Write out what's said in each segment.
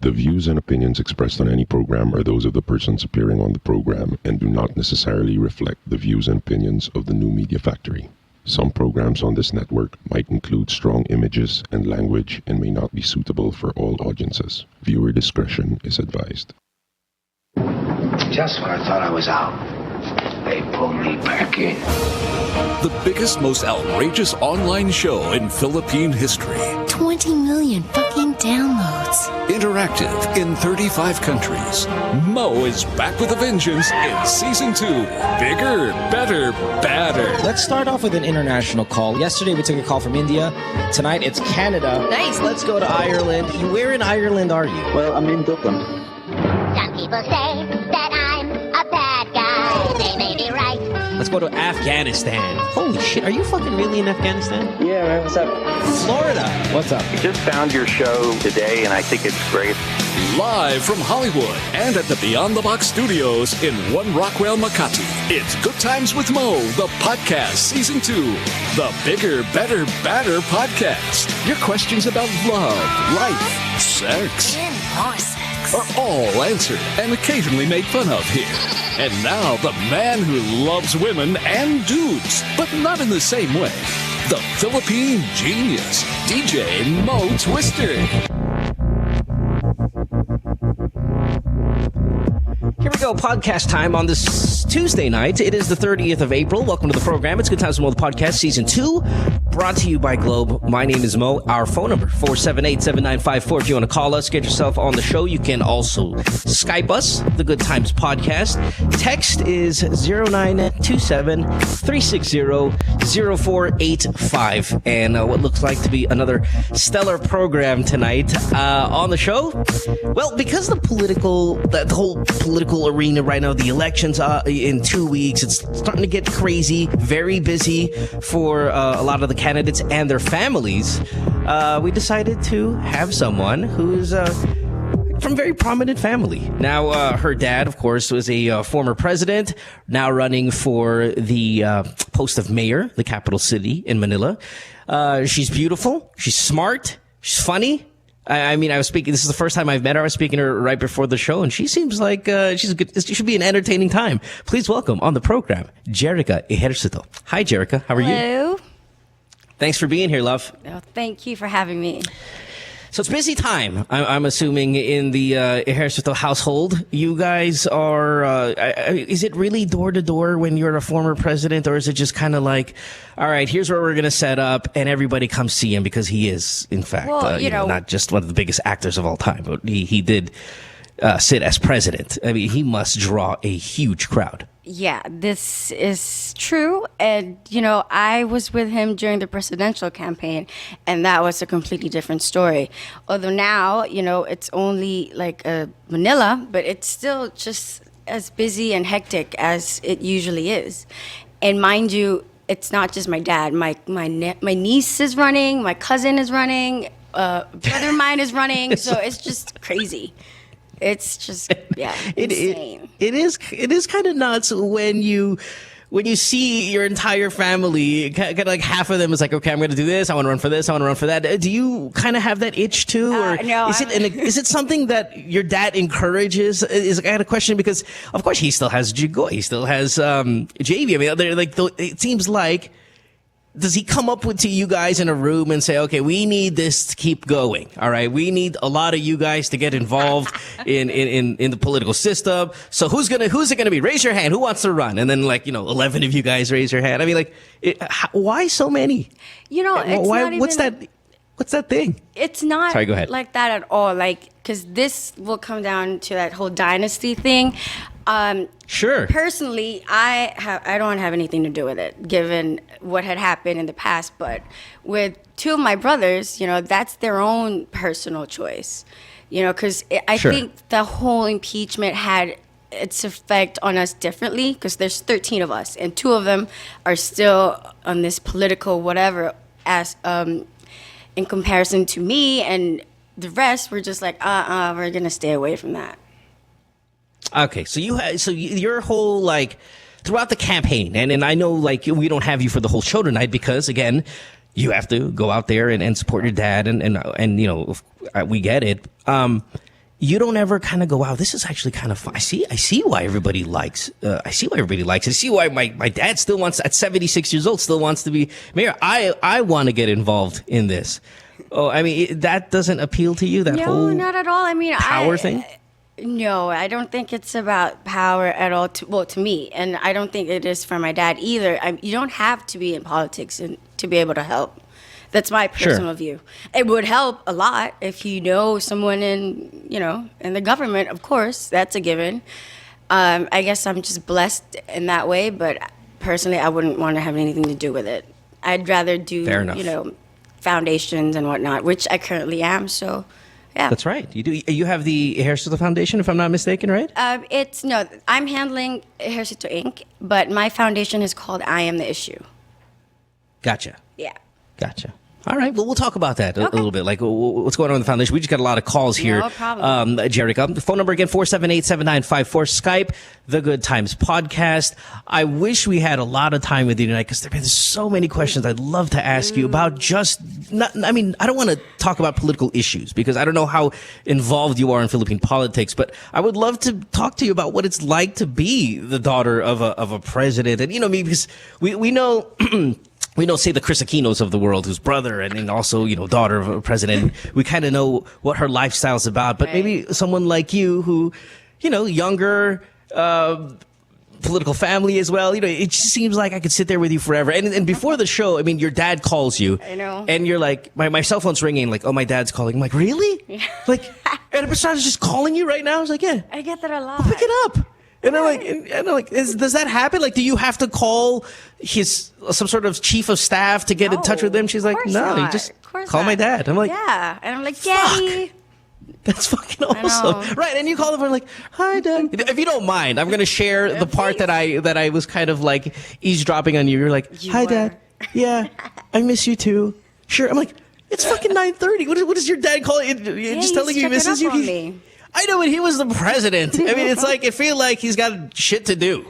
The views and opinions expressed on any program are those of the persons appearing on the program and do not necessarily reflect the views and opinions of the New Media Factory. Some programs on this network might include strong images and language and may not be suitable for all audiences. Viewer discretion is advised. Just when I thought I was out, they pulled me back in. The biggest, most outrageous online show in Philippine history. 20 million fucking downloads. Interactive in 35 countries. Mo is back with a vengeance in Season 2. Bigger, better, badder. Let's start off with an international call. Yesterday we took a call from India. Tonight it's Canada. Nice. Let's go to Ireland. Where in Ireland are you? Well, I'm in Dublin. Some people say that I'm a bad guy. They may be right. Let's go to Afghanistan. Holy shit, are you fucking really in Afghanistan? Yeah, man, what's up? Florida. What's up? Just found your show today, and I think it's great. Live from Hollywood and at the Beyond the Box studios in One Rockwell, Makati. It's Good Times with Mo, the podcast, Season 2. The Bigger, Better, Badder podcast. Your questions about love, life, sex, And more sex. are all answered and occasionally made fun of here. And now, the man who loves women and dudes, but not in the same way. The Philippine genius, DJ Mo Twister. Here we go, podcast time on this Tuesday night. It is the 30th of April. Welcome to the program. It's Good Times with Mo, the podcast, Season 2, brought to you by Globe. My name is Mo. Our phone number, 478-7954. If you want to call us, get yourself on the show. You can also Skype us, the Good Times Podcast. Text is 0927-360-0485. And what looks like to be another stellar program tonight on the show. Well, because the whole political arena right now, the elections in 2 weeks, it's starting to get crazy, very busy for a lot of the candidates and their families. We decided to have someone who's from a very prominent family. Now, her dad, of course, was a former president, now running for the post of mayor, the capital city in Manila. She's beautiful, she's smart, she's funny. I mean, I was speaking, this is the first time I've met her. I was speaking to her right before the show, and she seems like she's a good, it should be an entertaining time. Please welcome on the program, Jerika Ejercito. Hi, Jerika. How are you? Hello. Thanks for being here, love. Oh, thank you for having me. So it's busy time, I'm assuming, in the Ejercito household. You guys are, is it really door to door when you're a former president, or is it just kind of like, all right, here's where we're going to set up, and everybody comes see him because he is, in fact, Well, you know, not just one of the biggest actors of all time, but he did sit as president. I mean, he must draw a huge crowd. Yeah, this is true. And, you know, I was with him during the presidential campaign, and that was a completely different story. Although now, you know, it's only like Manila, but it's still just as busy and hectic as it usually is. And mind you, it's not just my dad. My niece is running, my cousin is running, brother of mine is running, so it's just crazy. It's just, yeah, insane. It is kind of nuts when you see your entire family, kind of like half of them is like, okay, I'm going to do this. I want to run for this. I want to run for that. Do you kind of have that itch too? Or no. Is it something that your dad encourages? I had a question because, of course, he still has Jigoy. He still has JV. I mean, they're like, it seems like, does he come up to you guys in a room and say, okay, we need this to keep going. All right. We need a lot of you guys to get involved in the political system. So who's it going to be? Raise your hand. Who wants to run? And then 11 of you guys raise your hand. I mean, why so many? You know, it's why, not even, what's that thing? It's not Sorry, go ahead. like that at all. Because this will come down to that whole dynasty thing. Sure. Personally, I don't have anything to do with it, given what had happened in the past. But with two of my brothers, you know, that's their own personal choice. You know, because I think the whole impeachment had its effect on us differently, because there's 13 of us, and two of them are still on this political whatever as in comparison to me, and the rest were just like, we're gonna stay away from that. Okay, so your whole throughout the campaign, and I know we don't have you for the whole show tonight because again, you have to go out there and support your dad, and you know, we get it. you don't ever kind of go, wow, this is actually kind of fun. I see why everybody likes. I see why everybody likes it. I see why my dad still wants, at 76 years old, still wants to be mayor. I want to get involved in this. Oh, I mean, that doesn't appeal to you? That whole not at all. I mean, power thing? No, I don't think it's about power at all. To me, and I don't think it is for my dad either. You don't have to be in politics to be able to help. That's my personal view. It would help a lot if you know someone in the government. Of course, that's a given. I guess I'm just blessed in that way, but personally, I wouldn't want to have anything to do with it. I'd rather do, foundations and whatnot, which I currently am. So, yeah. That's right. You do. You have the Ejercito Foundation, if I'm not mistaken, right? I'm handling Ejercito Inc., but my foundation is called I Am the Issue. Gotcha. Yeah. Gotcha. All right. Well, we'll talk about that a little bit. Like, what's going on in the foundation? We just got a lot of calls here. No problem. Jerika, the phone number again, 478-7954. Skype, The Good Times Podcast. I wish we had a lot of time with you tonight because there's so many questions I'd love to ask you about I don't want to talk about political issues because I don't know how involved you are in Philippine politics, but I would love to talk to you about what it's like to be the daughter of a president. And, because we know... We know, say, the Chris Aquinos of the world, whose brother and then also, daughter of a president. We kind of know what her lifestyle's about. But maybe someone like you who, younger, political family as well. It just seems like I could sit there with you forever. And before the show, I mean, your dad calls you. I know. And you're like, my cell phone's ringing. Like, oh, my dad's calling. I'm like, really? Yeah. Like, and Ejercito's just calling you right now? I was like, yeah. I get that a lot. Well, pick it up. And I'm like, does that happen? Like, do you have to call some sort of chief of staff to get in touch with him? She's like, no, you just call my dad. I'm like, yeah. And I'm like, Daddy. That's fucking awesome. Right. And you call them and like, hi, Dad. If you don't mind, I'm going to share the part that I was kind of like eavesdropping on you. You're like, hi, Dad. Yeah, I miss you too. Sure. I'm like, it's fucking 9:30. What is your dad calling? Just telling you he misses you? Me. I know, but he was the president. I mean, it's like, I feel like he's got shit to do.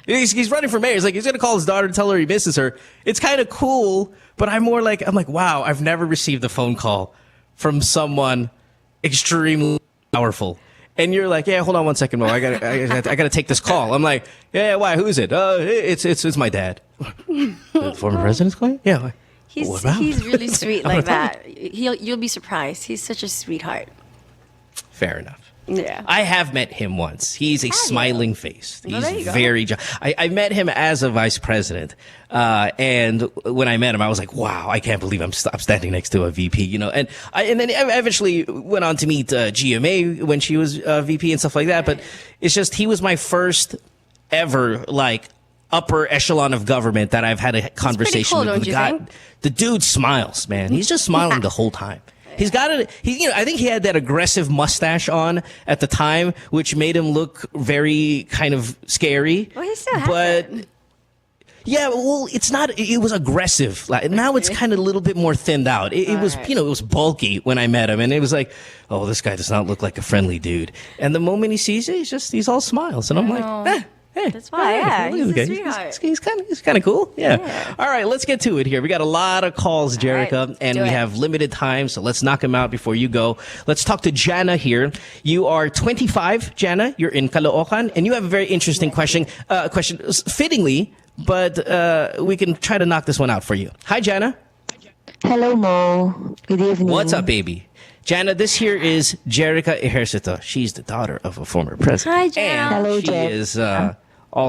He's running for mayor. He's like, he's going to call his daughter and tell her he misses her. It's kind of cool, but I'm like, wow, I've never received a phone call from someone extremely powerful. And you're like, yeah, hold on one second, Mo. I gotta take this call. I'm like, yeah, why? Who is it? It's my dad. The former president's calling? Yeah. Why? He's really sweet like that. You'll be surprised. He's such a sweetheart. Fair enough. Yeah. I have met him once. He's a smiling face. He's there you go. very... I met him as a vice president. And when I met him, I was like, wow, I can't believe I'm standing next to a VP, And then I eventually went on to meet GMA when she was VP and stuff like that. But it's just, he was my first ever, upper echelon of government that I've had a conversation cool, with. don't you think? The dude smiles, man. He's just smiling the whole time. He's got it. I think he had that aggressive mustache on at the time, which made him look very kind of scary. Well, he still has but it. Yeah, well, it's not. It was aggressive. Now it's kind of a little bit more thinned out. It was, it was bulky when I met him, and it was like, oh, this guy does not look like a friendly dude. And the moment he sees it, he's all smiles, and I'm like, hey, that's why, look at this guy. He's kind of cool. Yeah. All right, let's get to it here. We got a lot of calls, Jerika, and we have limited time, so let's knock them out before you go. Let's talk to Jana here. You are 25, Jana. You're in Caloocan, and you have a very interesting question, fittingly, but we can try to knock this one out for you. Hi, Jana. Hello, Mo. Good evening. What's up, baby? Jana, this here is Jerika Ejercito. She's the daughter of a former president. Hi, Jana. Hello, She is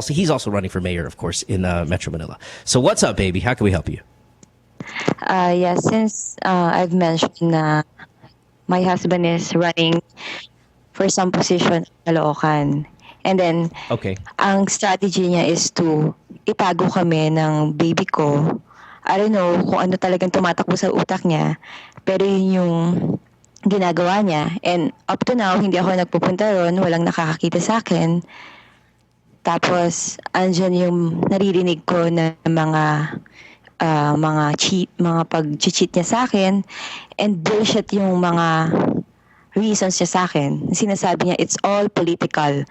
he's also running for mayor, of course, in Metro Manila. So what's up, baby? How can we help you? Since I've mentioned na my husband is running for some position in Caloocan. And then, ang strategy niya is to itago kami ng baby ko. I don't know kung ano talagang tumatakbo sa utak niya. Pero yun yung ginagawa niya. And up to now, hindi ako nagpupunta ron. Walang nakakakita sa akin. Tapos, andyan yung naririnig ko na mga pag-cheat niya sa akin. And bullshit yung mga reasons niya sa akin. Sinasabi niya, it's all political.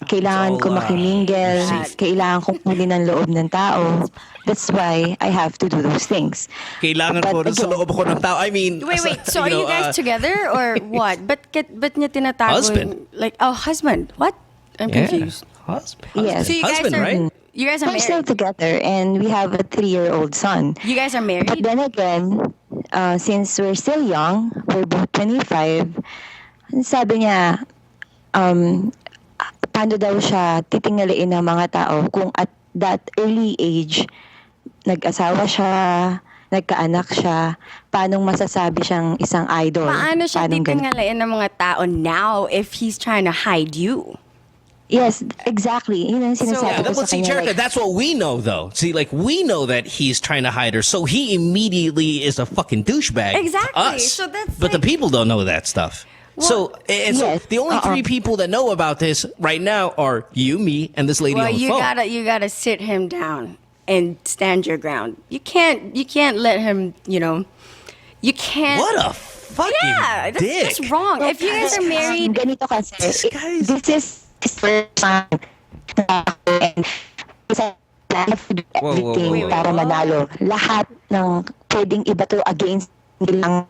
kailangan ko makimingle, kailangan kong kunin ang loob ng tao. That's why I have to do those things. Kailangan ko rin sa loob ako ng tao. I mean, wait. So are you guys together or what? But niya tinatago? Husband. Husband. What? I'm confused. Husband. Yes. So you guys Husband, are right? You guys are We're still married. together and we have a 3-year-old son. You guys are married. But then again, since we're still young, we're both 25, sabi niya, paano daw siya titingaliin ng mga tao kung at that early age, nag-asawa siya, nagkaanak siya, paano masasabi siyang isang idol? Paano siya Paanong ganun? titingalain ng mga tao now if he's trying to hide you? Yes, exactly. Yun ang sinasabi ko sa See, kanya. Jerika, that's what we know, though. See, we know that he's trying to hide her, so he immediately is a fucking douchebag. Exactly. To us. So that's but the people don't know that stuff. So the only 3 people that know about this right now are you, me, and this lady on the phone. You gotta sit him down and stand your ground. You can't let him. You can't. What a fucking dick. That's wrong. If you guys are married, ganito kasi, this is his first time and everything para manalo. Lahat ng pwedeng iba to against nilang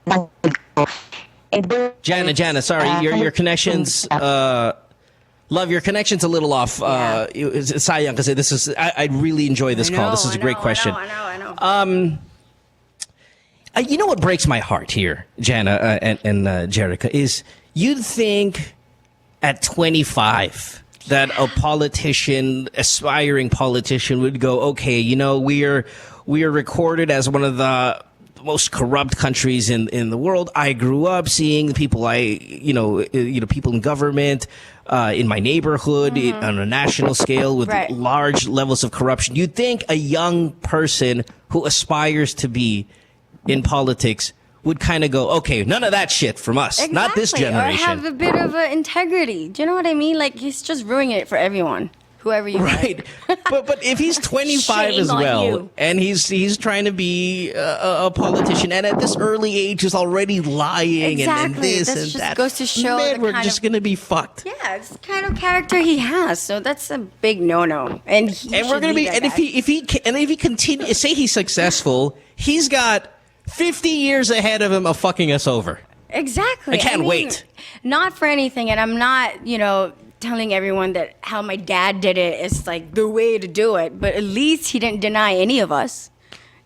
Jana, sorry, your connection's love, your connection's a little off. Sayang, because this is I really enjoy this call. This is a great question. I know. You know what breaks my heart here, Jana and Jerika, is you'd think at 25 that a aspiring politician would go, okay, we are recorded as one of the most corrupt countries in the world. I grew up seeing people people in government, in my neighborhood, on a national scale with large levels of corruption. You'd think a young person who aspires to be in politics would kind of go, okay, none of that shit from us. Exactly. Not this generation. Or have a bit of integrity. Do you know what I mean? He's just ruining it for everyone. Whoever you right. but if he's 25 as well, and he's trying to be a politician, and at this early age is already lying and this that and just that, goes to show man, the we're kind just of, gonna be fucked. Yeah, it's the kind of character he has. So that's a big no-no. And we're gonna be. And if he continues, say he's successful, he's got 50 years ahead of him of fucking us over. Exactly. I can't wait. Not for anything, and I'm not, telling everyone that how my dad did it is the way to do it, but at least he didn't deny any of us.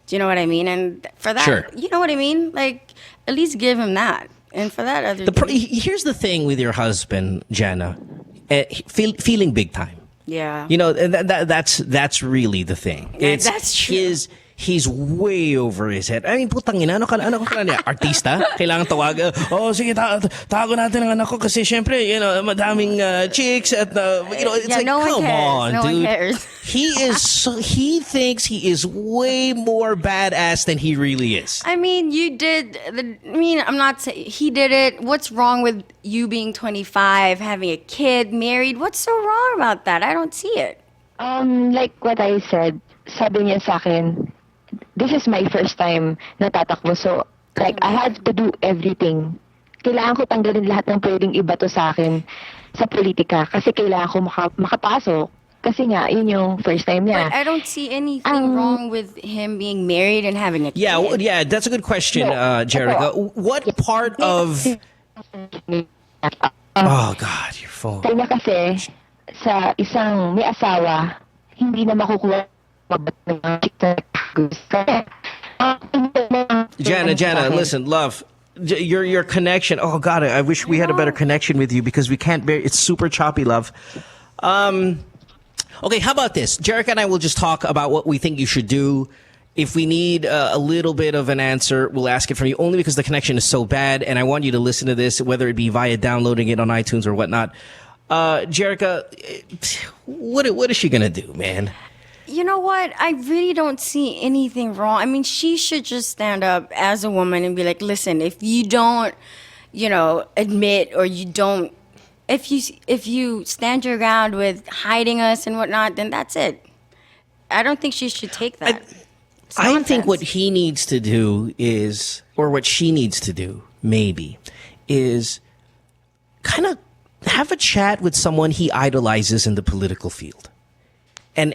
Do you know what I mean? And for that, sure. You know what I mean? At least give him that. And for that here's the thing with your husband, Jana, feeling big time. Yeah. That's really the thing. That's true. He's way over his head. I mean, putang ina, ano ka niya? Artista? Kailangan tawagan. Sige, tago natin ang anak ko kasi syempre, madaming chicks at, it's no come on, no dude. One cares. He thinks he is way more badass than he really is. I mean, I'm not saying he did it. What's wrong with you being 25, having a kid, married? What's so wrong about that? I don't see it. Like what I said, sabi niya sa akin, this is my first time na tatakbo. So, I had to do everything. Kailangan ko tanggalin lahat ng pwedeng ibato sa akin sa politika kasi kailangan ko makapasok. Kasi nga, yun yung first time niya. But I don't see anything wrong with him being married and having a kid. Yeah, that's a good question, Jerika. What part of... Oh, God, your phone. Kaya kasi, sa isang may asawa, hindi na makukuha Jana, listen, love, your connection. Oh God, I wish we had a better connection with you because we can't bear. It's super choppy, love. Okay, how about this? Jerika and I will just talk about what we think you should do. If we need a little bit of an answer, we'll ask it from you only because the connection is so bad, and I want you to listen to this, whether it be via downloading it on iTunes or whatnot. Jerika, what is she gonna do, man? You know what? I really don't see anything wrong. I mean, she should just stand up as a woman and be like, listen, if you don't, admit or you don't, if you stand your ground with hiding us and whatnot, then that's it. I don't think she should take that. I think what he needs to do is, or what she needs to do, maybe, is kind of have a chat with someone he idolizes in the political field, and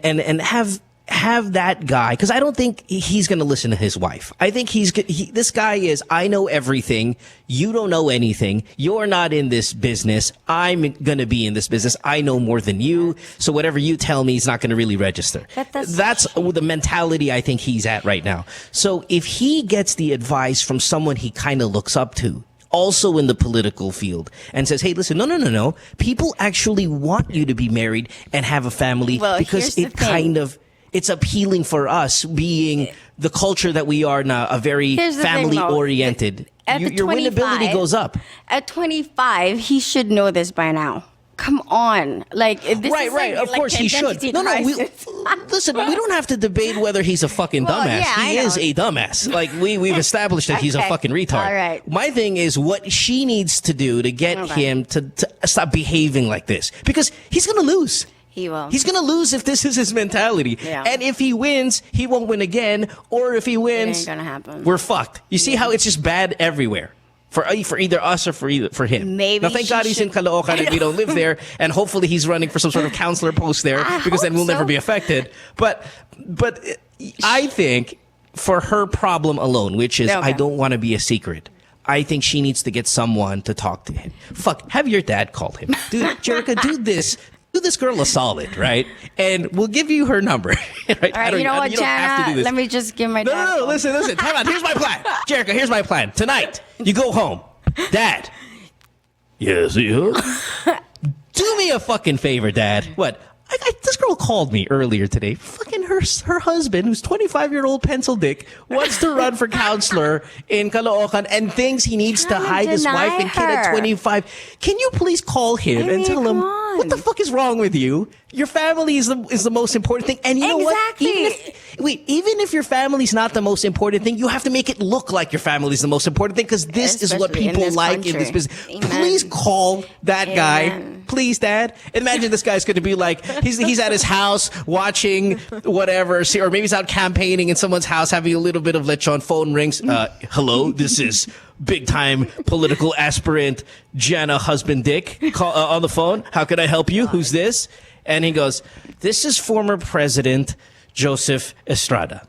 have that guy, because I don't think he's going to listen to his wife. I think this guy is, I know everything. You don't know anything. You're not in this business. I'm going to be in this business. I know more than you. So whatever you tell me is not going to really register. That's the mentality I think he's at right now. So if he gets the advice from someone he kind of looks up to, also in the political field, and says, hey, listen, no. People actually want you to be married and have a family because it kind of... It's appealing for us, being the culture that we are now, a very family-oriented. Your winnability goes up. At 25, he should know this by now. Come on. Like, this right. Of course he should. No. Listen, we don't have to debate whether he's a fucking dumbass. Yeah, he is a dumbass. Like, we've established that he's a fucking retard. All right. My thing is what she needs to do to get him to stop behaving like this. Because he's going to lose. He will. He's going to lose if this is his mentality. Yeah. And if he wins, he won't win again. Or if he wins, it ain't gonna happen. We're fucked. You see how it's just bad everywhere? For either us or for him. Maybe now, thank God he's in Caloocan and we don't live there. And hopefully he's running for some sort of counselor post there because then we'll never be affected. But I think for her problem alone, which is I don't want to be a secret, I think she needs to get someone to talk to him. Have your dad call him. Dude, Jerika, do this girl a solid, right? And we'll give you her number. Right? All right, you know what, Jana? Let me just give my dad. No, listen. Time out. Here's my plan. Jerika, here's my plan. Tonight, you go home. Dad. Yes, you? Do me a fucking favor, Dad. What? This girl called me earlier today. Fucking her husband, who's 25-year-old pencil dick, wants to run for counselor in Caloocan and thinks he needs to hide his wife and kid at 25. Can you please call him and tell him what the fuck is wrong with you? Your family is the most important thing. And you know what? Even if your family's not the most important thing, you have to make it look like your family's the most important thing because this is what people like in this business. Amen. Please call that guy. Please, Dad. Imagine this guy's going to be like, he's at his house watching whatever, or maybe he's out campaigning in someone's house having a little bit of lechon. Phone rings. Hello, this is big-time political aspirant Jana husband Dick on the phone. How can I help you? Who's this? And he goes, this is former President Ejercito-Estrada.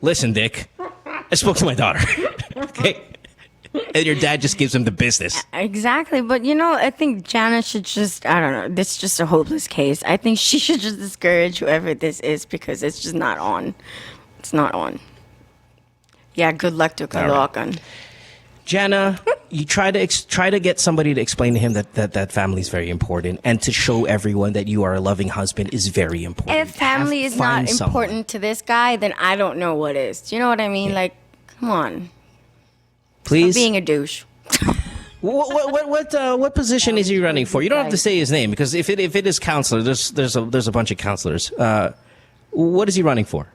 Listen, Dick, I spoke to my daughter. Okay? And your dad just gives him the business. Exactly. But, I think Jana should just, I don't know, this is just a hopeless case. I think she should just discourage whoever this is because it's just not on. It's not on. Yeah, good luck to Caloocan. Right. Jana, you try to get somebody to explain to him that family is very important and to show everyone that you are a loving husband is very important. And if family is not important to this guy, then I don't know what is. Do you know what I mean? Yeah. Like, come on. Please. Stop being a douche. What position is he running for? You don't have to say his name because if it is counselor, there's a bunch of counselors. What is he running for?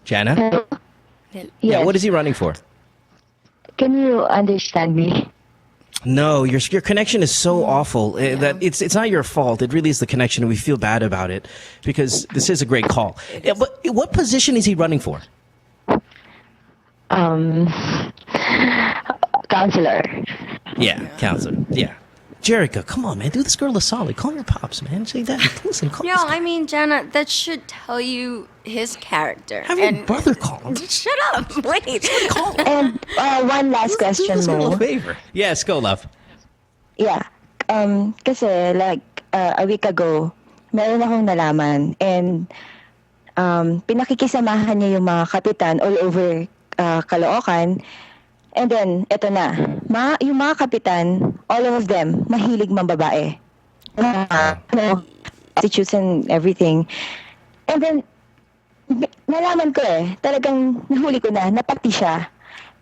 Jana? Yes. Yeah, what is he running for? Can you understand me? No, your connection is so awful that it's not your fault. It really is the connection, and we feel bad about it because this is a great call. Yeah, but what position is he running for? Counselor. Yeah, counselor. Yeah. Jerika, come on, man. Do this girl a solid. Call your pops, man. Say that. Listen, call Jana, that should tell you his character. Have your brother call him. Shut up. Wait. Call him. And one last question, do this girl Mo. a favor. Yes, go, love. Yeah. Kasi like a week ago, meron akong nalaman and pinakikisamahan niya yung mga kapitan all over Caloocan. And then, eto na. Yung mga kapitan, all of them, mahilig mambabae. Attitudes and everything. And then, nalaman ko talagang nahuli ko na, napati siya.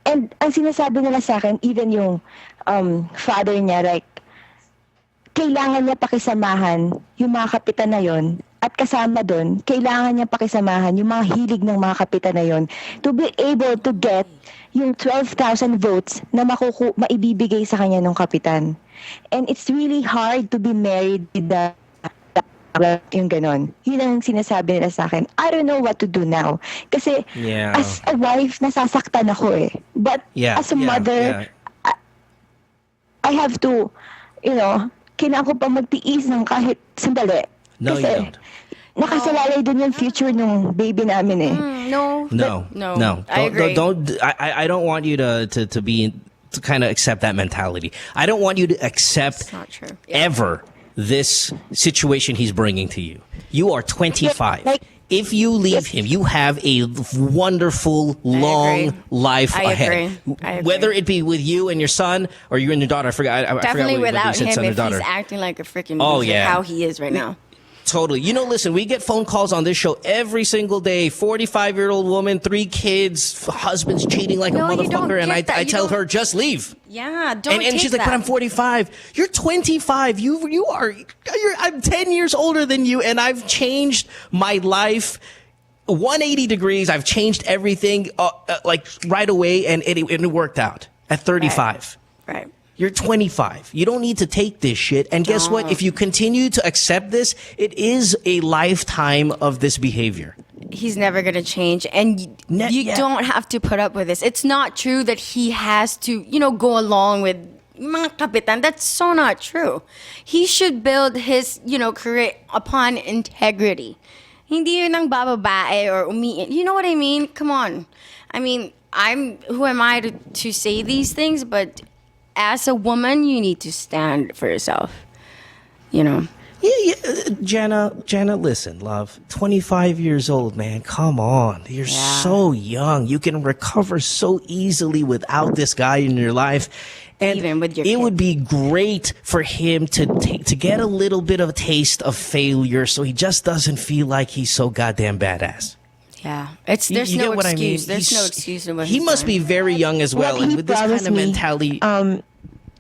And ang sinasabi nila sa akin, even yung father niya, like, kailangan niya pakisamahan yung mga kapitan na yon. At kasama doon, kailangan niya pakisamahan yung mga hilig ng mga kapitan na yon to be able to get yung 12,000 votes na maibibigay sa kanya ng kapitan. And it's really hard to be married with yung ganon. Yun ang sinasabi nila sa akin. I don't know what to do now. Kasi as a wife, nasasaktan ako But as a mother, I have to, kailangan ko pa magtiis ng kahit sandali. No, Kasi, you don't. nakasalalay dun yung future ng baby namin eh. No. I agree. I don't want you to be to kind of accept that mentality. I don't want you to accept It's not true. ever this situation he's bringing to you. You are 25. Like- if you leave him, you have a wonderful, long life I ahead. agree. Whether it be with you and your son or you and your daughter. I forgot Definitely whether you without said him son or if daughter. he's acting like a freaking Oh, loser, yeah. how he is right now. Totally. Listen, we get phone calls on this show every single day. 45-year-old woman, 3 kids, husband's cheating like a No, you don't motherfucker, and get that. I You tell don't- her, just leave. Yeah, don't And take she's like, that. but I'm 45. You're 25. I'm 10 years older than you, and I've changed my life 180 degrees. I've changed everything like right away, and it worked out at 35. Right. You're 25. You don't need to take this shit. And guess what? If you continue to accept this, it is a lifetime of this behavior. He's never going to change. And you don't have to put up with this. It's not true that he has to, go along with mga kapitan. That's so not true. He should build his, career upon integrity. Hindi yun ang bababae or umiin. You know what I mean? Come on. I mean, who am I to say these things? But as a woman, you need to stand for yourself. Yeah, Jenna, listen, love. 25 years old, man. Come on. You're so young. You can recover so easily without this guy in your life. And even with your it kids. would be great for him to get a little bit of a taste of failure so he just doesn't feel like he's so goddamn badass. Yeah. There's You no get what I mean? excuse. There's no excuse in what He he's must doing. be very young as well. What And he with this kind promised of me, mentality.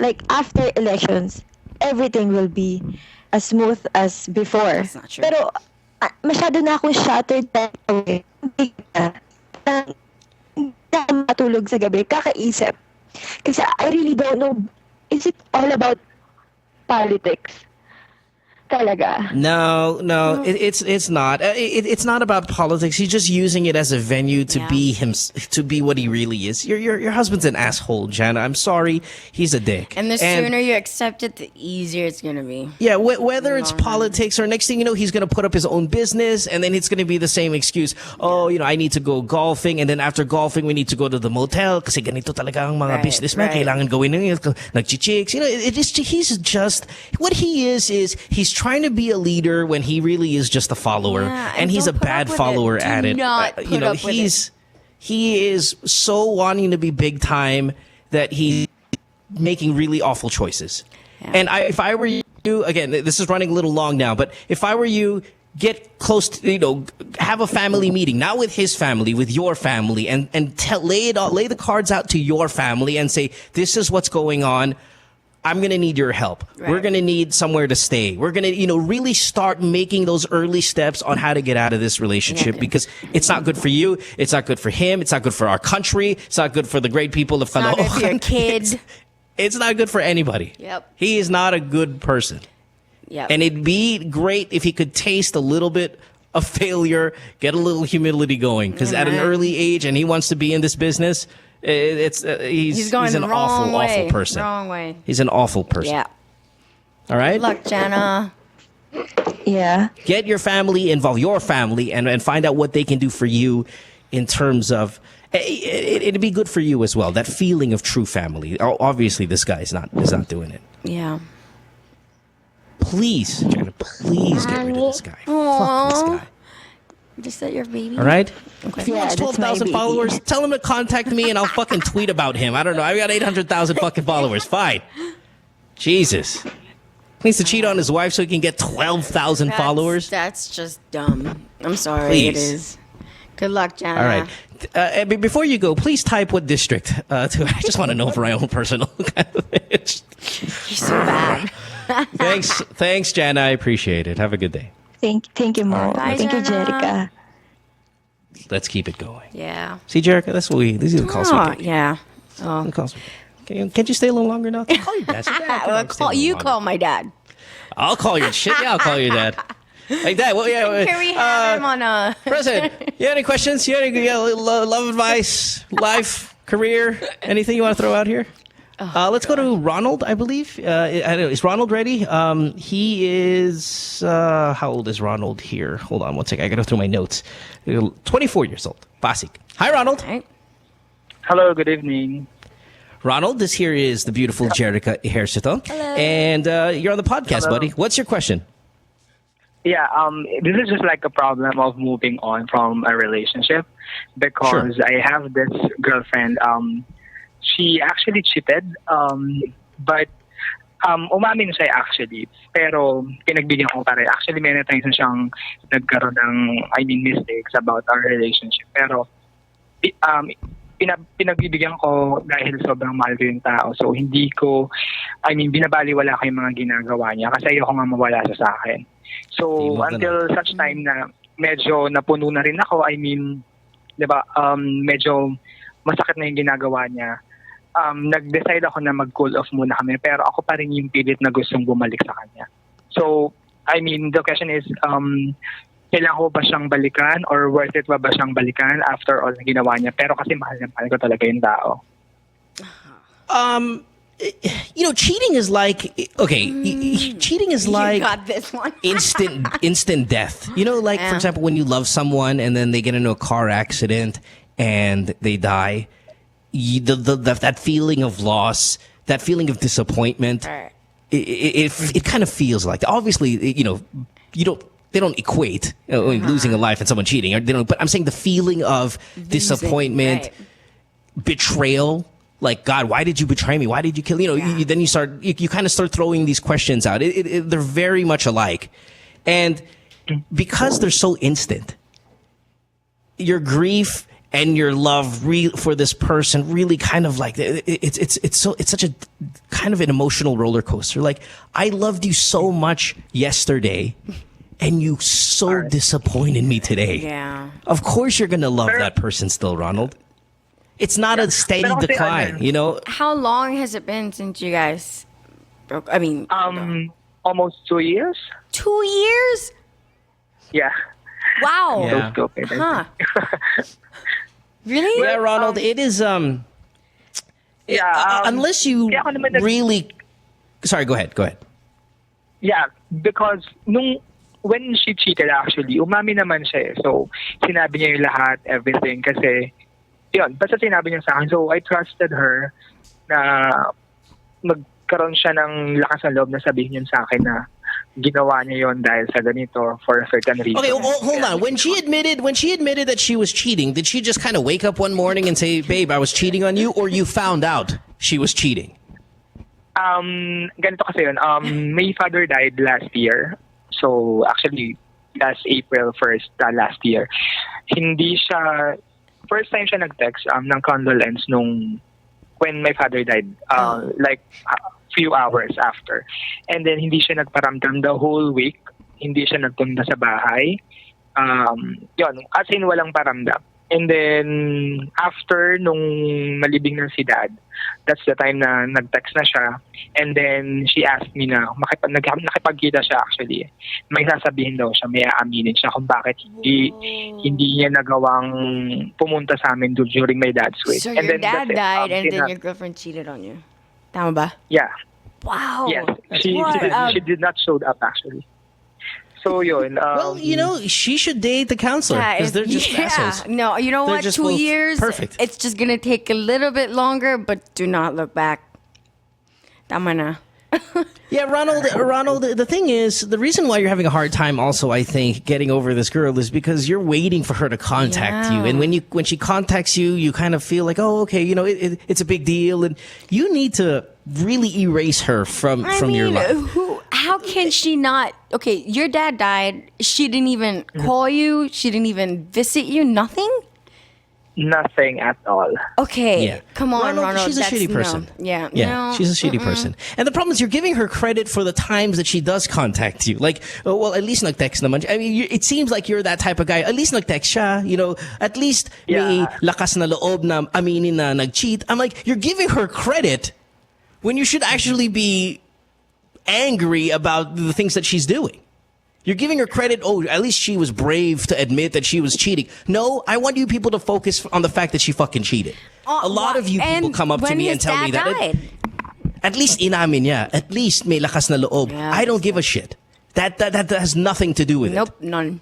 Like after elections, everything will be as smooth as before. That's not true. Pero masyado na akong shattered away. Hindi na matulog sa gabi, kakaisip. Kasi I really don't know, is it all about politics? Talaga. No, it's not. It's not about politics. He's just using it as a venue to be to be what he really is. Your husband's an asshole, Jana. I'm sorry, he's a dick. And the sooner you accept it, the easier it's going to be. Yeah, whether it's politics or next thing you know, he's going to put up his own business and then it's going to be the same excuse. Oh, I need to go golfing and then after golfing, we need to go to the motel kasi ganito talaga ang mga businessmen. Kailangan gawin nyo, nagchichicks. He's just, what he is he's trying to be a leader when he really is just a follower. Yeah, and he's a don't put bad up with follower it. at Do it. not put up with it. He is so wanting to be big time that he's making really awful choices. Yeah. And if I were you, again, this is running a little long now, but if I were you, get close to, have a family meeting, not with his family, with your family, and lay the cards out to your family and say, this is what's going on. I'm going to need your help. Right. We're going to need somewhere to stay. We're going to, really start making those early steps on how to get out of this relationship because it's not good for you. It's not good for him. It's not good for our country. It's not good for the great people of Caloocan. It's not good for your kid. It's not good for anybody. Yep. He is not a good person. Yep. And it'd be great if he could taste a little bit of failure, get a little humility going because at an early age and he wants to be in this business, he's going an the wrong way. awful person. Wrong way. He's an awful person. Yeah. All right? Good luck, Jana. Yeah. Get your family involved, your family, and find out what they can do for you in terms of it'd be good for you as well. That feeling of true family. Obviously, this guy is not doing it. Yeah. Please, Jana, please get rid of this guy. Fuck this guy. Just that your baby. All right? Okay. If he wants 12,000 followers, tell him to contact me and I'll fucking tweet about him. I don't know. I got 800,000 fucking followers. Fine. Jesus. He needs to cheat on his wife so he can get 12,000 followers. That's just dumb. I'm sorry. Please. It is. Good luck, Jana. All right. Before you go, please type what district. I just want to know for my own personal. You're so bad. Thanks, Jana. I appreciate it. Have a good day. Thank you, Mo. Bye, Thank you, Jana. Jerika. Let's keep it going. Yeah. See, Jerika, that's what these are the calls we get. Yeah. Oh. Can't you stay a little longer now? Call your dad. Call my dad. I'll call your shit. Yeah, I'll call your dad. Like that. Well, yeah. Can we have him on a... President, you have any questions? You have any love advice, life, career, anything you want to throw out here? Let's go to Ronald, I believe. I don't know, is Ronald ready? He is... how old is Ronald here? Hold on one second. I got to go through my notes. 24 years old. Pasig. Hi, Ronald. Right. Hello, good evening. Ronald, this here is the beautiful Jerika Ejercito. Hello. And you're on the podcast, Hello. buddy. What's your question? Yeah, this is just like a problem of moving on from a relationship because Sure. I have this girlfriend. She actually cheated, but umamin siya actually. Pero pinagbigyan ko pa rin. Actually, many times na siyang nagkaroon ng, mistakes about our relationship. Pero pinagbibigyan ko dahil sobrang mahal ko yung tao. So, hindi ko, binabaliwala ko yung mga ginagawa niya kasi ayoko nga mawala siya sa akin. So, until such time na medyo napuno na rin ako, diba, medyo masakit na yung ginagawa niya. Nag-decide ako na mag-cool off muna kami, pero ako pa rin yung pilit na gustong bumalik sa kanya. So, the question is, kailangan ko ba siyang balikan or worth it ba siyang balikan after all na ginawa niya? Pero kasi mahal ko talaga yung tao. Cheating is like, cheating is like got this one. instant death. For example, when you love someone and then they get into a car accident and they die, that feeling of loss, that feeling of disappointment, Right. it kind of feels like, obviously, they don't equate losing a life and someone cheating. But I'm saying the feeling of disappointment, right. betrayal. Like, God, why did you betray me? Why did you kill? Then you kind of start throwing these questions out. They're very much alike. And because they're so instant, your grief and your love for this person really kind of like, it's such a kind of an emotional roller coaster. Like, I loved you so much yesterday and you so disappointed me today. Yeah. Of course you're going to love that person still, Ronald. It's not a steady decline, How long has it been since you guys broke? Almost 2 years. 2 years? Yeah. Wow. Yeah. Go, baby. Huh. Really? Yeah, Ronald, it is, unless you really... Sorry, go ahead. Yeah, because when she cheated actually, umami naman siya eh. So, sinabi niya yung lahat, everything, kasi, yun, basta sinabi niya sa akin. So, I trusted her na magkaroon siya ng lakas ng loob na sabihin yun sa akin na ginawa niya yun dahil sa ganito for a certain reason. Okay, hold on. When she admitted that she was cheating, did she just kind of wake up one morning and say, "Babe, I was cheating on you," or you found out she was cheating? Ganito kasi yun. My father died last year. So, actually, last April 1st, last year. Hindi siya, first time siya nag-text ng condolence when my father died, like a few hours after. And then, hindi siya nagparamdam the whole week. Hindi siya nagpunta sa bahay. Yun, as in walang paramdam. And then, after nung malibing na si Dad, that's the time na nag-text na siya. And then, she asked me na, nakipagkita siya actually. May sasabihin daw siya, may aaminin siya kung bakit hindi niya nagawang pumunta sa amin during my dad's wake. So and your then, dad died and then sina- your girlfriend cheated on you. Tama ba? Yeah. Wow. Yes. She did not show up actually. So yun. Well, she should date the counselor because they're just assholes. No, you know They're what? just 2 both years. perfect. It's just gonna take a little bit longer, but do not look back. Tama na. Yeah, Ronald, the thing is, the reason why you're having a hard time also, I think, getting over this girl is because you're waiting for her to contact you. And when she contacts you, you kind of feel like, oh, okay, it's a big deal. And you need to really erase her from your life. How can she not? Okay, your dad died. She didn't even call you. She didn't even visit you. Nothing? Nothing at all. Okay, Yeah. come on, Ronald. She's a that's- shitty person. No. Yeah, Yeah, no, she's a shitty person. And the problem is you're giving her credit for the times that she does contact you. Like, oh, well, at least nag-text naman. I mean, it seems like you're that type of guy. At least nag-text siya, at least may lakas na loob na aminin na nag-cheat. I'm like, you're giving her credit when you should actually be angry about the things that she's doing. You're giving her credit. Oh, at least she was brave to admit that she was cheating. No, I want you people to focus on the fact that she fucking cheated. A lot of you people come up to me and tell me that. At least inamin niya. At least may lakas na loob. Yeah, I don't give a shit. That has nothing to do with Nope, it. none.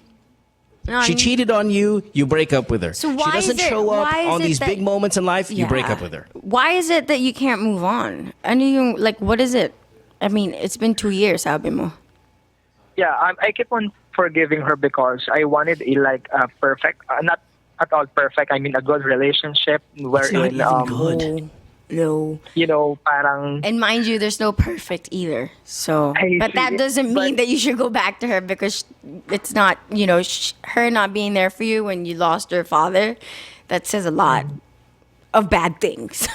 She cheated on you, you break up with her. So she why doesn't is it- show up why is on it these that- big moments in life, you break Yeah. up with her. Why is it that you can't move on? Ano yung, like, what is it? I mean, it's been 2 years, sabi mo. Yeah, I keep on forgiving her because I wanted a perfect, not at all perfect. I mean, a good relationship wherein, good. No. you know, parang. And mind you, there's no perfect either. So, but that doesn't mean that you should go back to her because it's not, her not being there for you when you lost your father. That says a lot of bad things.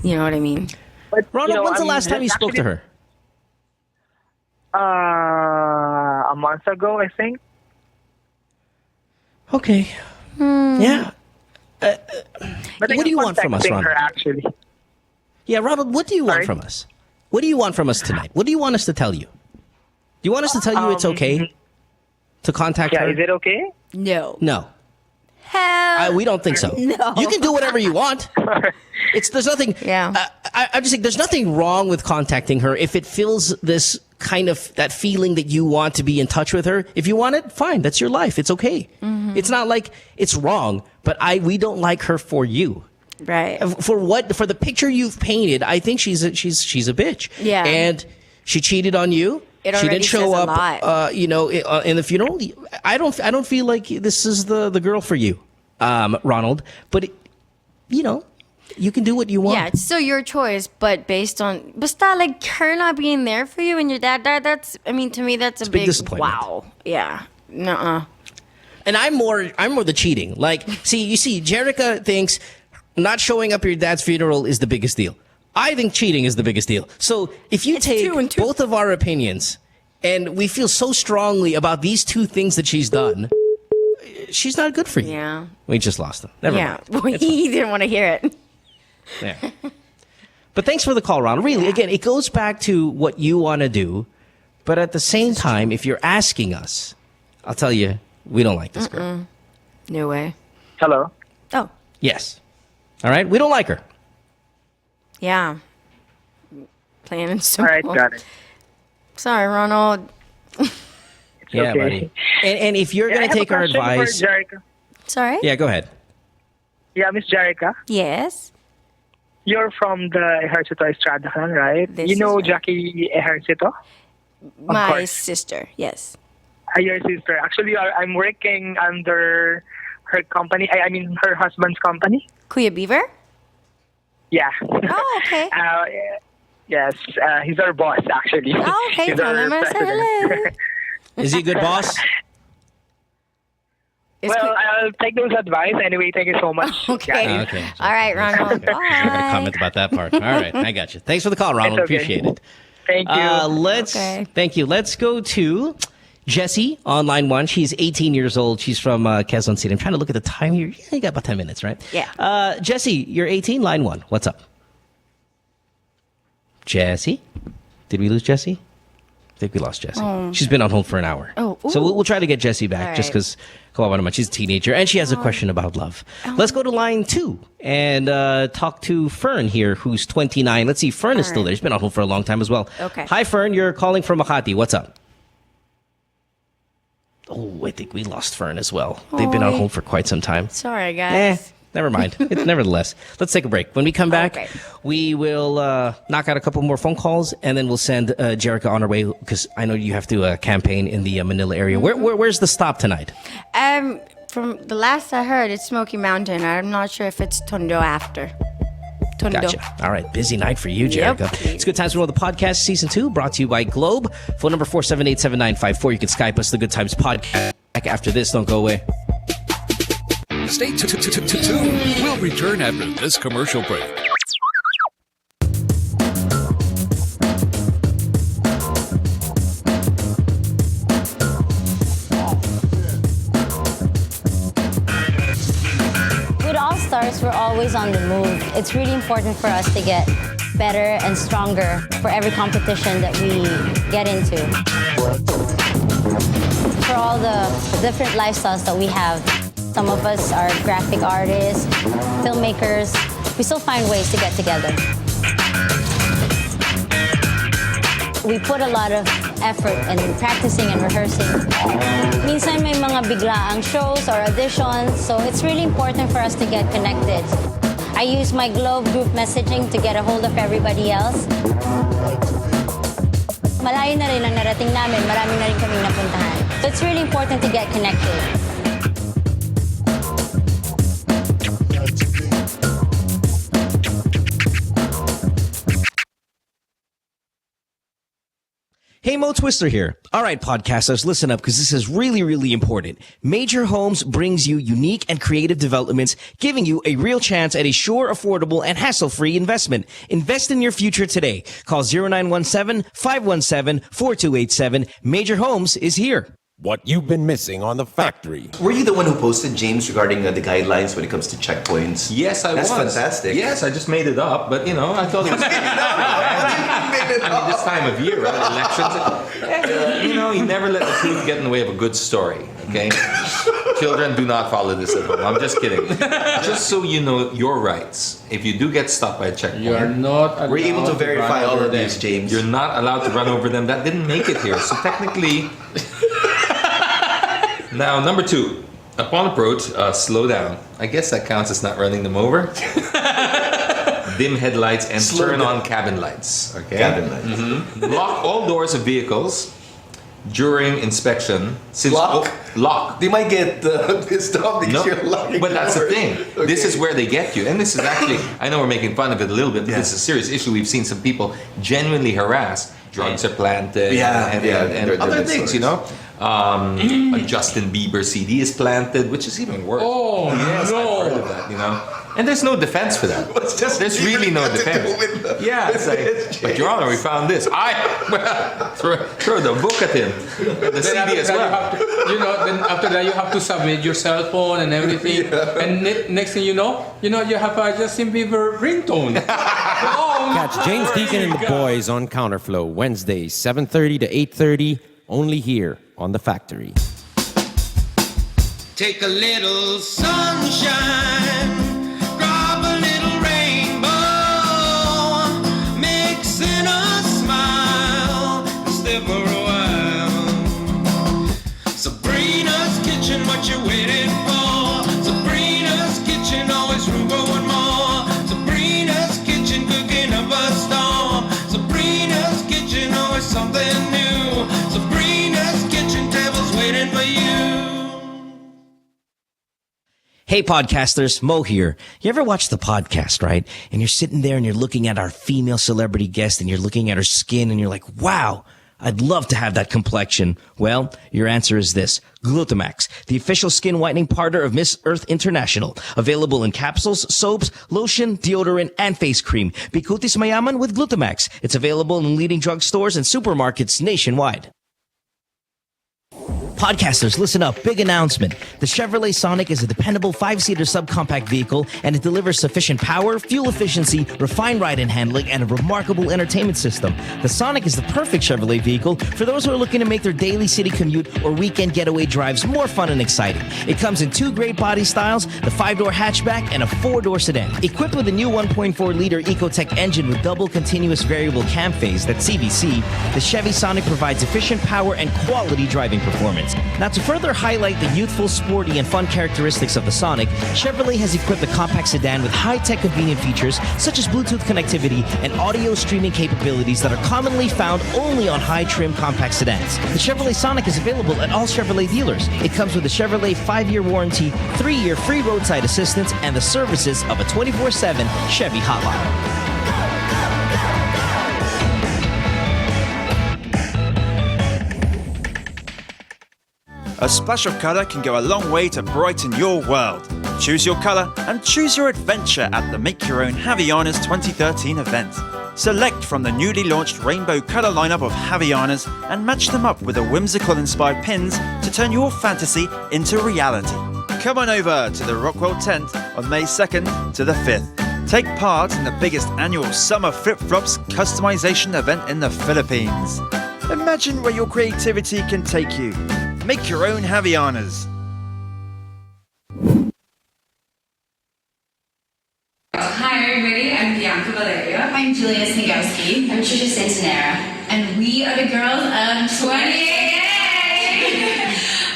You know what I mean? But, Ronald, when's the last time you spoke to her? A month ago, I think. Okay. Yeah. But What do you want from us, texting Ronald? her, actually. Yeah, Ronald, what do you want Sorry? from us? What do you want from us tonight? What do you want us to tell you? Do you want us to tell you it's okay to contact Yeah, her? is it okay? No. No. Hell. We don't think so. No. You can do whatever you want. There's nothing. Yeah. I'm just saying, there's nothing wrong with contacting her if it feels this kind of that feeling that you want to be in touch with her. If you want it, fine. That's your life. It's okay. Mm-hmm. It's not like it's wrong. But we don't like her for you. Right. For the picture you've painted, I think she's a bitch. Yeah. And she cheated on you. It She already didn't show says a up. lot. In the funeral. I don't feel like this is the girl for you, Ronald. But you can do what you want. Yeah, it's still your choice, but based on basta like her not being there for you and your dad died, that's to me that's a big disappointment. wow. Yeah. Nuh-uh. And I'm more the cheating. Like, you see, Jerika thinks not showing up at your dad's funeral is the biggest deal. I think cheating is the biggest deal. So if you take 2 and 2. both of our opinions and we feel so strongly about these two things that she's done, she's not good for you. Yeah. We just lost them. Never Yeah. mind. He didn't want to hear it. Yeah. But thanks for the call, Ronald. Really, again, it goes back to what you want to do. But at the same time, if you're asking us, I'll tell you, we don't like this girl. No way. Hello? Oh. Yes. All right? We don't like her. Yeah. Plain and All simple. right, got it. Sorry, Ronald. Yeah, okay. buddy. And if you're Yeah, going I to have a take our question for advice... Jerika. Sorry? Yeah, go ahead. Yeah, Miss Jerika. Yes. You're from the Ejercito-Estrada clan, right? This You know is right. Jackie Ejercito? My course. sister. Yes. Your sister. Actually, I'm working under her company. I mean, her husband's company. Kuya Beaver? Yeah. Oh, okay. Yes, he's our boss, actually. Oh, okay. He's Tell our him I said president. hello. Is he a good boss? Well, I'll take those advice. Anyway, thank you so much. Okay. Okay. All right, Ronald. Okay. I'm not gonna Bye. comment about that part. All right, I got you. Thanks for the call, Ronald. It's okay. Appreciate it. Thank you. Okay. Thank you. Let's go to Jessie on line 1. She's 18 years old. She's from Quezon City. I'm trying to look at the time here. Yeah, you got about 10 minutes, right? Yeah. Jessie, you're 18, line 1. What's up? Jessie? Did we lose Jessie? I think we lost Jessie. She's been on hold for an hour. Oh, so ooh. we'll try to get Jessie back All just right. because she's a teenager and she has a question about love. Let's go to line 2 and talk to Fern here, who's 29. Let's see, Fern is still there. She's been on hold for a long time as well. Okay. Hi, Fern. You're calling from Makati. What's up? Oh, I think we lost Fern as well. They've been on Oy. hold for quite some time. Sorry, guys. Never mind. Nevertheless, let's take a break. When we come back, Okay. we will knock out a couple more phone calls, and then we'll send Jerika on her way because I know you have to campaign in the Manila area. Where's the stop tonight? From the last I heard, it's Smoky Mountain. I'm not sure if it's Tondo after. Tondo. Gotcha. All right. Busy night for you, Jerika. Yep. It's Good Times with the Podcast, Season 2, brought to you by Globe. Phone number 478-7954. You can Skype us, the Good Times Podcast. Back after this. Don't go away. Stay tuned. We'll return after this commercial break. With All Stars, we're always on the move. It's really important for us to get better and stronger for every competition that we get into. For all the different lifestyles that we have, some of us are graphic artists, filmmakers. We still find ways to get together. we put a lot of effort in practicing and rehearsing. Minsan may mga biglaang shows or auditions, so it's really important for us to get connected. I use my Globe group messaging to get a hold of everybody else. Malayo na rin ang narating namin, marami na rin kaming napuntahan. So it's really important to get connected. Hey, Mo Twister here. All right, podcasters, listen up because this is really, really important. Major Homes brings you unique and creative developments, giving you a real chance at a sure, affordable, and hassle-free investment. Invest in your future today. Call 0917-517-4287. Major Homes is here. What you've been missing on The Factory. Were you the one who posted, James, regarding the guidelines when it comes to checkpoints? Yes, I was. That's fantastic. Yes, I just made it up, but you know, I thought it was. I mean, this time of year, right? Elections. You know, you never let the truth get in the way of a good story. Okay, children, do not follow this at home. I'm just kidding. Just so you know your rights. If you do get stopped by a checkpoint, you are not allowed. We're able to verify all of these, James. You're not allowed to run over them. That didn't make it here. So technically. Now, number 2, upon approach, slow down. I guess that counts as not running them over. Dim headlights and turn on cabin lights. Okay. Cabin lights. Mm-hmm. Lock all doors of vehicles during inspection. Since lock. They might get pissed off because you're locking. But that's the doors. thing. Okay. This is where they get you. And this is actually, I know we're making fun of it a little bit, but this is a serious issue. We've seen some people genuinely harassed. Drugs are planted and other things, you know. A Justin Bieber CD is planted, which is even worse. Oh, yes, no. I've heard of that, you know. And there's no defense for that. There's really no defense. Yeah, it's like, but Your Honor, we found this. Throw the book at him. The CD as well. Then after that you have to submit your cell phone and everything. Yeah. And next thing you know, you have a Justin Bieber ringtone. Catch James Deacon and the boys on Counterflow Wednesdays 7:30 to 8:30, only here on The Factory. Take a little sunshine, drop a little rainbow, mix in a smile, stay for a while. Sabrina's kitchen, what you waiting for? Sabrina's kitchen, always room for one more. Sabrina's kitchen, cooking up a storm. Sabrina's kitchen, always something new. Sabrina's kitchen, tables waiting for you. Hey, podcasters, Mo here. You ever watch the podcast, right? And you're sitting there and you're looking at our female celebrity guest and you're looking at her skin and you're like, wow, I'd love to have that complexion. Well, your answer is this. Glutamax, the official skin whitening partner of Miss Earth International. Available in capsules, soaps, lotion, deodorant, and face cream. Bikutis Mayaman with Glutamax. It's available in leading drugstores and supermarkets nationwide. Podcasters, listen up. Big announcement. The Chevrolet Sonic is a dependable 5-seater subcompact vehicle, and it delivers sufficient power, fuel efficiency, refined ride and handling, and a remarkable entertainment system. The Sonic is the perfect Chevrolet vehicle for those who are looking to make their daily city commute or weekend getaway drives more fun and exciting. It comes in 2 great body styles, the 5-door hatchback and a 4-door sedan. Equipped with a new 1.4-liter Ecotec engine with double continuous variable cam phase, that's CVC, the Chevy Sonic provides efficient power and quality driving performance. Now, to further highlight the youthful, sporty, and fun characteristics of the Sonic, Chevrolet has equipped a compact sedan with high-tech convenient features such as Bluetooth connectivity and audio streaming capabilities that are commonly found only on high-trim compact sedans. The Chevrolet Sonic is available at all Chevrolet dealers. It comes with a Chevrolet 5-year warranty, 3-year free roadside assistance, and the services of a 24/7 Chevy hotline. A splash of colour can go a long way to brighten your world. Choose your colour and choose your adventure at the Make Your Own Havaianas 2013 event. Select from the newly launched rainbow colour lineup of Havaianas and match them up with the whimsical inspired pins to turn your fantasy into reality. Come on over to the Rockwell tent on May 2nd to the 5th. Take part in the biggest annual Summer Flip-Flops customization event in the Philippines. Imagine where your creativity can take you. Make your own Havaianas. Hi everybody, I'm Bianca Valerio. I'm Julia Snigowski. I'm Trisha Santanera. And we are the girls of 20.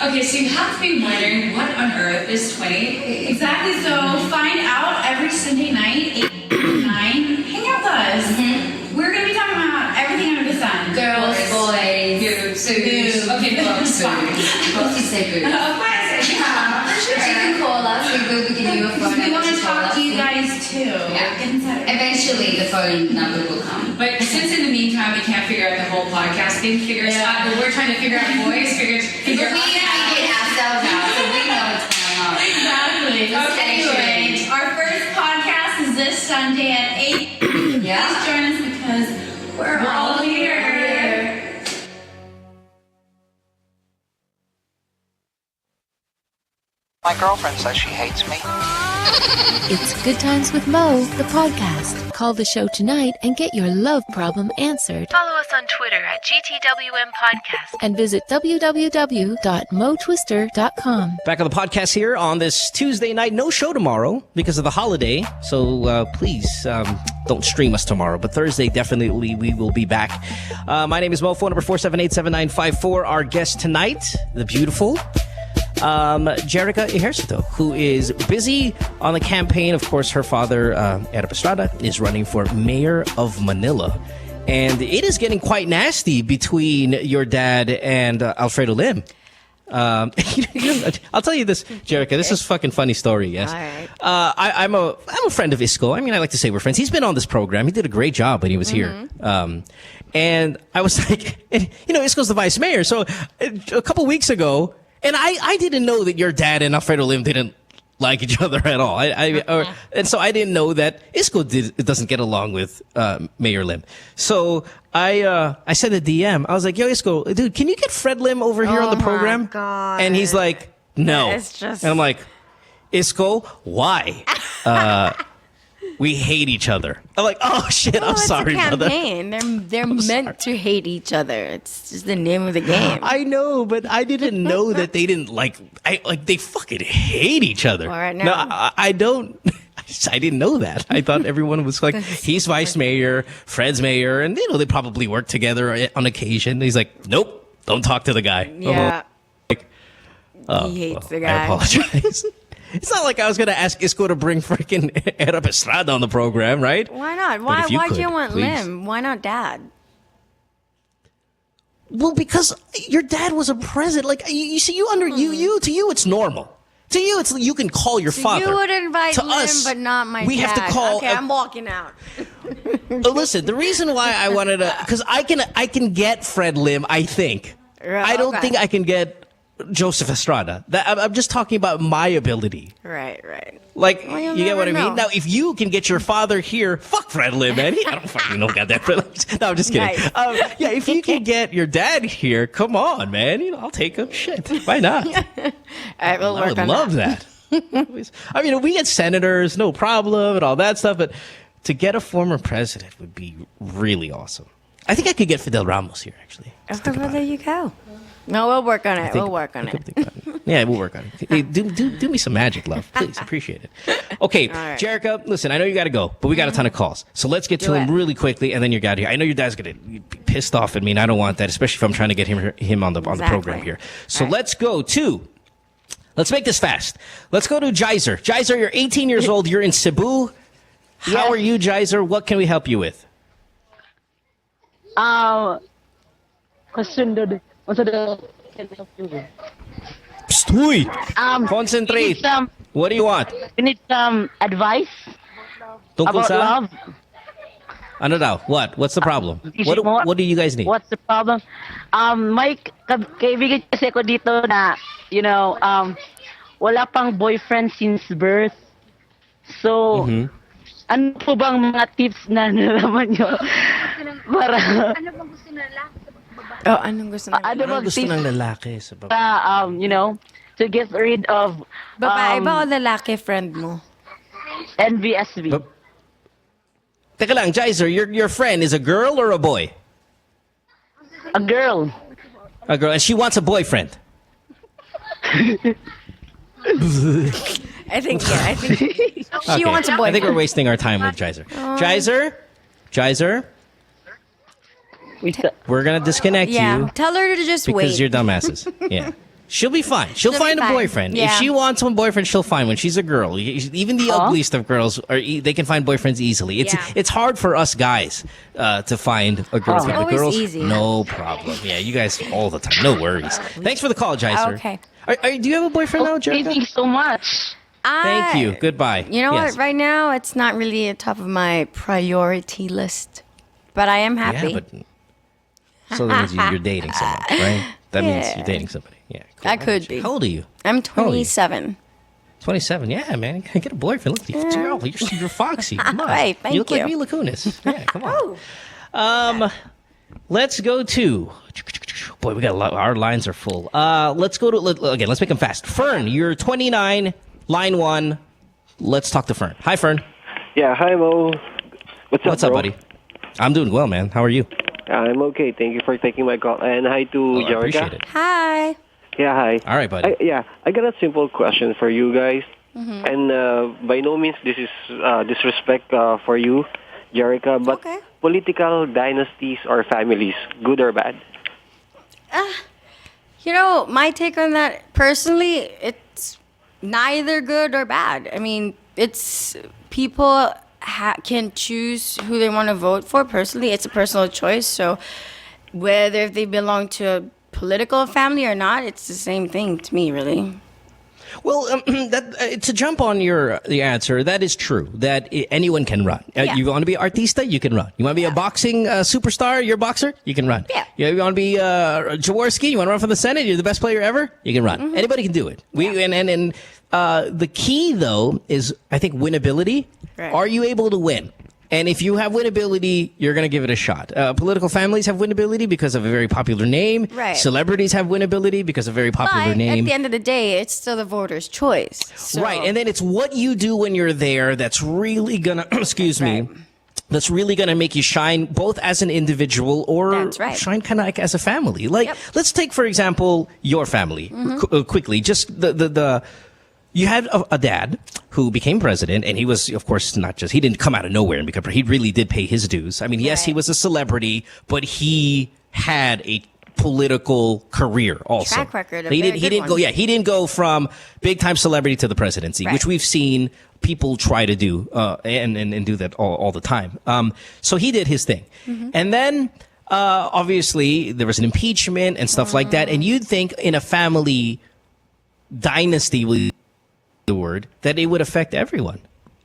Okay, so you have to be wondering what on earth is 20? Exactly, so find out every Sunday night, 8 to 9. Hang out with us. We're going to be talking about everything under the sun. Girls, boys, boobs. Okay, boobs. Both you say boobs. Of course, yeah, for sure. You can call us. We will be giving you a phone. We want to talk to you guys too. Yeah. Eventually, the phone number will come. But since in the meantime we can't figure out the whole podcast thing, but we're trying to figure out boys, figure out. We figured ourselves out, so we know what's going on. Exactly. Okay, anyway, our first podcast is this Sunday at 8. Yeah. Please join us because we're all here. My girlfriend says she hates me. It's Good Times with Mo, the podcast. Call the show tonight and get your love problem answered. Follow us on Twitter at GTWM Podcast and visit www.motwister.com. Back on the podcast here on this Tuesday night. No show tomorrow because of the holiday. So please don't stream us tomorrow. But Thursday, definitely we will be back. My name is Mo. Phone number 478-7954. Our guest tonight, the beautiful Jerika Ejercito, who is busy on the campaign. Of course, her father, Ejercito-Estrada, is running for mayor of Manila. And it is getting quite nasty between your dad and Alfredo Lim. I'll tell you this, Jerika. This is a fucking funny story, yes. All right. I'm a friend of Isko. I mean, I like to say we're friends. He's been on this program. He did a great job when he was here. And I was like, Isko's the vice mayor. So a couple weeks ago, and I didn't know that your dad and Alfredo Lim didn't like each other at all. And so I didn't know that Isko doesn't get along with Mayor Lim. So I sent a DM. I was like, yo, Isko, dude, can you get Fred Lim over here on the program? God. And he's like, no. It's just... And I'm like, Isko, why? We hate each other. I'm like, oh shit, I'm sorry, it's a brother. campaign. They're meant to hate each other. It's just the name of the game. I know, but I didn't know that they didn't they fucking hate each other. All right, now. No, I don't. I didn't know that. I thought everyone was like, he's vice mayor, Fred's mayor, and they probably work together on occasion. He's like, nope, don't talk to the guy. Yeah. He hates the guy. I apologize. It's not like I was going to ask Isko to bring freaking Ejercito-Estrada on the program, right? Why not? Why do you want Lim? Why not Dad? Well, because your dad was a president. Like you see, to you, it's normal. To you, it's you can call your father. You would invite to Lim, us, but not my dad. We have to call. Okay, I'm walking out. Listen, the reason why I wanted to, because I can get Fred Lim. I think. I don't think I can get Joseph Estrada. I'm just talking about my ability. Right. Like, you get what I mean? Now, if you can get your father here, fuck Fred Lim, man. I don't fucking know goddamn Fred Lim. No, I'm just kidding. Nice. If you can get your dad here, come on, man. I'll take him. Shit, why not? All right, we'll work on that. I would love that. I mean, we get senators, no problem, and all that stuff, but to get a former president would be really awesome. I think I could get Fidel Ramos here, actually. Well, there you go. No, we'll work on it. Yeah, we'll work on it. Hey, do me some magic, love. Please, appreciate it. Okay, right. Jerika, listen, I know you got to go, but we got a ton of calls. So let's get to him really quickly, and then you got here. I know your dad's going to be pissed off at me, and I don't want that, especially if I'm trying to get him on the program here. So let's make this fast. Let's go to Jizer. Jizer, you're 18 years old. You're in Cebu. How are you, Jizer? What can we help you with? Question Stoy! Concentrate. What do you want? We need some advice Tungkol about sa? love. Ano daw? What? What's the problem? What do you guys need? What's the problem? May kaibigan kasi ako dito na, wala pang boyfriend since birth. So, ano po bang mga tips na nalaman nyo? Para... Ano bang gusto ng lalaki? Anong gusto ng lalaki? Ano gusto ng lalaki sa babae? To get rid of... Babae ba o lalaki friend mo? NVSV. Teka lang, Jizer, your friend is a girl or a boy? A girl. A girl, and she wants a boyfriend. I think she wants a boyfriend. I think we're wasting our time with Jizer. Jizer? We're gonna disconnect you. Tell her to just because wait. you're dumbasses. Yeah. She'll be fine. She'll find a boyfriend. Yeah. If she wants one boyfriend, she'll find one. She's a girl. Even the ugliest of girls, they can find boyfriends easily. It's hard for us guys to find a girlfriend. The Always girls, easy. no problem. Yeah, you guys all the time. No worries. Thanks for the call, Jicer. Okay. Do you have a boyfriend now, Jerika? Thank you so much. Thank you. Goodbye. You know Yes. what? Right now, it's not really at top of my priority list, but I am happy. Yeah, but so that means you're dating someone, right? That means you're dating somebody. Yeah. Cool. I could be. How old are you? I'm How old are you? 27. 27. Yeah, man. Get a boyfriend. Look, you're foxy. Come on. Right, thank you look like you. Mila Kunis. Yeah, come on. Let's go to. Boy, we got a lot. Our lines are full. Let's go to again. Let's make them fast. Fern, you're 29, line 1. Let's talk to Fern. Hi, Fern. Yeah, hi Mo. What's up, bro? buddy? I'm doing well, man. How are you? I'm okay. Thank you for taking my call. And hi to I Jerika. appreciate it. Hi. Yeah, hi. All right, buddy. I got a simple question for you guys. Mm-hmm. And by no means this is disrespect for you, Jerika, but political dynasties or families, good or bad? You know, my take on that, personally, it's neither good or bad. I mean, it's people can choose who they want to vote for. Personally, it's a personal choice. So whether if they belong to a political family or not, it's the same thing to me, really. Well, to jump on the answer, that is true. That anyone can run. You want to be artista, you can run. You want to be a boxing superstar, you're a boxer, you can run. You want to be Jaworski, you want to run for the Senate, you're the best player ever, you can run. Anybody can do it. The key though is, I think, winnability. Right. Are you able to win? And if you have winnability, you're going to give it a shot. Political families have winnability because of a very popular name. Right. Celebrities have winnability because of a very popular But name. at the end of the day, it's still the voter's choice. So. Right, and then it's what you do when you're there that's really gonna, that's really gonna make you shine both as an individual or shine kind of like as a family. Like, let's take, for example, your family quickly. Just you had a dad who became president, and he was, of course, he didn't come out of nowhere and become president. He really did pay his dues. I mean, yes, he was a celebrity, but he had a political career also. Track record. He didn't go from big time celebrity to the presidency, which we've seen people try to do and do that all the time. So he did his thing. And then obviously there was an impeachment and stuff like that, and you'd think in a family dynasty, the word, that it would affect everyone.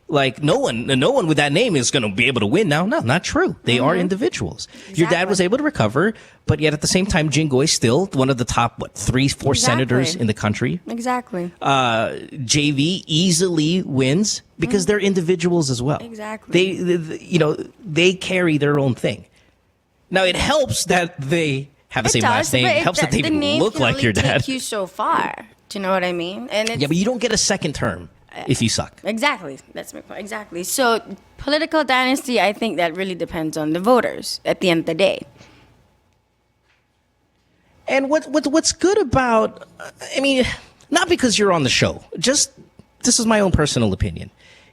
Like no one with that name is going to be able to win now. No, not true. They are individuals. Your dad was able to recover, but yet at the same time, Jinggoy is still one of the top 3-4 senators in the country. Exactly. JV easily wins because they're individuals as well. Exactly. They carry their own thing. Now it helps that they have the same last name. It helps that they look like your dad. Take you so far. Do you know what I mean? And but you don't get a second term if you suck. Exactly. That's my point. Exactly. So political dynasty, I think that really depends on the voters at the end of the day. And what's good about, I mean, not because you're on the show, just this is my own personal opinion.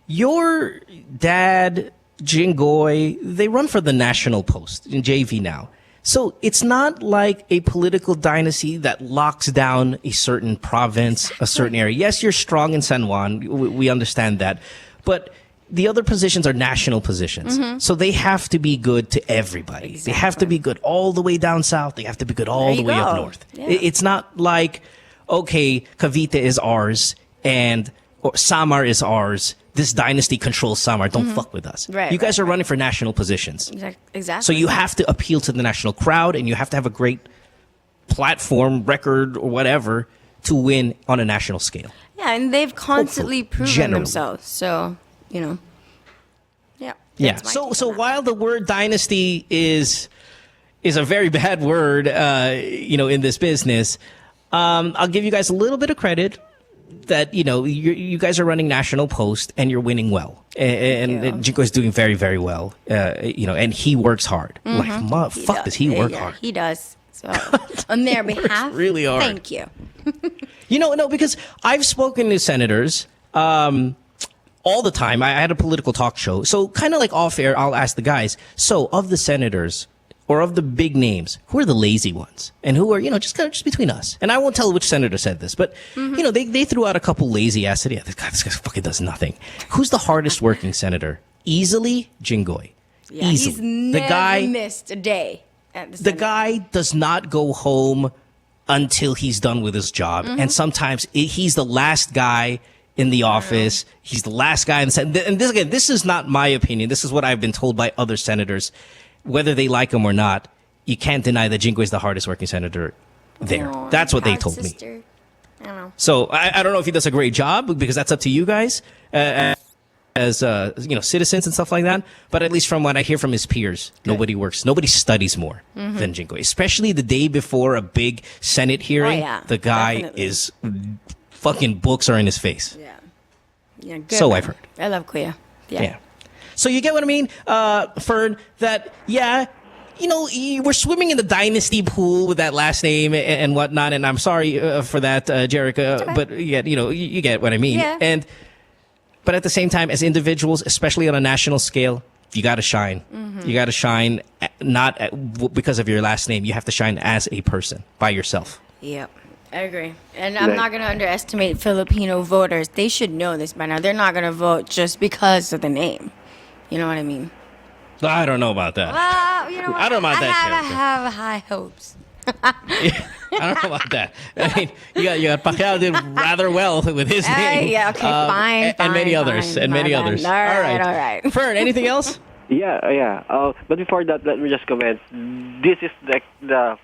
Your dad, Jinggoy, they run for the National Post in JV now. So it's not like a political dynasty that locks down a certain province, a certain area. Yes, you're strong in San Juan. We understand that. But the other positions are national positions. So they have to be good to everybody. They have to be good all the way down south. They have to be good all the way up north. It's not like, okay, Cavite is ours or Samar is ours. This dynasty controls Samar. Don't fuck with us. You guys are running for national positions. Exactly. So you have to appeal to the national crowd, and you have to have a great platform, record, or whatever to win on a national scale. Yeah, and they've constantly proven themselves. So, Yeah. So while the word dynasty is a very bad word, in this business, I'll give you guys a little bit of credit. That you guys are running National Post and you're winning well, and Jinggoy is doing very, very well. And he works hard. Does he work hard? He does. So on their behalf, really hard. Thank you. No, because I've spoken to senators all the time. I had a political talk show, so kind of like off air, I'll ask the guys. So of the senators, or of the big names, who are the lazy ones? And who are, just between us. And I won't tell which senator said this, but, they threw out a couple lazy ass ideas. This guy fucking does nothing. Who's the hardest working senator? Easily, Jinggoy. Yeah, Easily. he's never missed a day. The guy does not go home until he's done with his job. And sometimes he's the last guy in the office. He's the last guy in the Senate. And this is not my opinion. This is what I've been told by other senators. Whether they like him or not, you can't deny that Jinggoy is the hardest working senator there. That's what they told me. I don't know. So I don't know if he does a great job, because that's up to you guys as citizens and stuff like that. But at least from what I hear from his peers, nobody studies more than Jinggoy. Especially the day before a big Senate hearing, the guy is fucking books are in his face. Yeah, good. So I've heard. I love Kuya. Yeah. So you get what I mean, Fern? That we're swimming in the dynasty pool with that last name and whatnot. And I'm sorry for that, Jerika, but you get what I mean. Yeah. But at the same time, as individuals, especially on a national scale, you got to shine. You got to shine not because of your last name. You have to shine as a person by yourself. Yep. I agree. And I'm not going to underestimate Filipino voters. They should know this by now. They're not going to vote just because of the name. You know what I mean? I don't know about that. Well, you know what? I don't know about that, I have high hopes. I don't know about that. I mean, you got Pacquiao did rather well with his name. Yeah, okay, fine, and many others. All right. Fern, anything else? Yeah. But before that, let me just comment. This is the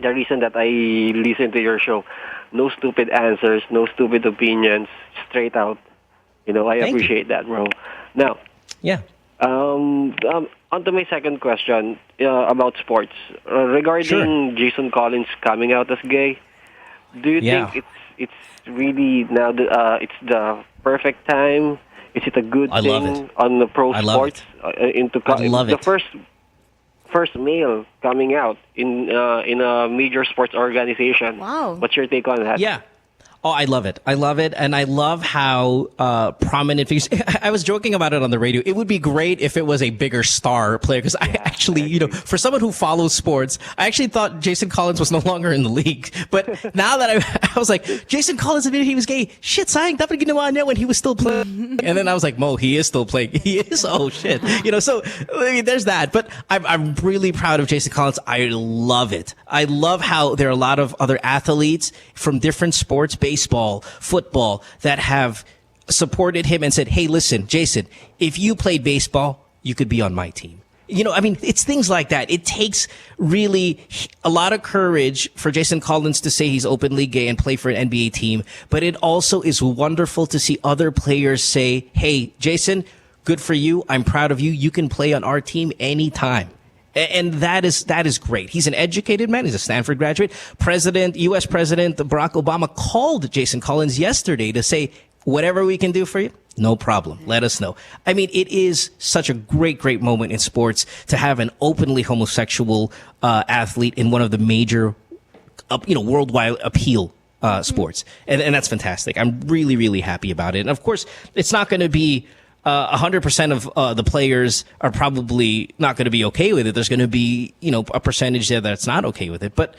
reason that I listen to your show. No stupid answers, no stupid opinions, straight out. I appreciate that, bro. Now, on to my second question about sports. Regarding Jason Collins coming out as gay, do you think it's really now it's the perfect time? Is it a good thing on the pro sports? I love it. The first male coming out in a major sports organization. Wow. What's your take on that? Yeah. Oh, I love it. And I love how prominent figures. I was joking about it on the radio. It would be great if it was a bigger star player, because I actually, for someone who follows sports, I actually thought Jason Collins was no longer in the league. But now that I was like, Jason Collins admitted he was gay. Shit, sayang, dapat ginawa niya when he was still playing. And then I was like, Mo, he is still playing. He is? Oh, shit. So I mean, there's that. But I'm really proud of Jason Collins. I love it. I love how there are a lot of other athletes from different sports, baseball, football, that have supported him and said, hey, listen, Jason, if you played baseball, you could be on my team. I mean, it's things like that. It takes really a lot of courage for Jason Collins to say he's openly gay and play for an NBA team. But it also is wonderful to see other players say, hey, Jason, good for you. I'm proud of you. You can play on our team anytime. And that is great. He's an educated man. He's a Stanford graduate. U.S. President Barack Obama called Jason Collins yesterday to say, whatever we can do for you, no problem. Let us know. I mean, it is such a great, great moment in sports to have an openly homosexual athlete in one of the major, worldwide appeal sports. And that's fantastic. I'm really, really happy about it. And of course, it's not going to be 100% of the players are probably not going to be okay with it. There's going to be, a percentage there that's not okay with it. But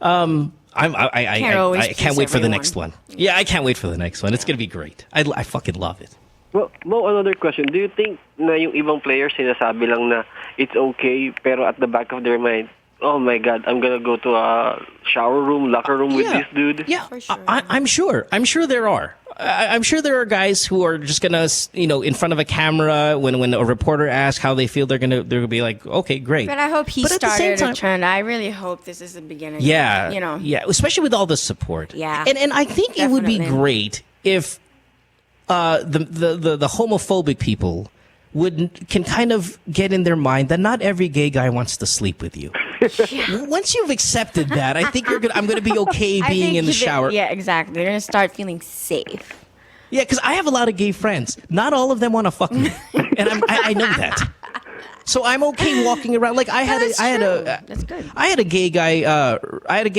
I can't wait for the next one. Yeah, I can't wait for the next one. It's going to be great. I fucking love it. Well, Mo, another question. Do you think na yung ibang players sinasabi lang na it's okay, pero at the back of their mind, oh my God, I'm going to go to a shower room, locker room with this dude? Yeah, for sure. I'm sure. I'm sure there are. I'm sure there are guys who are just gonna, in front of a camera, when a reporter asks how they feel, they're gonna be like, okay, great. But I hope he started a trend. I really hope this is the beginning. Yeah, yeah, especially with all the support. Yeah, and I think it would be great if the homophobic people can kind of get in their mind that not every gay guy wants to sleep with you. Once you've accepted that, I think I'm going to be okay being in the shower. Yeah, exactly. You're going to start feeling safe. Yeah, because I have a lot of gay friends. Not all of them want to fuck me, and I know that. So I'm okay walking around. Like I had a gay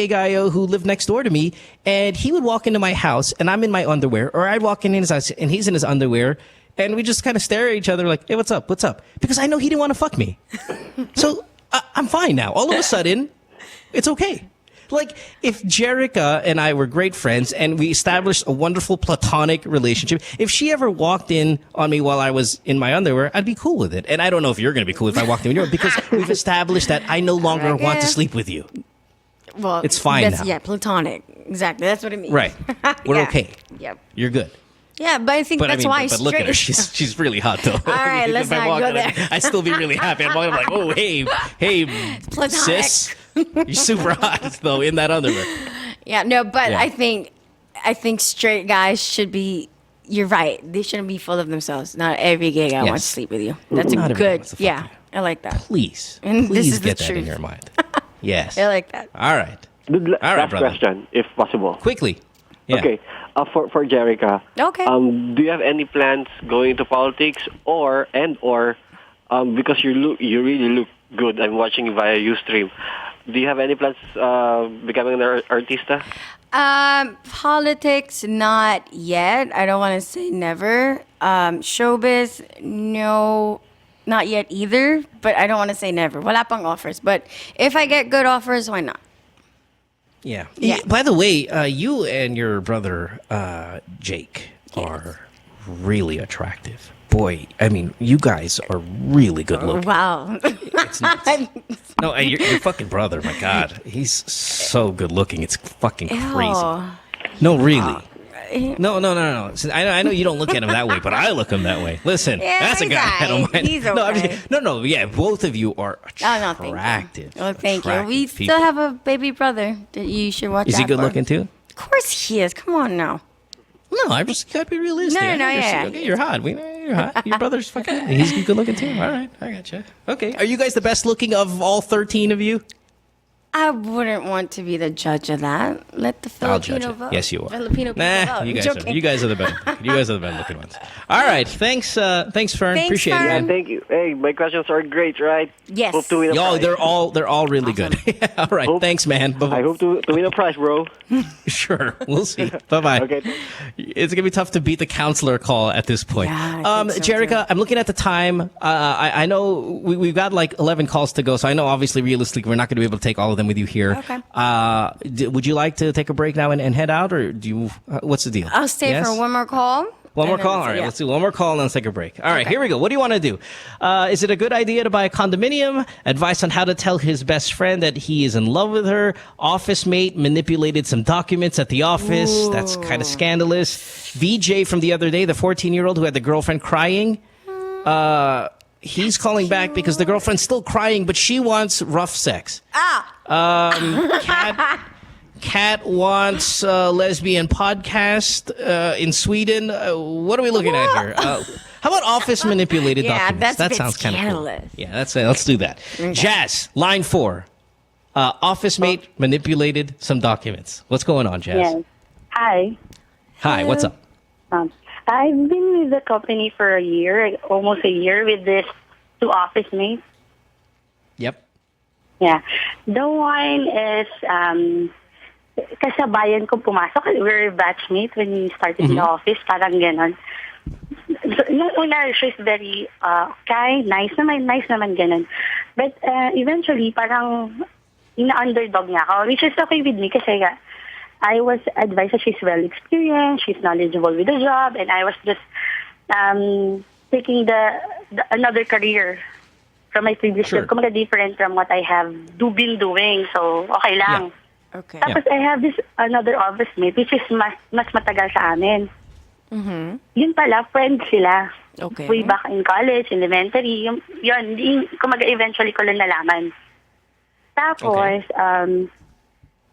guy who lived next door to me, and he would walk into my house, and I'm in my underwear, or I'd walk in his house, and he's in his underwear. And we just kind of stare at each other like, hey, what's up? What's up? Because I know he didn't want to fuck me. So I'm fine now. All of a sudden, it's okay. Like, if Jerika and I were great friends and we established a wonderful platonic relationship, if she ever walked in on me while I was in my underwear, I'd be cool with it. And I don't know if you're going to be cool if I walked in with you, because we've established that I no longer want to sleep with you. Well, it's fine now. Yeah, platonic. Exactly. That's what it means. Right. We're okay. Yep. You're good. Yeah, but I think that's why but look at her. She's really hot, though. All right, let's not go there. I'd still be really happy. I'm like, oh, hey, sis. You're super hot, though, in that underwear. Yeah, no, but I think straight guys should be, you're right, they shouldn't be full of themselves. Not every gay guy wants to sleep with you. That's a good, I like that. Please get that in your mind. Yes. I like that. All right. Last question, if possible. Quickly. Yeah. Okay. For Jerika. Okay. Do you have any plans going into politics or because you really look good? I'm watching via Ustream. Do you have any plans becoming an artista? Politics, not yet. I don't want to say never. Showbiz, no, not yet either. But I don't want to say never. Wala pang offers. But if I get good offers, why not? Yeah. By the way, you and your brother Jake are really attractive. Boy, I mean, you guys are really good looking. Wow. It's nuts. No, your fucking brother, my God. He's so good looking. It's fucking crazy. No, really. No. I know you don't look at him that way, but I look at him that way. Listen, that's a guy I don't mind. He's okay. No, yeah, both of you are attractive. Oh, thank you. We still have a baby brother that you should watch out for. Is he good looking too? Of course he is. Come on now. No, I just gotta be realistic. No, Okay, you're hot. You're hot. Your brother's fucking. He's good looking too. All right, I gotcha. Okay, are you guys the best looking of all 13 of you? I wouldn't want to be the judge of that. Let the Filipino vote. Yes, you are. Filipino people vote. You guys are the better. You guys are the better looking ones. All right, thanks, Fern. Appreciate it, man. Thank you. Hey, my questions are great, right? Yes. Hope to win a prize. They're all really good. All right, thanks, man. Bye-bye. I hope to win a prize, bro. Sure, we'll see. Bye-bye. Okay. It's gonna be tough to beat the counselor call at this point. Yeah, I think so Jerika, I'm looking at the time. I know we've got like 11 calls to go, so I know obviously realistically we're not going to be able to take all of them with you here. Okay. Would you like to take a break now and head out, or do you? What's the deal? I'll stay for one more call. One more call? All right, let's do one more call and then let's take a break. All right, here we go. What do you want to do? Is it a good idea to buy a condominium? Advice on how to tell his best friend that he is in love with her? Office mate manipulated some documents at the office. Ooh. That's kind of scandalous. VJ from the other day, the 14-year-old who had the girlfriend crying. He's calling back because the girlfriend's still crying, but she wants rough sex. Kat wants a lesbian podcast in Sweden. What are we looking at here? How about office manipulated documents? That sounds kind of cool. scandalous. Yeah, let's do that. Okay. Jazz, line 4. Office mate manipulated some documents. What's going on, Jazz? Yes. Hi. Hi, what's up? I've been with the company for a year, almost a year, with these 2 office mates. Yep. Yeah. The one is, kasabayan ko pumasok. We were batchmates when we started in the office. Parang ganon. So, yung una, she's very kind, nice naman ganon. But eventually, parang ina-underdog niya ako, which is okay with me kasi I was advised that she's well experienced, she's knowledgeable with the job, and I was just taking the another career from my previous job. Kumaga different from what I have been doing, so okay lang. Yeah. Okay. Tapos I have this another office mate which is mas matagal sa amin. Mm-hmm. Yun pala, friends sila. Okay. Way back in college, elementary, yun, kumaga eventually ko lang nalaman. Tapos,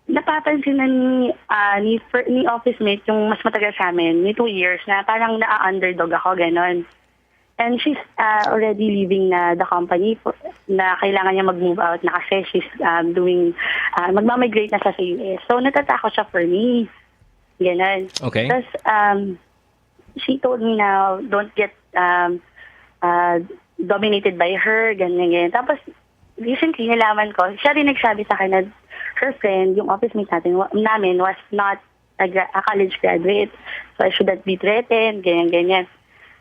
napapansin na ni office mate yung mas matagal sa amin, ni 2 years, na parang na-underdog ako, ganon. And she's already leaving na the company na kailangan niya mag-move out na kasi she's magmamigrate na siya sa US. So, natatakot siya for me. Ganon. Okay. Tapos, she told me now, don't get dominated by her, ganyan. Tapos, recently, nalaman ko, siya rin nagsabi sa akin na her friend, yung office mate namin was not a college graduate. So, I shouldn't be threatened, ganyan.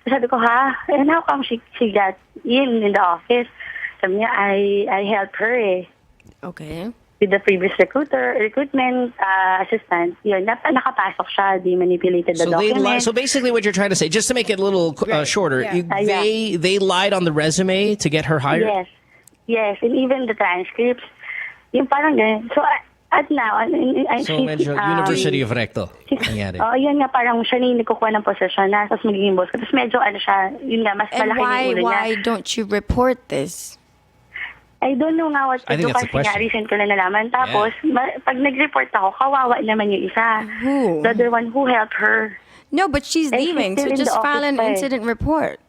So, sabi ko, and how come she got in the office? system niya, I helped her eh. Okay. With the previous recruitment assistant, yun, nakapasok siya, they manipulated the document. So basically what you're trying to say, just to make it a little shorter, they lied on the resume to get her hired? Yes, and even the transcripts. Yung parang ganun. So, at now, so medyo University of Recto. Nangyari. Yun nga, parang siya na yung nagkukuha ng posisyon na, tapos magiging boss ko. Tapos medyo siya, yun nga, mas malaki na yung ulo niya. Why don't you report this? I don't know nga what to do kasi nga recent ko lang nalaman. Tapos, pag nag-report ako, kawawa naman yung isa. Who? The other one who helped her. No, but she's leaving, so just file an incident report.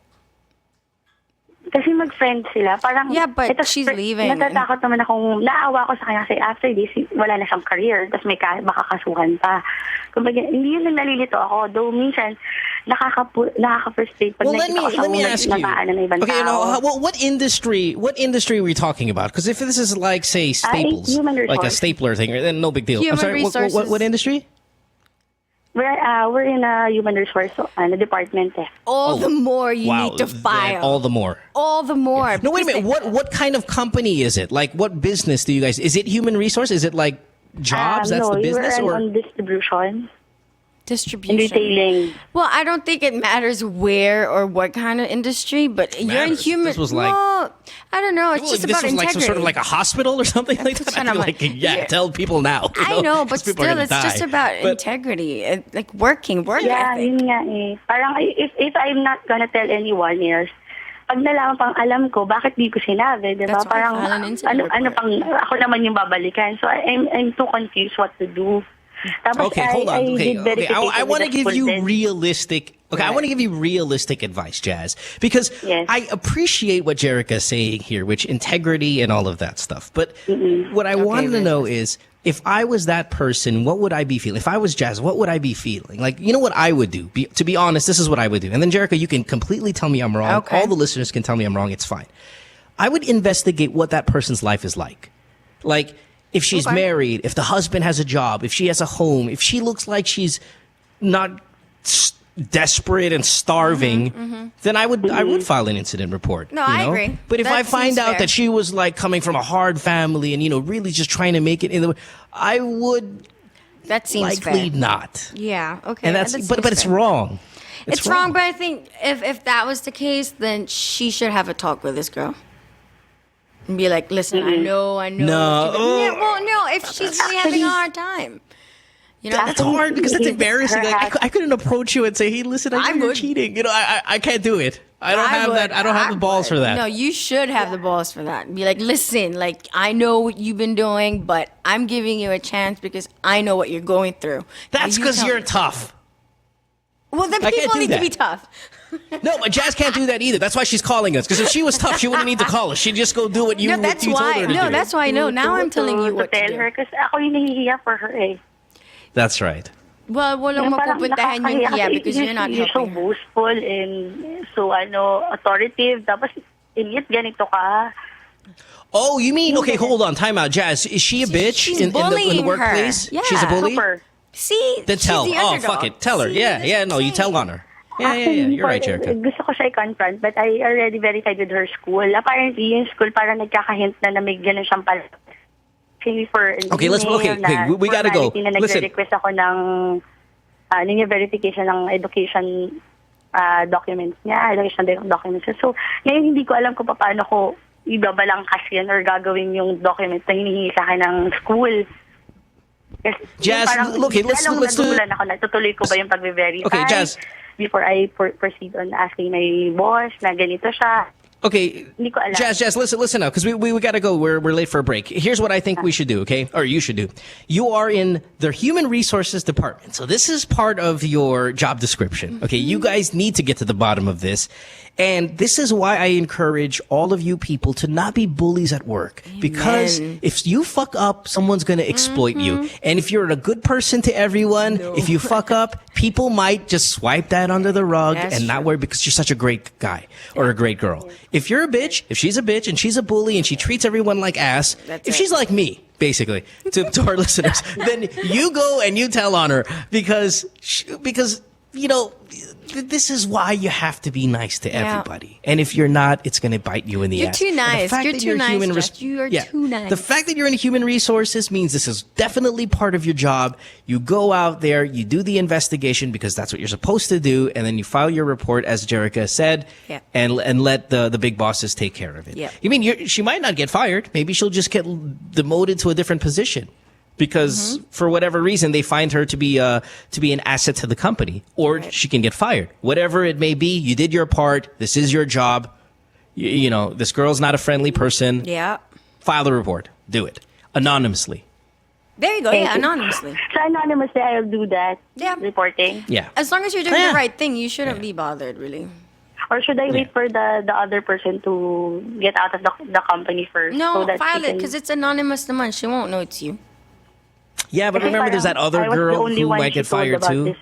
Kasi mag-friend sila. Parang, but she's leaving. Natatakot naman akong, naawa ko sa kanya kasi after this, wala na siyang career. Tapos may makakasuhan pa. Kumbaga, hindi yun lang nalilito ako. Though minsan, nakaka-frustrate pag nakita ko siyang nabaan na ibang tao. Okay, what industry are we talking about? Because if this is like, say, Staples, like a stapler thing, then no big deal. Human I'm sorry, what industry? We're in a human resource department. All the more you need to file. All the more. All the more. Yeah. No, wait a minute. What kind of company is it? Like, what business do you guys? Is it human resource? Is it like jobs? That's the business, we're or on distribution. Distribution. Well, I don't think it matters where or what kind of industry, but you're in human. This was like, well, I don't know. It's just about integrity. Like some sort of like a hospital or something like that. I feel like, tell people now. I know, but still, it's just about integrity, like work ethic. Yun nga eh. Parang if I'm not gonna tell anyone else, pag nalaman pang alam ko, bakit di ko sinabi, di ba? Parang ano pang ako naman yung babalikan. So I'm too confused what to do. Okay, hold on. Okay. I want to give you realistic. Okay, I want to give you realistic advice, Jazz, because I appreciate what Jerika is saying here, which integrity and all of that stuff. But what I wanted to know is, if I was that person, what would I be feeling? If I was Jazz, what would I be feeling? Like, you know what I would do? To be honest, this is what I would do. And then, Jerika, you can completely tell me I'm wrong. Okay. All the listeners can tell me I'm wrong. It's fine. I would investigate what that person's life is like. Like, if she's married, if the husband has a job, if she has a home, if she looks like she's not desperate and starving, then I would file an incident report. No, I agree. But if I find out that she was like coming from a hard family and really just trying to make it I would likely not. Yeah, okay. And that's but it's wrong. It's wrong, but I think if that was the case, then she should have a talk with this girl. And be like, listen, I know. No. No, if she's really having a hard time. You know, that's hard because that's embarrassing. Like, I couldn't approach you and say, hey, listen, I know you're cheating. You know, I can't do it. I don't have that. I don't have the balls for that. No, you should have the balls for that. Be like, listen, like, I know what you've been doing, but I'm giving you a chance because I know what you're going through. That's because you're tough. Well, then people need to be tough. No, but Jazz can't do that either. That's why she's calling us. Because if she was tough, she wouldn't need to call us. She'd just go do what you told her to do. No, that's why I know. Now I'm telling you what to do. Because ako yung nahihiya for her eh. That's right. Well, walang mapupuntahan yung hiya because you're not helping. You're so boastful and so authoritative. Tapos, init ganito ka. Oh, you mean, okay, hold on, time out. Jazz, is she a bitch in the workplace? Yeah. She's a bully? Super. See, then tell. Oh, fuck it. Tell her. No, you tell on her. Yeah. You're right, Jerika. Gusto ko siya i-confront, but I already verified with her school. Apparently, yung school parang nagkakahint na may ganun siyang pala. Okay, we gotta go. Listen. Nag-request ako ng verification ng education documents niya, education documents. So, ngayon hindi ko alam kung paano ko ibabalangkas yan or gagawin yung documents na hinihingi sa akin ng school. Jazz, look, let's do it. Natutuloy ko ba yung pag-verify? Okay, Jazz. Before I proceed on asking my boss na ganito siya. Okay, Jazz, listen now, because we got to go. We're late for a break. Here's what I think we should do, okay? Or you should do. You are in the Human Resources Department, so this is part of your job description, okay? You guys need to get to the bottom of this. And this is why I encourage all of you people to not be bullies at work. Amen. Because if you fuck up, someone's going to exploit you. And if you're a good person to everyone, if you fuck up, people might just swipe that under the rug and not worry because you're such a great guy or a great girl. If you're a bitch, if she's a bitch and she's a bully and she treats everyone like ass, she's like me, basically, to our listeners, then you go and you tell on her because this is why you have to be nice to everybody. And if you're not, it's going to bite you in the ass. You're too nice. You're too nice. You are too nice. The fact that you're in human resources means this is definitely part of your job. You go out there, you do the investigation because that's what you're supposed to do, and then you file your report, as Jerika said, and let the big bosses take care of it. Yeah. You mean she might not get fired? Maybe she'll just get demoted to a different position. Because for whatever reason they find her to be an asset to the company, or she can get fired. Whatever it may be, you did your part. This is your job. You know, this girl's not a friendly person. Yeah. File the report. Do it anonymously. There you go. Thank Yeah, you. anonymously. So anonymously, I'll do that. Yeah. Reporting. Yeah. As long as you're doing the right thing, you shouldn't be bothered, really. Or should I wait for the other person to get out of the company first? No, so that file it because it's anonymous naman. She won't know it's you. Yeah, but remember, there's that other girl who might get fired too.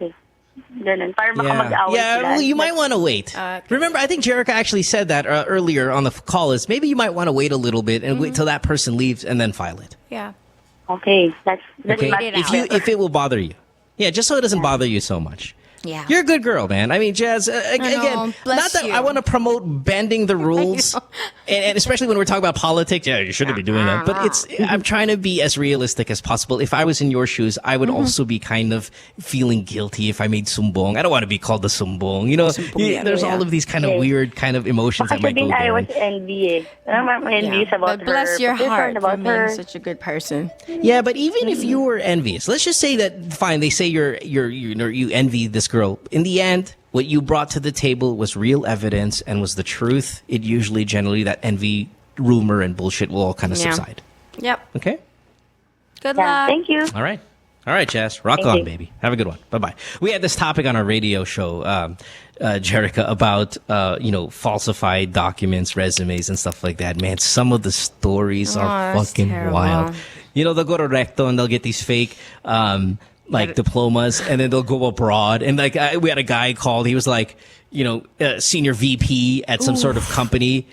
Ganun. Para baka mag-away sila. Well, you might want to wait. Remember, I think Jerika actually said that earlier on the call. Is maybe you might want to wait a little bit and wait till that person leaves and then file it. Yeah. Okay, that's Okay, if it will bother you, just so it doesn't bother you so much. Yeah. You're a good girl, man. I mean, Jazz, again, not that I want to promote bending the rules, and especially when we're talking about politics. Yeah, you shouldn't be doing that. But I'm trying to be as realistic as possible. If I was in your shoes, I would also be kind of feeling guilty if I made sumbong. I don't want to be called the sumbong. You know, there's all of these kind of weird kind of emotions that might go there. I was envious. I'm envious about But bless her. your heart for about being her. such a good person. Yeah, but even if you were envious, let's just say that fine. They say you envy this girl. In the end, what you brought to the table was real evidence and was the truth. It usually, generally, that envy, rumor, and bullshit will all kind of subside. Yep. Okay. Good luck. Thank you. All right, Jess. Rock on, baby. Have a good one. Bye-bye. We had this topic on our radio show, Jerika, about, falsified documents, resumes, and stuff like that. Man, some of the stories are fucking wild. You know, they'll go to Recto and they'll get these fake, diplomas, and then they'll go abroad. And we had a guy called, he was senior VP at some sort of company,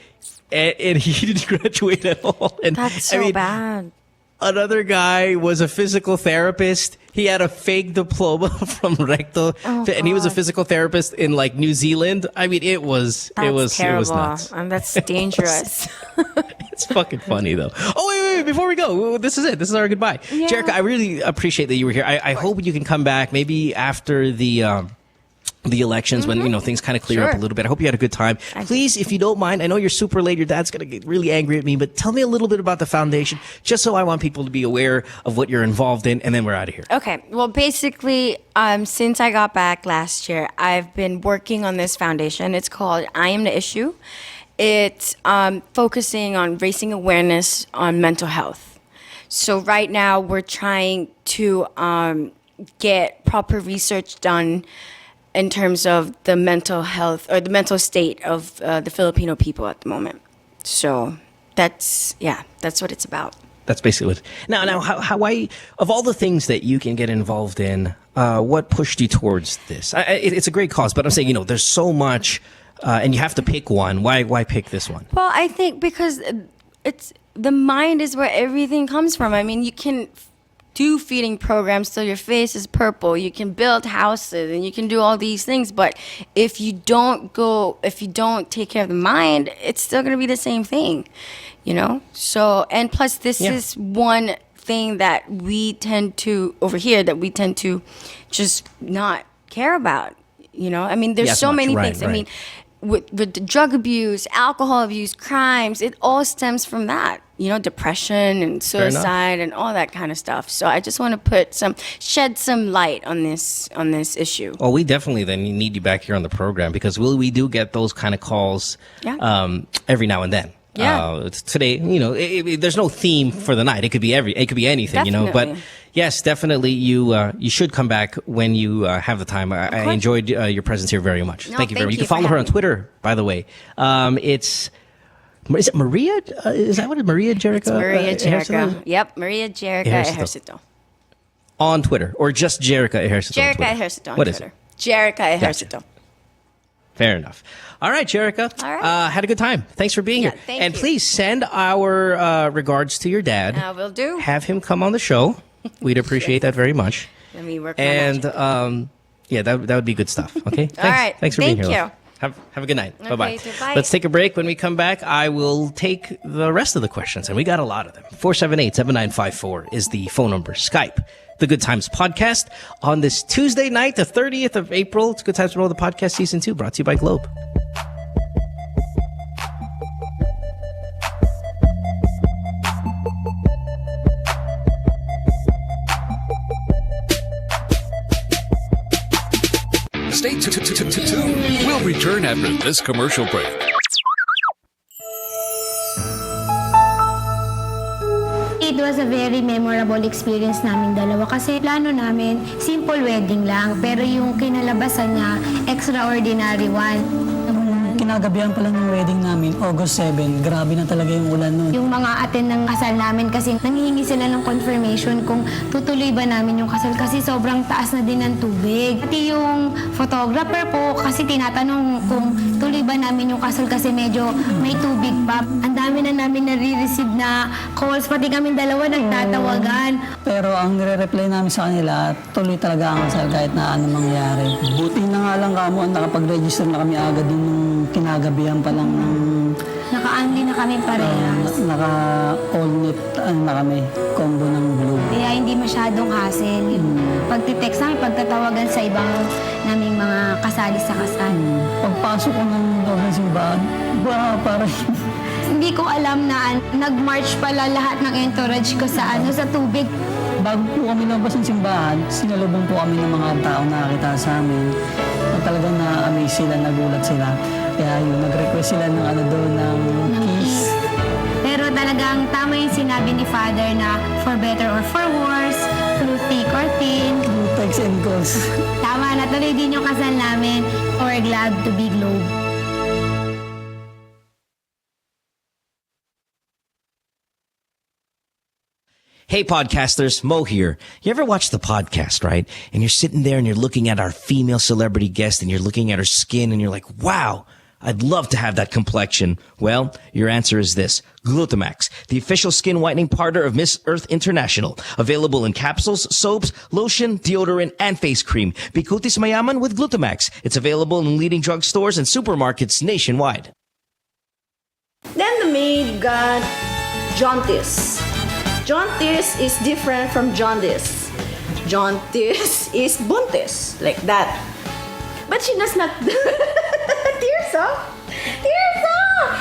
and he didn't graduate at all. And that's so bad. Another guy was a physical therapist. He had a fake diploma from Recto, and he was a physical therapist in New Zealand. I mean, it was nuts. And that's dangerous. It's fucking funny though. Oh wait, before we go, this is it. This is our goodbye. Yeah. Jerika, I really appreciate that you were here. I hope you can come back maybe after the elections when things kind of clear up a little bit. I hope you had a good time. Please, if you don't mind, I know you're super late. Your dad's gonna get really angry at me, but tell me a little bit about the foundation, just so I want people to be aware of what you're involved in, and then we're out of here. Okay. Well, basically, since I got back last year, I've been working on this foundation. It's called I Am the Issue. It's focusing on raising awareness on mental health. So right now, we're trying to get proper research done in terms of the mental health or the mental state of the Filipino people at the moment. So that's what it's about. That's basically what. Now, how of all the things that you can get involved in, what pushed you towards this? It's a great cause, but I'm saying, there's so much, and you have to pick one. Why pick this one? Well, I think because it's the mind is where everything comes from. I mean, you can do feeding programs till your face is purple. You can build houses and you can do all these things, but if you don't take care of the mind, it's still going to be the same thing, So, and plus this is one thing that we tend to just not care about, I mean, there's so many things. I mean, with the drug abuse, alcohol abuse, crimes, it all stems from that, depression and suicide and all that kind of stuff. So I just want to shed some light on this issue. Well, we definitely then need you back here on the program because we do get those kind of calls every now and then. Yeah. Today, there's no theme for the night. It could be anything, Definitely. But yes, definitely you should come back when you have the time. I enjoyed your presence here very much. Thank you very much. You can follow her on Twitter, by the way. Is it Maria? Is that what it is? Maria Jerika? It's Maria Jerika. Yep, Maria Jerika Ejercito. On Twitter, or just Jerika Ejercito? Jerika Ejercito on Twitter. What is it? Jerika Ejercito. Gotcha. Fair enough. All right, Jerika. All right. Had a good time. Thanks for being here. Thank you. Please send our regards to your dad. Will do. Have him come on the show. We'd appreciate that very much. Let me work on that. And Yeah, that would be good stuff. Okay. Thanks. All right. Thanks for being Thank here. you. Love. Have a good night. Okay, Bye-bye. goodbye. Let's take a break. When we come back, I will take the rest of the questions, and we got a lot of them. 478-7954 is the phone number. Skype, the Good Times Podcast, on this Tuesday night, the 30th of April. It's Good Times with Mo, the podcast season 2, brought to you by Globe. Stay tuned. We'll return after this commercial break. It was a very memorable experience namin dalawa kasi plano namin simple wedding lang pero yung kinalabasan niya extraordinary one. Kinagabihan pa lang ng wedding namin, August 7. Grabe na talaga yung ulan nun. Yung mga attend ng kasal namin kasi nanghihingi sila ng confirmation kung tutuloy ba namin yung kasal kasi sobrang taas na din ng tubig. Pati yung photographer po kasi tinatanong kung tuloy ba namin yung kasal kasi medyo may tubig pa. Ang dami na namin nare-receive na calls, pati kami dalawa nagtatawagan. Pero ang nire-reply namin sa kanila, tuloy talaga ang kasal kahit na ano mangyari. Buti na nga lang kamo, nakapag-register na kami agad yung kinagabihan pa lang ng... Naka-unli na kami parehas. Naka-all-knit na kami, combo ng blue. Kaya hindi masyadong hassle. Pagtitext namin, pagtatawagan sa ibang naming mga kasali sa kasal. Pagpasok ko ng loob ng simbahan, parang... Hindi ko alam na nag-march pala lahat ng entourage ko sa tubig. Bago po kami labas ng simbahan, sinalubong po kami ng mga tao na nakita sa amin. Talagang na-amaze sila, nagulat sila. Kaya yun, nag-request sila ng ng kiss. Pero talagang tama yung sinabi ni Father na for better or for worse, through thick or thin. Through text and calls. Tama, natuloy din yung kasal namin. We're glad to be Globe. Hey podcasters, Mo here. You ever watch the podcast, right? And you're sitting there and you're looking at our female celebrity guest and you're looking at her skin and you're like, wow, I'd love to have that complexion. Well, your answer is this. Glutamax, the official skin whitening partner of Miss Earth International. Available in capsules, soaps, lotion, deodorant, and face cream. Bikutis Mayaman with Glutamax. It's available in leading drugstores and supermarkets nationwide. Then the maid got jaundice. Jaundice is different from jaundice. Jaundice is buntis, like that. But she does not... Tears off! Tears off!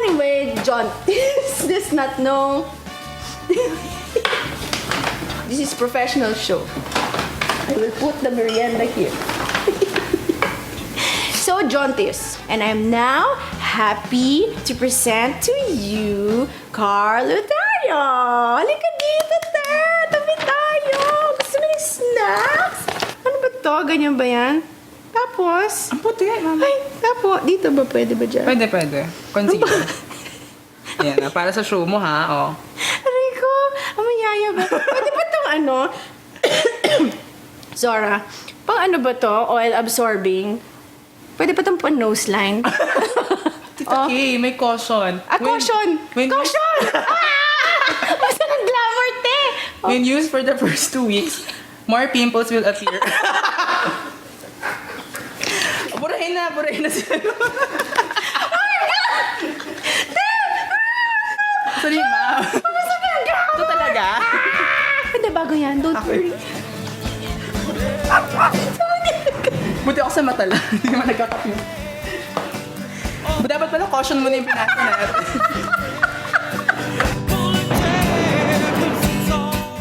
Anyway, jaundice does not know... This is professional show. I will put the merienda here. So, jaundice. And I'm now happy to present to you Carlo Dario. Halika dito, te. Tabi tayo. Gusto mo ng snacks? Ano ba to? Ganyan ba yan? Tapos? Ang puti, mama. Ay, tapos. Dito ba? Pwede ba dyan? Pwede. Consider. Yan, para sa show mo, ha? Oh. Aray ko. Ang mayaya ba? Pwede ba itong ano? Zora, pang ano ba to? Oil absorbing? Pwede pa itong nose line? Tita Kay, may caution. Caution! Caution! Basta ng glamour, te! When used for the first 2 weeks, more pimples will appear. Burahin na sila. Oh my God! Sorry, ma'am. Ito talaga? Pwede bago yan, don't worry. Buti ako sa mata lang. Hindi naman nagkakapyo. Dapat pala caution muna yung pinasa natin.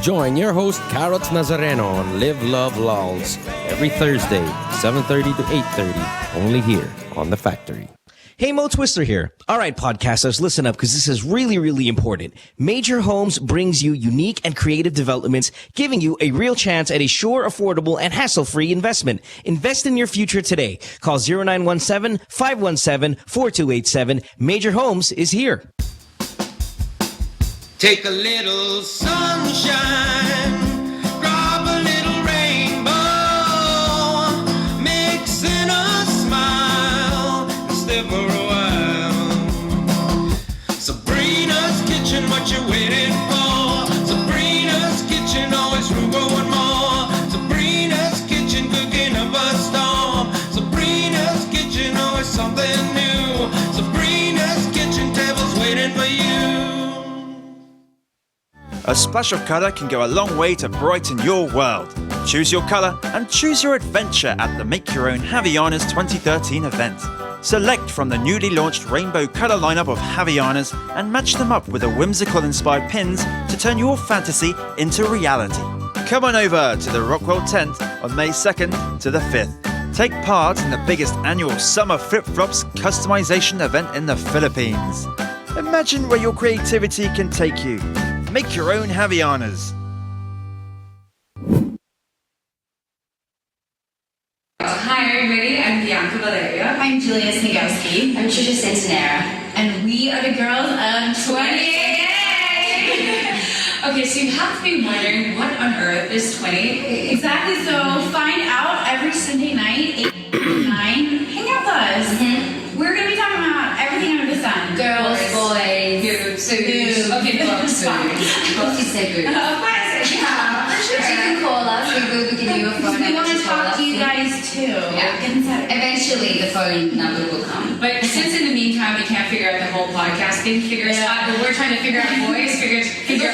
Join your host, Carrots Nazareno, on Live, Love, Lols every Thursday, 7:30 to 8:30, only here on The Factory. Hey, Mo Twister here. All right, podcasters, listen up because this is really, really important. Major Homes brings you unique and creative developments, giving you a real chance at a sure, affordable, and hassle-free investment. Invest in your future today. Call 0917-517-4287. Major Homes is here. Take a little sunshine, drop a little rainbow, mix in a smile, stay for a while. Sabrina's kitchen, what you waiting for? Sabrina's kitchen, always room for one more. Sabrina's kitchen, cooking up a A special colour can go a long way to brighten your world. Choose your colour and choose your adventure at the Make Your Own Havianas 2013 event. Select from the newly launched rainbow colour lineup of Havianas and match them up with the whimsical inspired pins to turn your fantasy into reality. Come on over to the Rockwell tent on May 2nd to the 5th. Take part in the biggest annual Summer Flip-Flops customization event in the Philippines. Imagine where your creativity can take you. Make your own Havianas. Hi everybody, I'm Bianca Valeria. I'm Julia Snigowski. I'm Trisha Santanera. And we are the girls of 20. Okay, so you have to be wondering what on earth is 20? Exactly, so find out every Sunday night, 8 to 9. Hang out with us. We're going to be talking about everything under the sun. Girls, boys, boobs. Okay, boobs. You said boobs. Of course, yeah. For sure. You can call us. We will give you a phone number. We want to talk to you guys too. Yeah. Eventually, the phone number will come. But since in the meantime we can't figure out the whole podcast thing, figure us out. But we're trying to figure out boys, figure us out. Get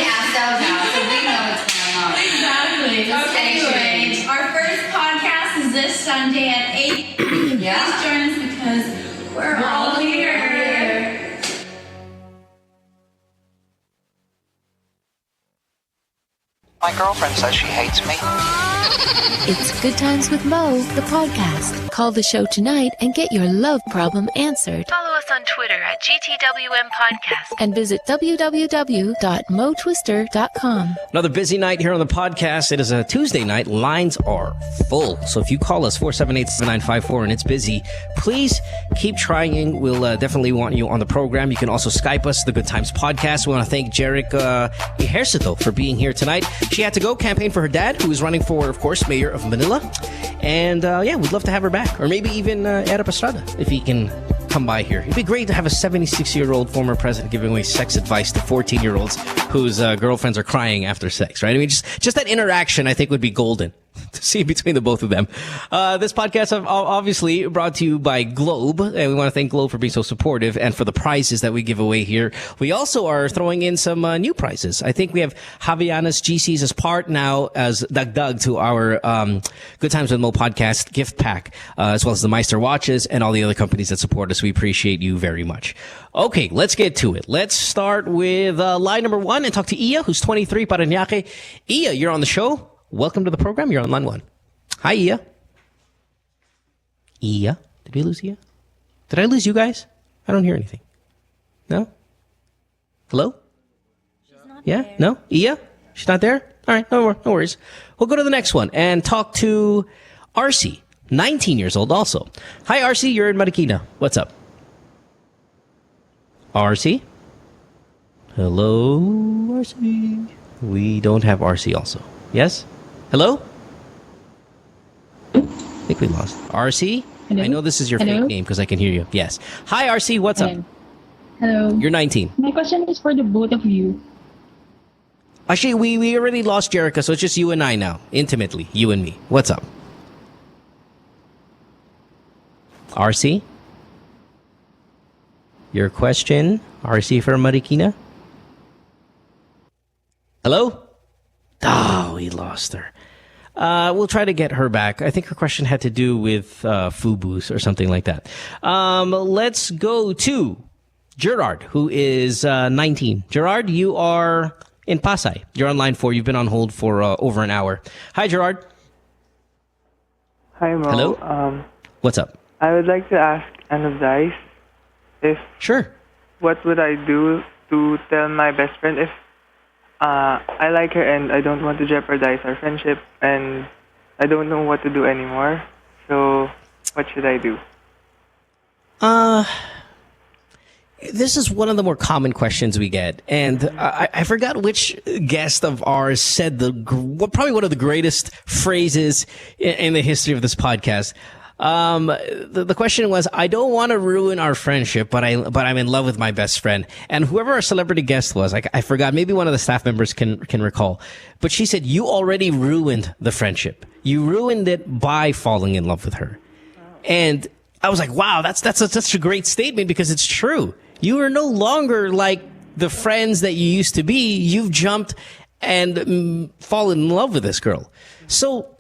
ourselves out, so we know what's going on. Exactly. Okay, anyway, our first podcast is this Sunday at 8. Yeah. Please join us because we're all here. My girlfriend says she hates me. It's Good Times with Mo, the podcast. Call the show tonight and get your love problem answered. Follow us on Twitter at GTWM Podcast and visit www.motwister.com. Another busy night here on the podcast. It is a Tuesday night. Lines are full. So if you call us 478-7954 and it's busy, please keep trying. We'll definitely want you on the program. You can also Skype us, the Good Times Podcast. We want to thank Jerika Ejercito for being here tonight. She had to go campaign for her dad, who is running for, of course, mayor of Manila. And yeah, we'd love to have her back. Or maybe even Ejercito-Estrada, if he can come by here. It'd be great to have a 76-year-old former president giving away sex advice to 14-year-olds whose girlfriends are crying after sex, right? I mean, just that interaction, I think, would be golden to see between the both of them. This podcast is obviously brought to you by Globe, and we want to thank Globe for being so supportive and for the prizes that we give away here. We also are throwing in some new prizes. I think we have Havianas GCs as part now as dagdag to our Good Times with Mo podcast gift pack, as well as the Meister watches and all the other companies that support us. We appreciate you very much. Okay, let's get to it. Let's start with line number 1 and talk to Iya, who's 23, Parañaque. Iya, you're on the show. Welcome to the program. You're on line 1. Hi, Iya. Iya? Did we lose Iya? Did I lose you guys? I don't hear anything. No? Hello? Yeah? There. No? Iya? She's not there? All right, no worries. We'll go to the next one and talk to RC, 19 years old also. Hi, RC. You're in Marikina. What's up? RC? Hello, RC? We don't have RC also. Yes? Hello? I think we lost. RC? Hello? I know this is your fake name because I can hear you. Yes. Hi, RC. What's up? Hello. You're 19. My question is for the both of you. Actually, we already lost Jerika, so it's just you and I now. Intimately. You and me. What's up? RC? Your question? RC for Marikina? Hello? Oh, we lost her. We'll try to get her back. I think her question had to do with FUBUs or something like that. Let's go to Gerard, who is 19. Gerard, you are in Pasay. You're on line 4. You've been on hold for over an hour. Hi, Gerard. Hi, Mo. Hello? What's up? I would like to ask an advice. Sure. What would I do to tell my best friend if I like her and I don't want to jeopardize our friendship and I don't know what to do anymore? So, what should I do? This is one of the more common questions we get, and I forgot which guest of ours said probably one of the greatest phrases in the history of this podcast. The question was, I don't want to ruin our friendship, but I'm in love with my best friend. And whoever our celebrity guest was, I forgot, maybe one of the staff members can recall. But she said, you already ruined the friendship. You ruined it by falling in love with her. And I was like, wow, that's such a great statement because it's true. You are no longer like the friends that you used to be, you've jumped and fallen in love with this girl. So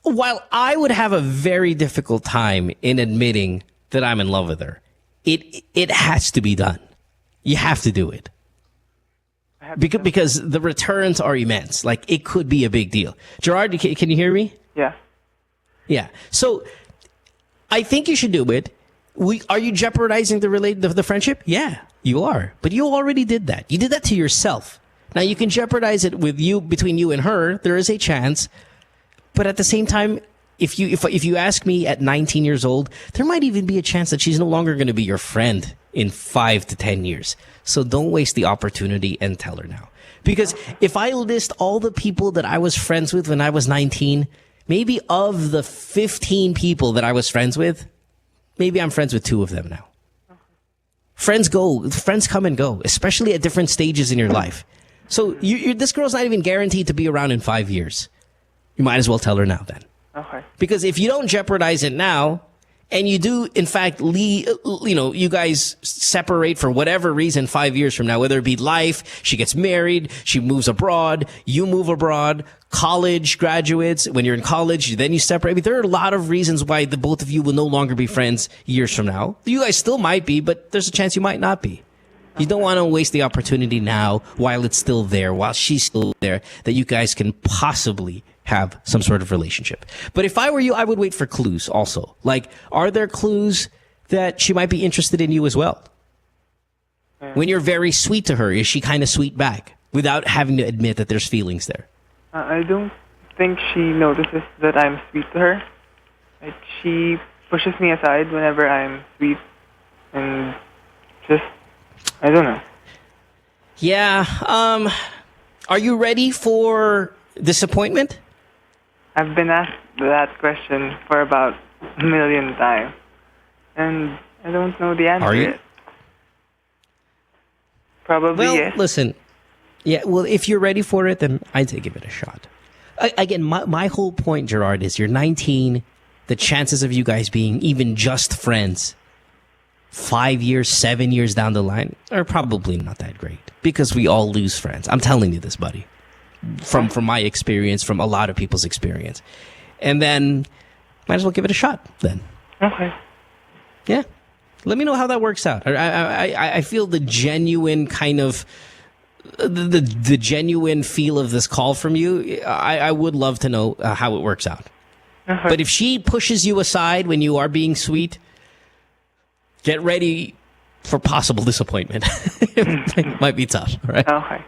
while I would have a very difficult time in admitting that I'm in love with her, it has to be done. You have to do it. Because the returns are immense. Like, it could be a big deal. Gerard, can you hear me? Yeah. Yeah. So I think you should do it. Are you jeopardizing the friendship? Yeah, you are. But you already did that. You did that to yourself. Now you can jeopardize it between you and her. There is a chance. But at the same time, if you ask me at 19 years old, there might even be a chance that she's no longer going to be your friend in 5 to 10 years. So don't waste the opportunity and tell her now. Because if I list all the people that I was friends with when I was 19, maybe of the 15 people that I was friends with, maybe I'm friends with 2 of them now. Friends come and go, especially at different stages in your life. So this girl's not even guaranteed to be around in 5 years. You might as well tell her now then. Okay. Because if you don't jeopardize it now, and you do, in fact, you guys separate for whatever reason 5 years from now, whether it be life, she gets married, she moves abroad, you move abroad, college graduates, when you're in college, then you separate. I mean, there are a lot of reasons why the both of you will no longer be friends years from now. You guys still might be, but there's a chance you might not be. You don't want to waste the opportunity now while it's still there, while she's still there, that you guys can possibly have some sort of relationship. But if I were you, I would wait for clues also. Like, are there clues that she might be interested in you as well? When you're very sweet to her, is she kind of sweet back without having to admit that there's feelings there? I don't think she notices that I'm sweet to her. Like, she pushes me aside whenever I'm sweet and just, I don't know. Yeah. Are you ready for disappointment? I've been asked that question for about 1 million times, and I don't know the answer yet. Probably yes. Well, listen. Yeah, well, if you're ready for it, then I'd say give it a shot. Again, my whole point, Gerard, is you're 19. The chances of you guys being even just friends 5 years, 7 years down the line are probably not that great, because we all lose friends. I'm telling you this, buddy. From my experience, from a lot of people's experience. And then might as well give it a shot then. Okay. Yeah. Let me know how that works out. I feel the genuine kind of the genuine feel of this call from you. I would love to know how it works out. Okay. But if she pushes you aside when you are being sweet, get ready for possible disappointment. It might be tough, all right? Okay.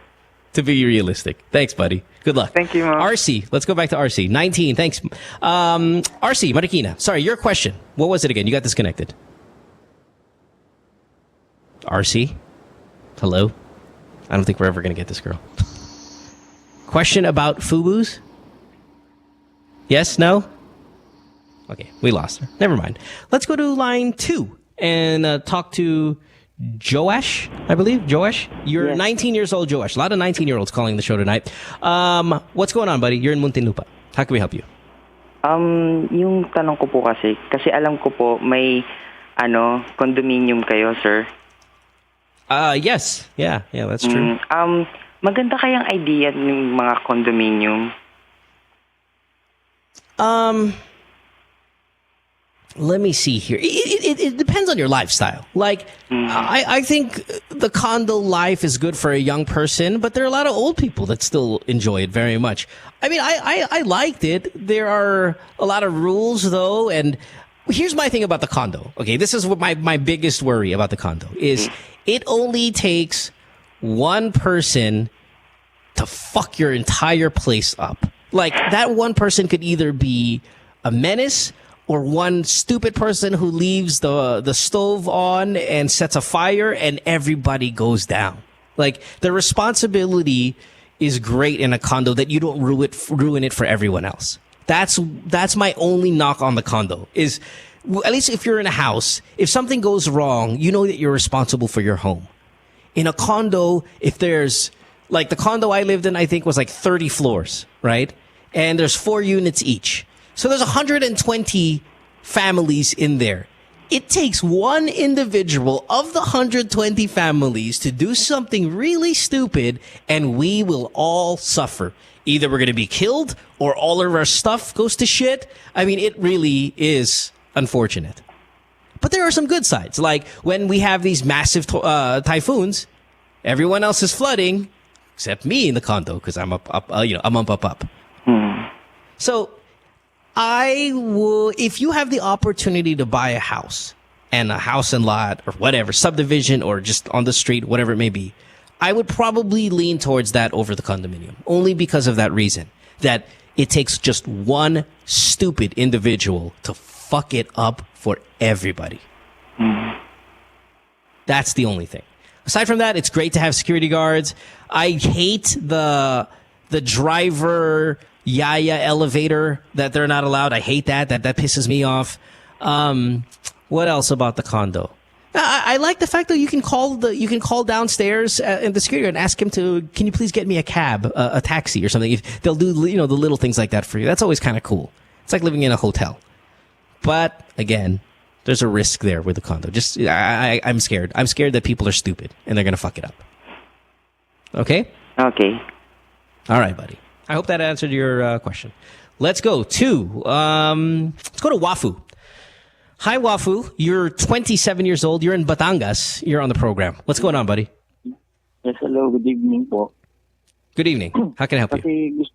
To be realistic. Thanks, buddy. Good luck. Thank you, Mom. RC. Let's go back to RC. 19. Thanks. RC, Marikina. Sorry, your question. What was it again? You got disconnected. RC? Hello? I don't think we're ever going to get this girl. Question about FUBUs? Yes? No? Okay, we lost her. Never mind. Let's go to line 2 and talk to Joash, I believe. Joash? You're 19 years old, Joash. A lot of 19-year-olds calling the show tonight. What's going on, buddy? You're in Muntinlupa. How can we help you? Yung tanong ko po kasi alam ko po may condominium kayo, sir. Yes. Yeah, that's true. Maganda kayang idea ng mga condominium. Let me see here. It depends on your lifestyle. Like, I think the condo life is good for a young person, but there are a lot of old people that still enjoy it very much. I mean, I liked it. There are a lot of rules, though, and here's my thing about the condo. Okay, this is what my biggest worry about the condo is. It only takes one person to fuck your entire place up. Like, that one person could either be a menace or one stupid person who leaves the stove on and sets a fire and everybody goes down. Like, the responsibility is great in a condo that you don't ruin it for everyone else. That's my only knock on the condo is, at least if you're in a house, if something goes wrong, you know that you're responsible for your home. In a condo, if there's, like the condo I lived in, I think was like 30 floors, right? And there's 4 units each. So there's 120 families in there. It takes one individual of the 120 families to do something really stupid, and we will all suffer. Either we're going to be killed or all of our stuff goes to shit. I mean, it really is unfortunate. But there are some good sides. Like when we have these massive typhoons, everyone else is flooding except me in the condo because I'm up. So I will, if you have the opportunity to buy a house and lot or whatever, subdivision or just on the street, whatever it may be, I would probably lean towards that over the condominium, only because of that reason, that it takes just one stupid individual to fuck it up for everybody. That's the only thing. Aside from that, it's great to have security guards. I hate the driver yaya elevator that they're not allowed. I hate that. That pisses me off. What else about the condo? I like the fact that you can call downstairs in the security guard and ask him can you please get me a cab, a taxi or something. They'll do the little things like that for you. That's always kind of cool. It's like living in a hotel. But again, there's a risk there with the condo. I'm scared. I'm scared that people are stupid and they're gonna fuck it up. Okay? Okay. All right, buddy. I hope that answered your question. Let's go to Wafu. Hi, Wafu. You're 27 years old. You're in Batangas. You're on the program. What's going on, buddy? Yes, hello. Good evening po. Good evening. How can I help you?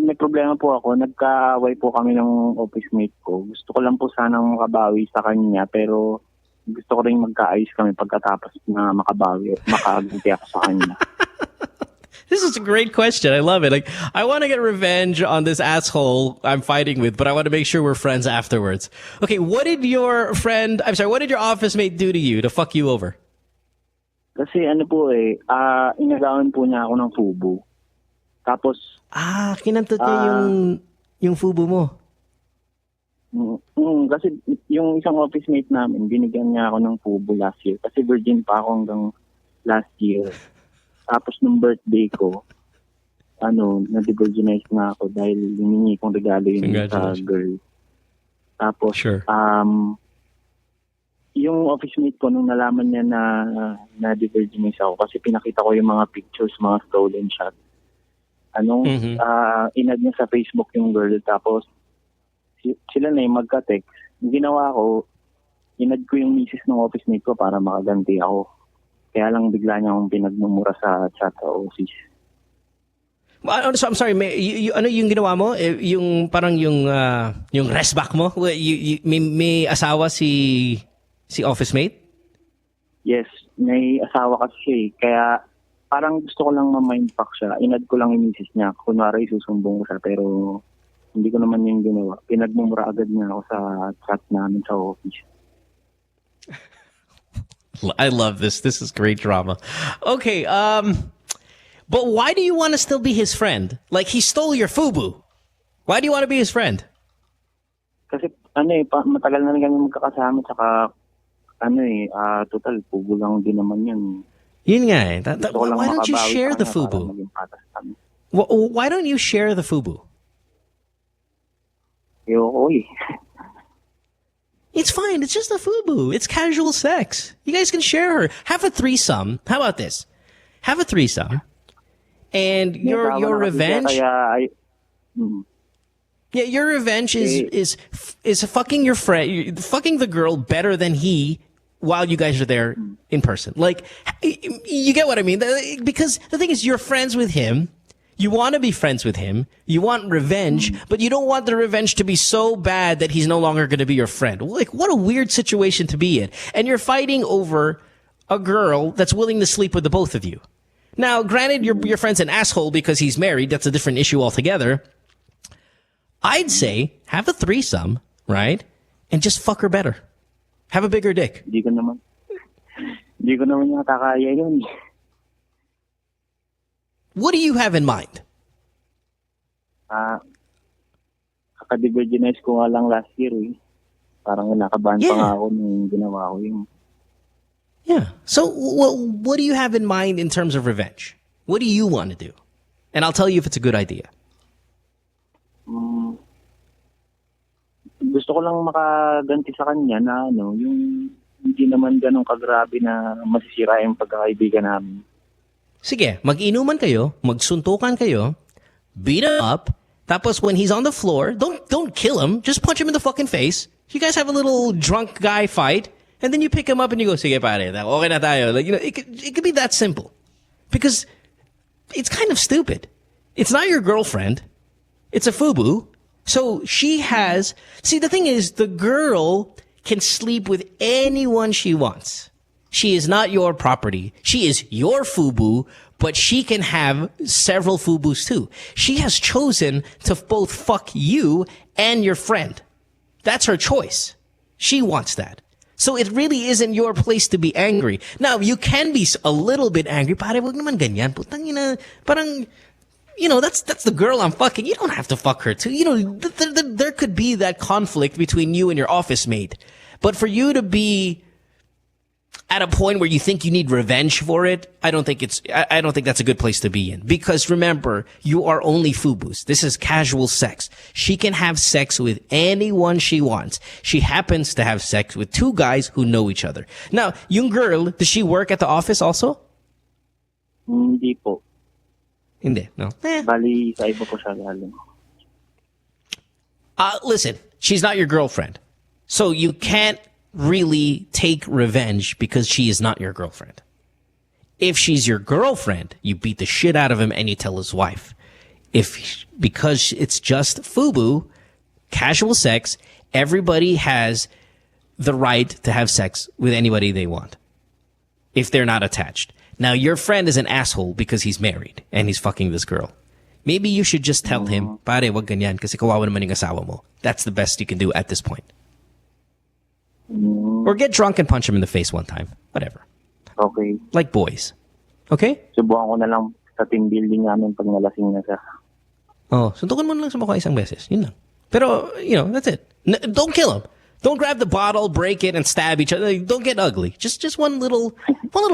May problema po ako. Nagkaaway po kami ng office mate ko. Gusto ko lang po sanang makabawi sa kanya, pero gusto ko rin magkaayos kami pagkatapos na makabawi at makaganti ako sa kanya. This is a great question. I love it. Like, I want to get revenge on this asshole I'm fighting with, but I want to make sure we're friends afterwards. Okay, what did your office mate do to you to fuck you over? Kasi inagawan po niya ako ng fubu. Tapos, kinantot niya yung fubu mo. Kasi yung isang office mate namin, binigyan niya ako ng fubu last year. Kasi virgin pa ako hanggang last year. Tapos nung birthday ko, na-devirginize na ako dahil hiningi kong regalo yun sa girl. Tapos, yung office mate ko, nung nalaman niya na-devirginize ako, kasi pinakita ko yung mga pictures, mga stolen shots. Inad niya sa Facebook yung girl, tapos sila na yung magka-text. Yung ginawa ko, inad ko yung misis ng office mate ko para makaganti ako. Kaya lang bigla niya akong pinagmumura sa chat sa office. So, I'm sorry, ano yung ginawa mo? Yung parang yung restback mo? May asawa si office mate? Yes, may asawa kasi siya eh. Kaya parang gusto ko lang ma-mindfuck siya. Inad ko lang yung misis niya. Kunwari susumbong ko siya, pero hindi ko naman yung ginawa. Pinagmumura agad niya ako sa chat namin sa office. I love this. This is great drama. Okay, but why do you want to still be his friend? Like, he stole your FUBU. Why do you want to be his friend? Kasi, matagal na rin kami magkakasama, tsaka, total, FUBU lang din naman yun. Yun nga eh. Why don't you share the FUBU? Why don't you share the FUBU? Ayoko eh. It's fine. It's just a FUBU. It's casual sex. You guys can share her. Have a threesome. How about this? Have a threesome. And your revenge... Yeah, your revenge is fucking your friend, fucking the girl better than he while you guys are there in person. Like, you get what I mean? Because the thing is, you're friends with him. You want to be friends with him. You want revenge, but you don't want the revenge to be so bad that he's no longer going to be your friend. Like, what a weird situation to be in. And you're fighting over a girl that's willing to sleep with the both of you. Now, granted, your friend's an asshole because he's married. That's a different issue altogether. I'd say have a threesome, right? And just fuck her better. Have a bigger dick. Hindi ko naman yata kaya yun. What do you have in mind? Kaka-devirginize ko nga lang last year eh. Parang nakabahan pa nga ako nung ginawa ko yun. Yeah. So, what do you have in mind in terms of revenge? What do you want to do? And I'll tell you if it's a good idea. gusto ko lang makaganti sa kanya na yung hindi naman ganun kagrabe na masisira yung pagkakaibigan namin. Sige, mag-inuman kayo, magsuntukan kayo, beat him up, tapos when he's on the floor, don't kill him, just punch him in the fucking face. You guys have a little drunk guy fight, and then you pick him up and you go, sige pare, okay na tayo. Like, it could be that simple. Because it's kind of stupid. It's not your girlfriend. It's a FUBU. So she has... See, the thing is, the girl can sleep with anyone she wants. She is not your property. She is your FUBU, but she can have several FUBUs too. She has chosen to both fuck you and your friend. That's her choice. She wants that. So it really isn't your place to be angry. Now, you can be a little bit angry. Pare, wag naman ganyan. Putang ina, parang, that's the girl I'm fucking. You don't have to fuck her too. There could be that conflict between you and your office mate. But for you to be at a point where you think you need revenge for it, I don't think that's a good place to be in. Because remember, you are only FUBUs. This is casual sex. She can have sex with anyone she wants. She happens to have sex with two guys who know each other. Now, yung girl, does she work at the office also? Hindi po. Hindi, no? Bali, sa iba po siya galing. Listen, she's not your girlfriend. So you can't really take revenge because she is not your girlfriend. If she's your girlfriend, you beat the shit out of him and you tell his wife. Because it's just FUBU, casual sex, everybody has the right to have sex with anybody they want. If they're not attached. Now, your friend is an asshole because he's married and he's fucking this girl. Maybe you should just tell him, pare, wag ganyan kasi kawawa naman yung asawa mo. That's the best you can do at this point. Or get drunk and punch him in the face one time. Whatever. Okay. Like boys. Okay? Subukan ko na lang sa team building namin pag nalasing na siya. Oh, suntukan mo na lang sa mukha isang beses. Yun lang. Pero, that's it. Don't kill him. Don't grab the bottle, break it, and stab each other. Don't get ugly. Just one little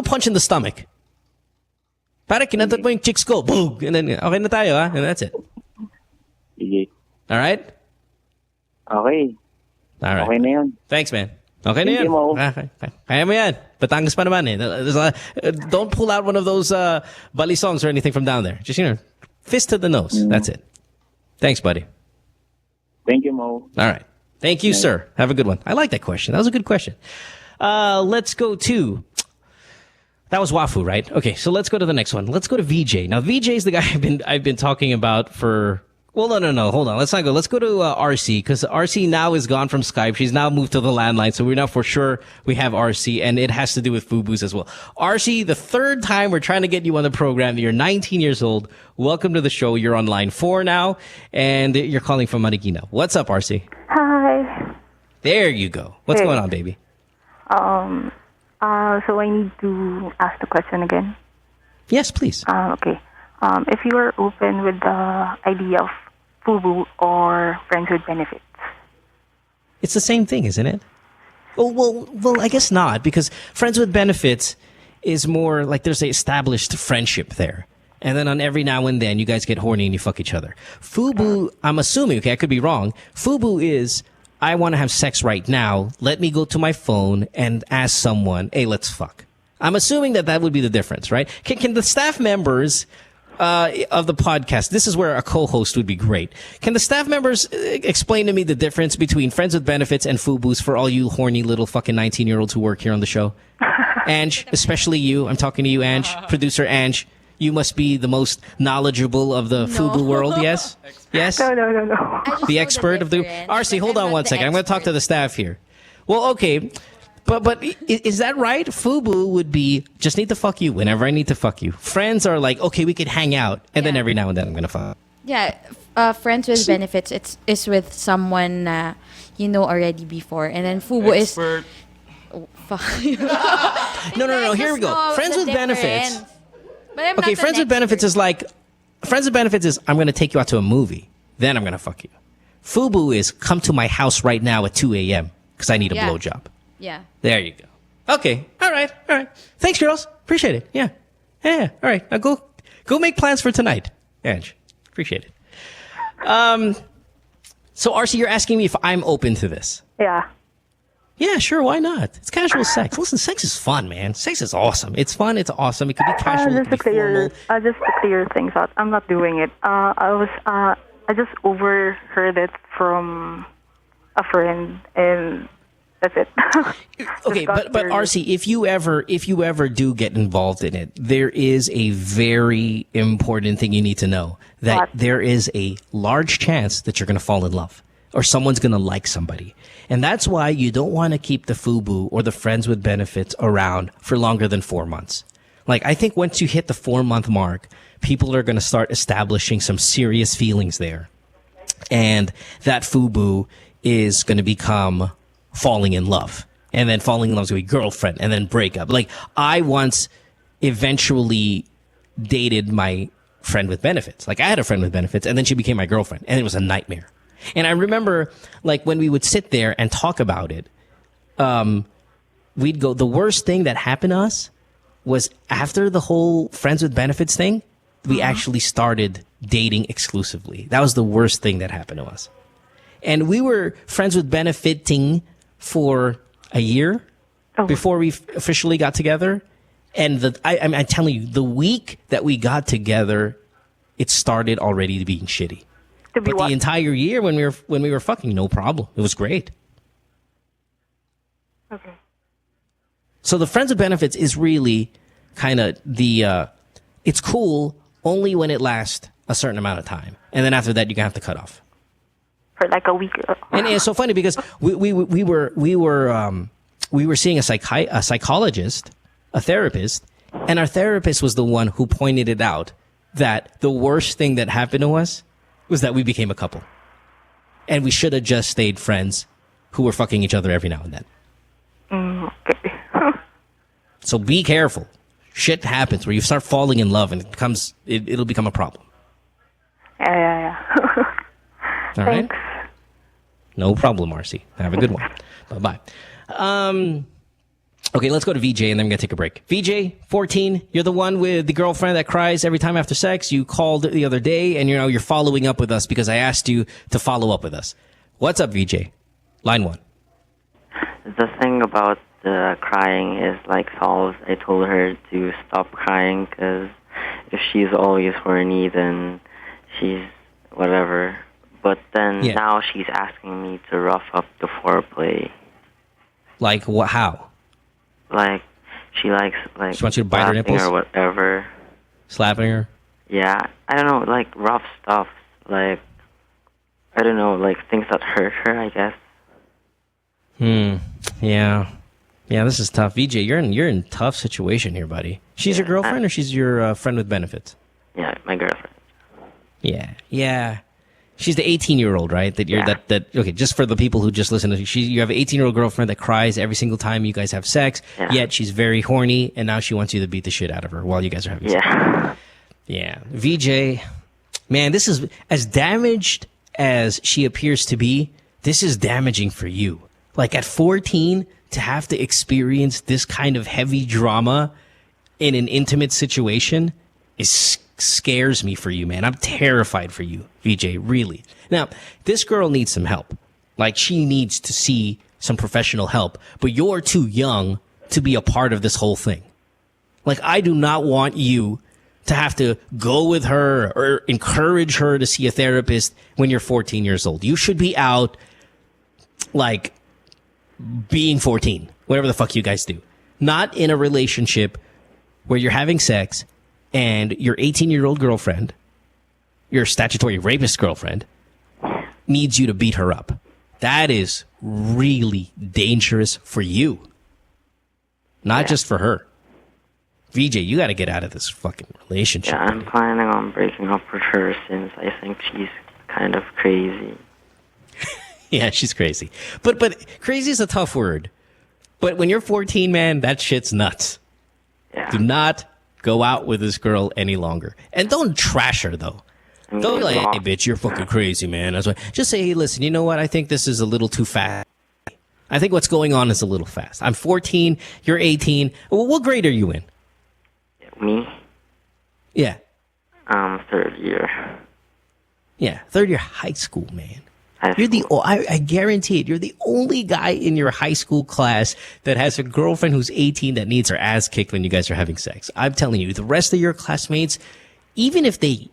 punch in the stomach. Para kinantat mo yung chicks ko. Boom! And then, okay na tayo, ha? And that's it. Sige. All right? Okay. All right. Okay na yun. Thanks, man. Okay na yan. Okay. Kaya mo yan. Batangas pa naman eh. Don't pull out one of those Bali songs or anything from down there. Just, fist to the nose. That's it. Thanks, buddy. Thank you, Mo. All right. Thank you, sir. Have a good one. I like that question. That was a good question. Let's go to... That was Wafu, right? Okay, so let's go to the next one. Let's go to VJ. Now, VJ is the guy I've been talking about for... Well, no. Hold on. Let's not go. Let's go to RC, because RC now is gone from Skype. She's now moved to the landline, so we're now for sure we have RC, and it has to do with FUBUs as well. RC, the third time we're trying to get you on the program. You're 19 years old. Welcome to the show. You're on line 4 now, and you're calling from Marikina. What's up, RC? Hi. There you go. What's going on, baby? So I need to ask the question again. Yes, please. Okay. If you are open with the idea of FUBU or friends with benefits. It's the same thing, isn't it? Well, I guess not, because friends with benefits is more like there's an established friendship there. And then on every now and then, you guys get horny and you fuck each other. FUBU, I'm assuming, okay, I could be wrong. FUBU is, I want to have sex right now. Let me go to my phone and ask someone, hey, let's fuck. I'm assuming that would be the difference, right? Can the staff members of the podcast, this is where a co-host would be great. Can the staff members explain to me the difference between friends with benefits and FUBUs for all you horny little fucking 19-year-olds who work here on the show? Ange, especially you. I'm talking to you, Ange. Producer Ange. You must be the most knowledgeable of the FUBU world, yes? Yes? No. The expert of the... RC, hold on one second. I'm going to talk to the staff here. Well, okay... But is that right? FUBU would be, just need to fuck you whenever I need to fuck you. Friends are like, okay, we could hang out, and then every now and then I'm going to fuck. Yeah, friends with benefits, it's with someone you know already before. And then FUBU Expert. No, here we go. Friends with benefits. Okay, friends with benefits is like, friends with benefits is, I'm going to take you out to a movie, then I'm going to fuck you. FUBU is, come to my house right now at 2 a.m. because I need a blowjob. Yeah. There you go. Okay. All right. Thanks, girls. Appreciate it. Yeah. All right. Now go make plans for tonight, Ange. Appreciate it. So, RC, you're asking me if I'm open to this? Yeah. Yeah, sure. Why not? It's casual sex. Listen, sex is fun, man. Sex is awesome. It's fun. It's awesome. It could be casual. It could be formal. Just to clear things out, I'm not doing it. I just overheard it from a friend, and that's it. Okay, but RC, if you ever do get involved in it, there is a very important thing you need to know, that there is a large chance that you're going to fall in love or someone's going to like somebody. And that's why you don't want to keep the FUBU or the friends with benefits around for longer than 4 months. Like, I think once you hit the 4-month mark, people are going to start establishing some serious feelings there. And that FUBU is going to become falling in love. And then falling in love is going to be girlfriend and then breakup. Like, I once eventually dated my friend with benefits. Like, I had a friend with benefits and then she became my girlfriend and it was a nightmare. And I remember, like, when we would sit there and talk about it, we'd go, the worst thing that happened to us was after the whole friends with benefits thing, we actually started dating exclusively. That was the worst thing that happened to us. And we were friends with benefiting for a year before we officially got together. And I'm telling you, the week that we got together, it started already being shitty. But the entire year when we were fucking, no problem. It was great. Okay. So the friends with benefits is really kind of it's cool only when it lasts a certain amount of time. And then after that, you're going to have to cut off. For like a week. And it's so funny because we were seeing a psychologist, a therapist, and our therapist was the one who pointed it out, that the worst thing that happened to us was that we became a couple. And we should have just stayed friends who were fucking each other every now and then. Okay. So be careful. Shit happens where you start falling in love and it'll become a problem. Yeah. All right? No problem, Marcy. Have a good one. Bye-bye. Okay, let's go to VJ, and then I'm going to take a break. VJ, 14, you're the one with the girlfriend that cries every time after sex. You called the other day, and you're following up with us because I asked you to follow up with us. What's up, VJ? Line 1. The thing about the crying is like solved. I told her to stop crying because if she's always horny, then she's whatever. But then now she's asking me to rough up the foreplay. Like what? How? Like she likes she wants you to bite her nipples or whatever. Slapping her? Yeah, I don't know, like rough stuff. Like I don't know, like things that hurt her, I guess. Yeah. Yeah, this is tough. VJ, you're in a tough situation here, buddy. She's your girlfriend or she's your friend with benefits? Yeah, my girlfriend. Yeah. She's the 18-year-old, right? Okay, just for the people who just listen to you have an 18-year-old girlfriend that cries every single time you guys have sex, yet she's very horny, and now she wants you to beat the shit out of her while you guys are having sex. Yeah. VJ, man, this is as damaged as she appears to be, this is damaging for you. Like at 14, to have to experience this kind of heavy drama in an intimate situation scares me for you, man. I'm terrified for you, VJ, really. Now, this girl needs some help. Like, she needs to see some professional help, but you're too young to be a part of this whole thing. Like, I do not want you to have to go with her or encourage her to see a therapist when you're 14 years old. You should be out, like, being 14, whatever the fuck you guys do. Not in a relationship where you're having sex and your 18-year-old girlfriend, your statutory rapist girlfriend, needs you to beat her up. That is really dangerous for you. Not just for her. VJ, you got to get out of this fucking relationship. Yeah, I'm planning on breaking up with her since I think she's kind of crazy. Yeah, she's crazy. But crazy is a tough word. But when you're 14, man, that shit's nuts. Yeah. Do not go out with this girl any longer. And don't trash her, though. Don't be like, hey, bitch, you're fucking crazy, man. That's why. Just say, hey, listen, you know what? I think this is a little too fast. I think what's going on is a little fast. I'm 14. You're 18. Well, what grade are you in? Me? Yeah. Third year. Yeah, third year high school, man. I guarantee it. You're the only guy in your high school class that has a girlfriend who's 18 that needs her ass kicked when you guys are having sex. I'm telling you, the rest of your classmates, even if they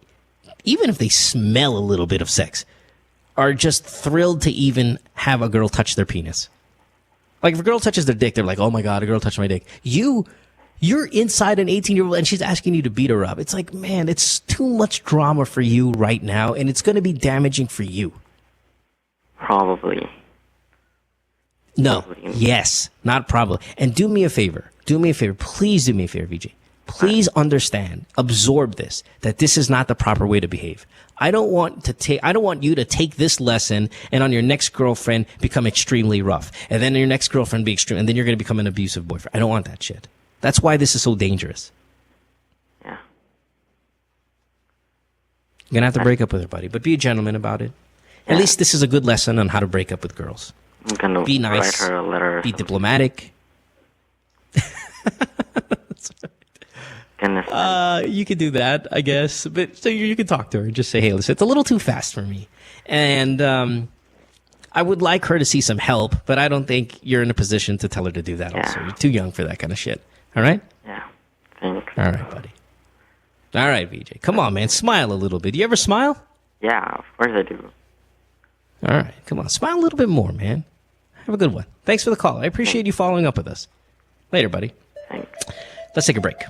smell a little bit of sex, are just thrilled to even have a girl touch their penis. Like if a girl touches their dick, they're like, "Oh my god, a girl touched my dick." You're inside an 18-year-old and she's asking you to beat her up. It's like, man, it's too much drama for you right now, and it's going to be damaging for you. Probably. No. Yes. Not probably. And do me a favor. Please do me a favor, VJ. Please understand, absorb this, that this is not the proper way to behave. I don't want you to take this lesson and on your next girlfriend become extremely rough. And then your next girlfriend be extreme, and then you're going to become an abusive boyfriend. I don't want that shit. That's why this is so dangerous. Yeah. You're going to have to break up with her, buddy, but be a gentleman about it. At least this is a good lesson on how to break up with girls. I'm going to be nice, write her a letter. Be diplomatic. You could do that, I guess. But so you can talk to her and just say, "Hey, listen, it's a little too fast for me. And I would like her to see some help, but I don't think you're in a position to tell her to do that also. You're too young for that kind of shit." All right? Yeah. Thanks. All right, buddy. All right, VJ. Come on, man. Smile a little bit. Do you ever smile? Yeah, of course I do. All right. Come on. Smile a little bit more, man. Have a good one. Thanks for the call. I appreciate you following up with us. Later, buddy. Thanks. Let's take a break.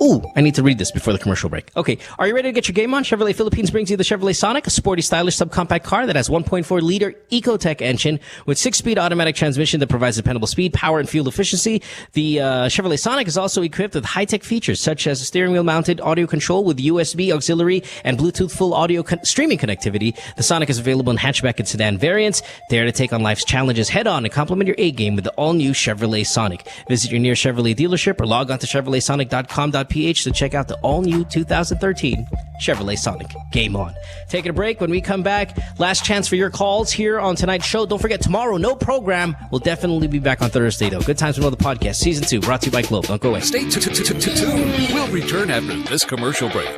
Ooh, I need to read this before the commercial break. Okay, are you ready to get your game on? Chevrolet Philippines brings you the Chevrolet Sonic, a sporty, stylish subcompact car that has 1.4-liter Ecotech engine with 6-speed automatic transmission that provides dependable speed, power, and fuel efficiency. The Chevrolet Sonic is also equipped with high-tech features such as a steering wheel-mounted audio control with USB auxiliary and Bluetooth full audio streaming connectivity. The Sonic is available in hatchback and sedan variants. Dare to take on life's challenges head-on and complement your A-game with the all-new Chevrolet Sonic. Visit your nearest Chevrolet dealership or log on to ChevroletSonic.com.ph to check out the all-new 2013 Chevrolet Sonic. Game on. Taking a break. When we come back, last chance for your calls here on tonight's show. Don't forget, tomorrow, no program. We'll definitely be back on Thursday, though. Good Times with Mo, the podcast, Season 2, brought to you by Globe. Don't go away. Stay tuned. We'll return after this commercial break.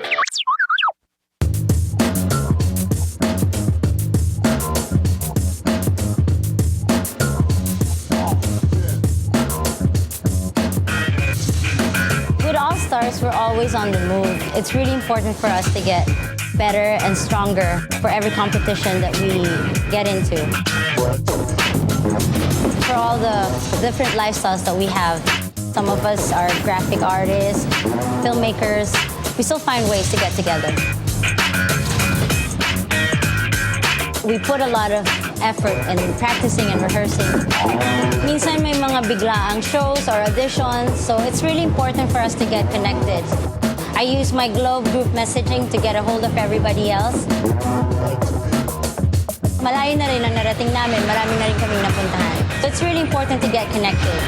We're always on the move. It's really important for us to get better and stronger for every competition that we get into. For all the different lifestyles that we have, some of us are graphic artists, filmmakers. We still find ways to get together. We put a lot of effort in practicing and rehearsing. Minsan may mga biglaang shows or auditions, so it's really important for us to get connected. I use my Globe group messaging to get a hold of everybody else. Malayo na rin ang narating namin, marami na rin kaming napuntahan. So it's really important to get connected.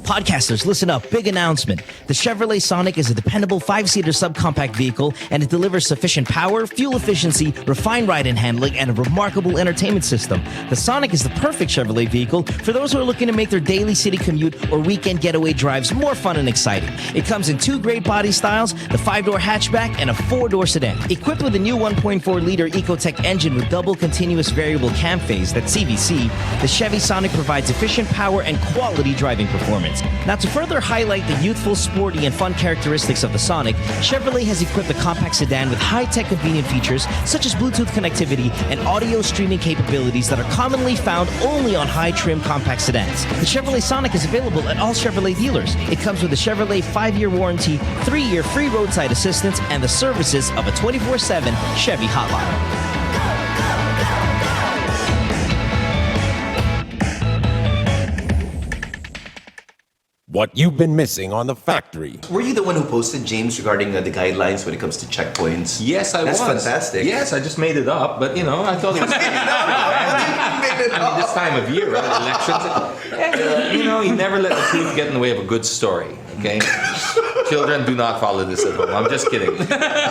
Podcasters, listen up. Big announcement. The Chevrolet Sonic is a dependable 5-seater subcompact vehicle, and it delivers sufficient power, fuel efficiency, refined ride and handling, and a remarkable entertainment system. The Sonic is the perfect Chevrolet vehicle for those who are looking to make their daily city commute or weekend getaway drives more fun and exciting. It comes in 2 great body styles, the 5-door hatchback and a 4-door sedan. Equipped with a new 1.4-liter Ecotech engine with double continuous variable cam phase, that's CVC, the Chevy Sonic provides efficient power and quality driving performance. Now, to further highlight the youthful, sporty, and fun characteristics of the Sonic, Chevrolet has equipped the compact sedan with high-tech convenient features such as Bluetooth connectivity and audio streaming capabilities that are commonly found only on high-trim compact sedans. The Chevrolet Sonic is available at all Chevrolet dealers. It comes with a Chevrolet 5-year warranty, 3-year free roadside assistance, and the services of a 24/7 Chevy hotline. What you've been missing on The Factory. Were you the one who posted, James, regarding the guidelines when it comes to checkpoints? Yes, I was. That's fantastic. Yes, I just made it up, but you know, I thought it was. I mean, this time of year, right? Elections. You know, you never let the truth get in the way of a good story. Okay. Children, do not follow this at home. I'm just kidding.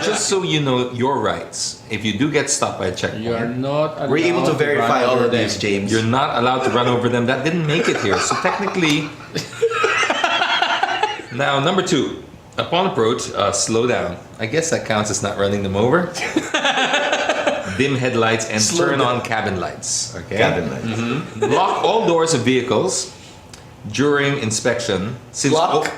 Just so you know your rights. If you do get stopped by a checkpoint, you are not allowed. We're able to verify all of these, James. You're not allowed to run over them. That didn't make it here. So technically, now number 2, upon approach, slow down. I guess that counts as not running them over. Dim headlights and turn on cabin lights. Okay. Cabin lights. Lock all doors of vehicles during inspection. Since lock.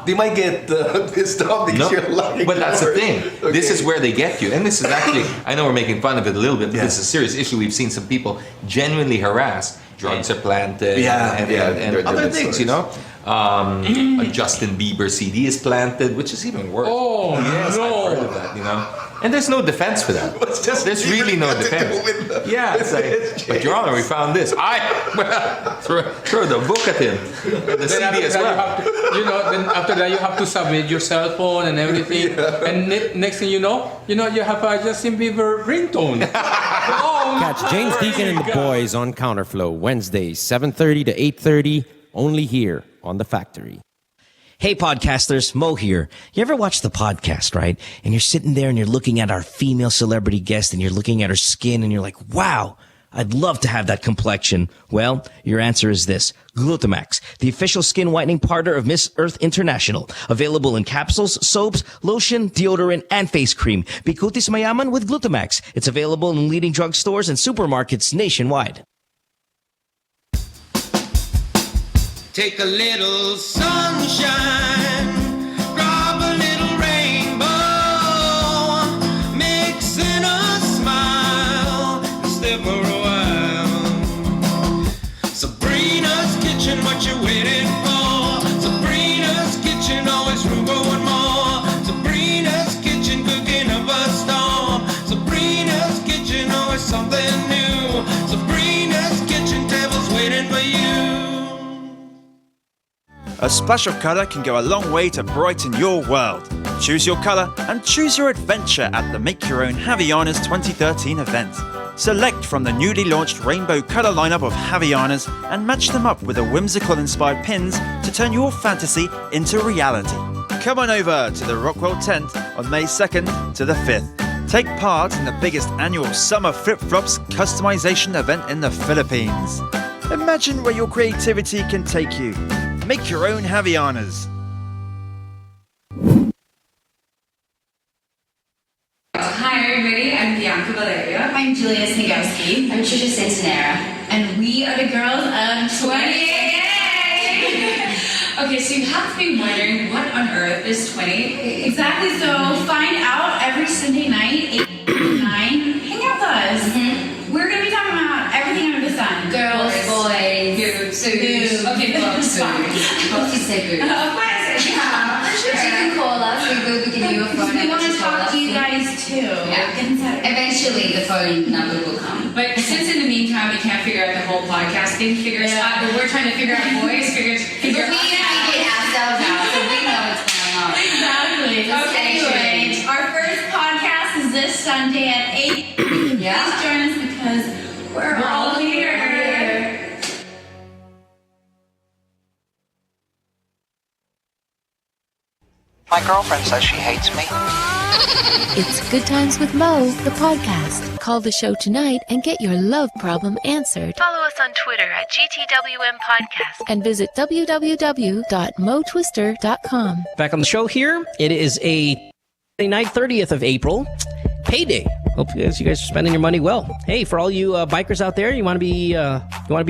They might get pissed off because you're locking. But that's the doors. thing. Okay. This is where they get you. And this is actually, I know we're making fun of it a little bit, but this is a serious issue. We've seen some people genuinely harass. Drugs are planted. And other things, you know. A Justin Bieber CD is planted, which is even worse. Oh, yes, no. I've heard of that, you know. And there's no defense for that. There's really no defense. Yeah, it's like, but Your Honor, we found this. Throw the book at him. The CD as well. Then after that you have to submit your cell phone and everything. And next thing you know, you have a Justin Bieber ringtone. Catch James Deacon and the boys on Counterflow Wednesdays, 7:30 to 8:30, only here on The Factory. Hey podcasters, Mo here. You ever watch the podcast, right? And you're sitting there and you're looking at our female celebrity guest and you're looking at her skin and you're like, wow, I'd love to have that complexion. Well, your answer is this. Glutamax, the official skin whitening partner of Miss Earth International. Available in capsules, soaps, lotion, deodorant, and face cream. Bikutis Mayaman with Glutamax. It's available in leading drugstores and supermarkets nationwide. Take a little sunshine, drop a little rainbow, mix in a smile, and stay for a while. Sabrina's kitchen, what you waiting for? Sabrina's kitchen, always room for one more. Sabrina's kitchen, cooking up a storm. Sabrina's kitchen, always something new. Sabrina's kitchen, tables waiting for you. A splash of colour can go a long way to brighten your world. Choose your colour and choose your adventure at the Make Your Own Havianas 2013 event. Select from the newly launched rainbow colour lineup of Havianas and match them up with the whimsical inspired pins to turn your fantasy into reality. Come on over to the Rockwell tent on May 2nd to the 5th. Take part in the biggest annual Summer Flip-Flops customization event in the Philippines. Imagine where your creativity can take you. Make your own Havianas. Hi everybody, I'm Bianca Valerio. I'm Julia Snigowski. I'm Trisha Santanera. And we are the girls of 20. Okay, so you have to be wondering what on earth is 20? Exactly, so find out every Sunday night, 8 to 9. Hang out with us. We're going to be talking about everything under the sun. Girls, boys, boobs. Okay, boobs. Both you say boobs. Of course, yeah. For sure. You can call us. We will give you a phone number. We want to talk to you guys too. Yeah. Eventually the phone number will come. But since in the meantime we can't figure out the whole podcast thing, figure us out. But we're trying to figure out voice, figure But we figure ourselves out, so we know what's going on. Exactly. Okay, anyway, our first podcast is this Sunday at 8. Yeah. Please join us because we're all here. My girlfriend says she hates me. It's Good Times with Mo, the podcast. Call the show tonight and get your love problem answered. Follow us on Twitter at GTWM Podcast and visit www.motwister.com. Back on the show here. It is a night, 30th of April. Payday. Hope you guys are spending your money well. Hey, for all you bikers out there, you want to be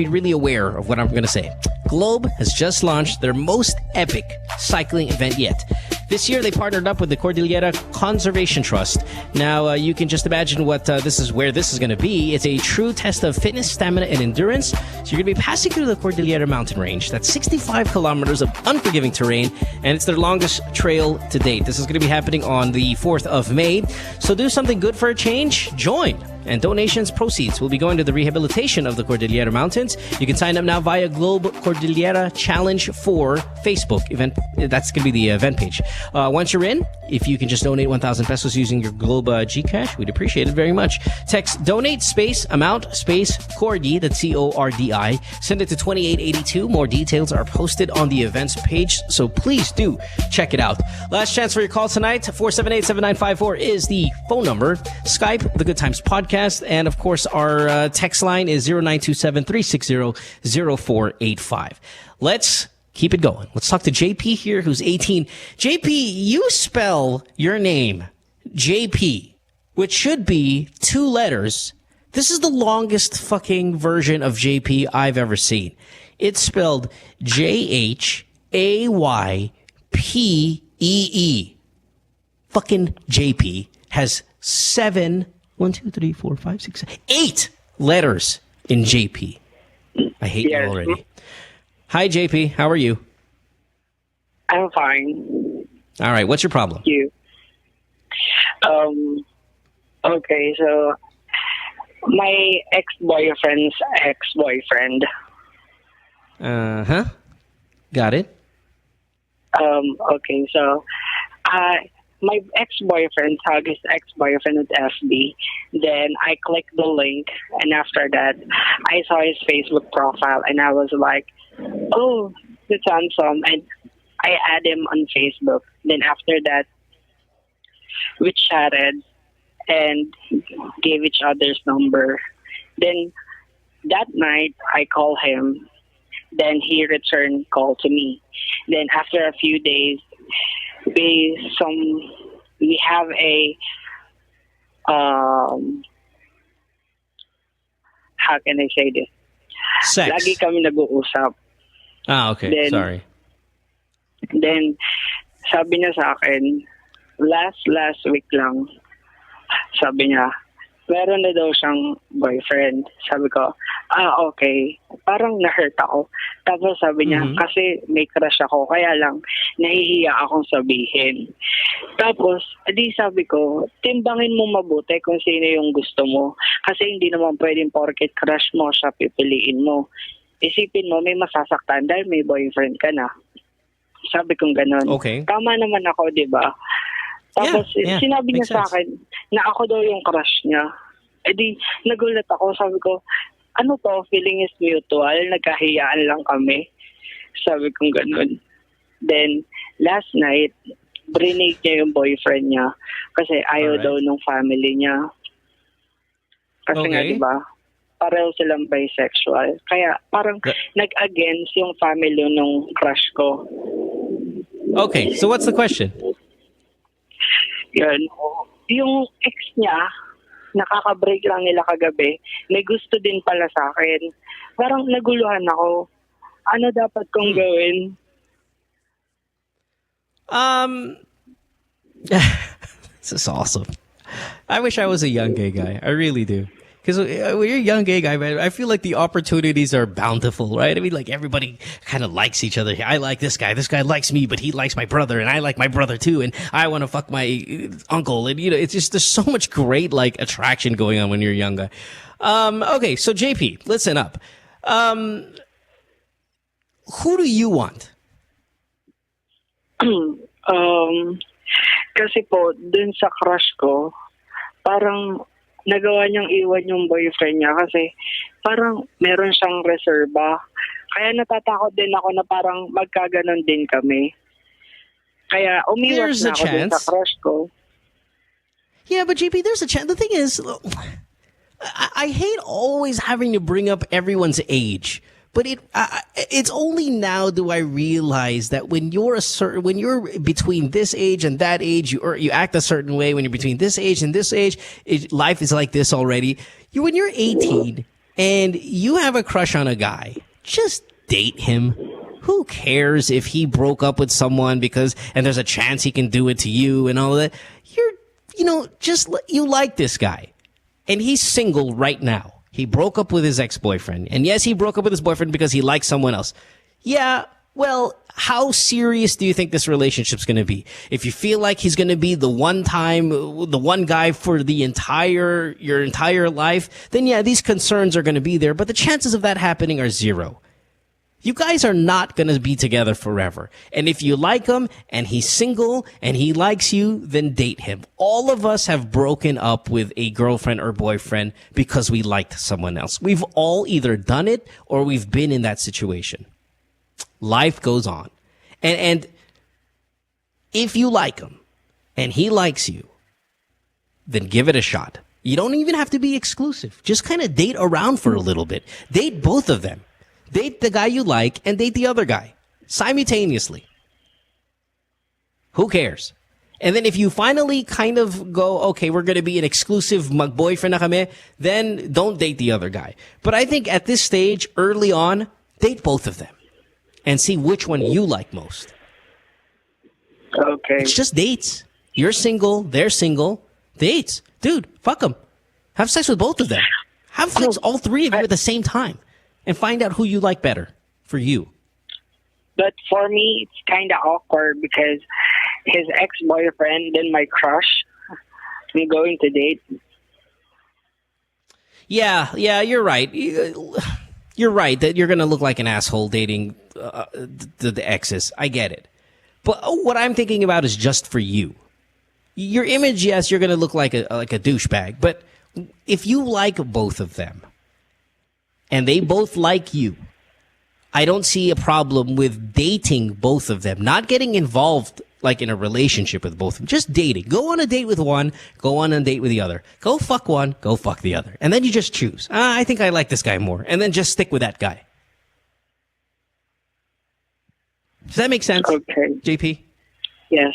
really aware of what I'm going to say. Globe has just launched their most epic cycling event yet. This year, they partnered up with the Cordillera Conservation Trust. Now, you can just imagine where this is going to be. It's a true test of fitness, stamina, and endurance. So you're going to be passing through the Cordillera mountain range. That's 65 kilometers of unforgiving terrain, and it's their longest trail to date. This is going to be happening on the 4th of May. So do something good for a change. Join. and donations proceeds will be going to the rehabilitation of the Cordillera Mountains. You can sign up now via Globe Cordillera Challenge 4 Facebook event. That's going to be the event page. Once you're in, if you can just donate 1,000 pesos using your Globe Gcash, we'd appreciate it very much. Text donate space amount space Cordi, that's CORDI. Send it to 2882. More details are posted on the events page, so please do check it out. Last chance for your call tonight. 478-7954 is the phone number. Skype, The Good Times Podcast, and of course our text line is 0927-360-0485. Let's keep it going. Let's talk to JP here, who's 18. JP, you spell your name JP, which should be 2 letters. This is the longest fucking version of JP I've ever seen. It's spelled JHAYPEE. Fucking JP has 8 letters in JP. I hate you already. Hi, JP. How are you? I'm fine. All right. What's your problem? Thank you. Okay, so my ex-boyfriend's ex-boyfriend. Uh-huh. Got it. Okay, so my ex-boyfriend tagged his ex-boyfriend with FB. Then I clicked the link, and after that, I saw his Facebook profile, and I was like, oh, that's handsome. And I add him on Facebook. Then after that, we chatted and gave each other's number. Then that night, I call him. Then he returned call to me. Then after a few days, we have a how can I say this? Sex. Lagi kami nag-uusap. Ah, okay. Then, Sorry. Then sabi niya sa akin, last week lang, sabi niya, meron na daw siyang boyfriend. Sabi ko, okay. Parang na-hurt ako. Tapos sabi niya, kasi may crush ako, kaya lang, nahihiya akong sabihin. Tapos, edi sabi ko, timbangin mo mabuti kung sino yung gusto mo. Kasi hindi naman pwedeng porket crush mo, siya pipiliin mo. Isipin mo, may masasaktan dahil may boyfriend ka na. Sabi kong ganun. Okay. Tama naman ako, di ba? Tapos sinabi niya sa akin na ako daw yung crush niya. E di, nagulat ako. Sabi ko, ano to? Feeling is mutual. Nagkahiyaan lang kami. Sabi kong ganun. Then, last night, brinake niya yung boyfriend niya kasi ayaw daw nung family niya. Kasi nga, di ba? Pareho silang bisexual. Kaya parang nag-against yung family nung crush ko. Okay, so what's the question? Yun. Yung ex niya, nakaka-break lang nila kagabi, may gusto din pala sa akin. Parang naguluhan ako. Ano dapat kong gawin? This is awesome. I wish I was a young gay guy. I really do. Because when you're a young gay guy, man, I feel like the opportunities are bountiful, right? I mean, like everybody kind of likes each other. I like this guy likes me, but he likes my brother, and I like my brother too, and I want to fuck my uncle, and you know, it's just there's so much great like attraction going on when you're younger. Okay, so JP, listen up. Who do you want? Kasi po, dun sa crush ko, parang nagawa niyang iwan yung boyfriend niya kasi parang meron siyang reserba. Kaya natatakot din ako na parang magkaganon din kami. Kaya umiwas na ako dun sa crush ko. Yeah, but JP, there's a chance. The thing is, I hate always having to bring up everyone's age. But it's only now do I realize that when you're between this age and that age, you act a certain way. When you're between this age and this age, life is like this already. When you're 18 and you have a crush on a guy, just date him. Who cares if he broke up with someone and there's a chance he can do it to you and all that? You like this guy, and he's single right now. He broke up with his ex-boyfriend. And yes, he broke up with his boyfriend because he likes someone else. Yeah, Well, how serious do you think this relationship's going to be? If you feel like he's going to be the one guy for your entire life, then yeah, these concerns are going to be there. But the chances of that happening are zero. You guys are not going to be together forever. And if you like him and he's single and he likes you, then date him. All of us have broken up with a girlfriend or boyfriend because we liked someone else. We've all either done it or we've been in that situation. Life goes on. And if you like him and he likes you, then give it a shot. You don't even have to be exclusive. Just kind of date around for a little bit. Date both of them. Date the guy you like and date the other guy simultaneously. Who cares? And then if you finally kind of go, okay, we're going to be an exclusive mag-boyfriend na kami, then don't date the other guy. But I think at this stage, early on, date both of them and see which one you like most. Okay. It's just dates. You're single, they're single. Dates. Dude, fuck them. Have sex with both of them. Have sex all three of you at the same time. And find out who you like better for you. But for me, it's kind of awkward because his ex-boyfriend, then my crush, me going to date. Yeah, you're right. You're right that you're going to look like an asshole dating the exes. I get it. But what I'm thinking about is just for you. Your image, yes, you're going to look like a douchebag. But if you like both of them, and they both like you, I don't see a problem with dating both of them. Not getting involved like in a relationship with both of them. Just dating. Go on a date with one, go on a date with the other. Go fuck one, go fuck the other. And then you just choose. I think I like this guy more. And then just stick with that guy. Does that make sense? Okay. JP? Yes.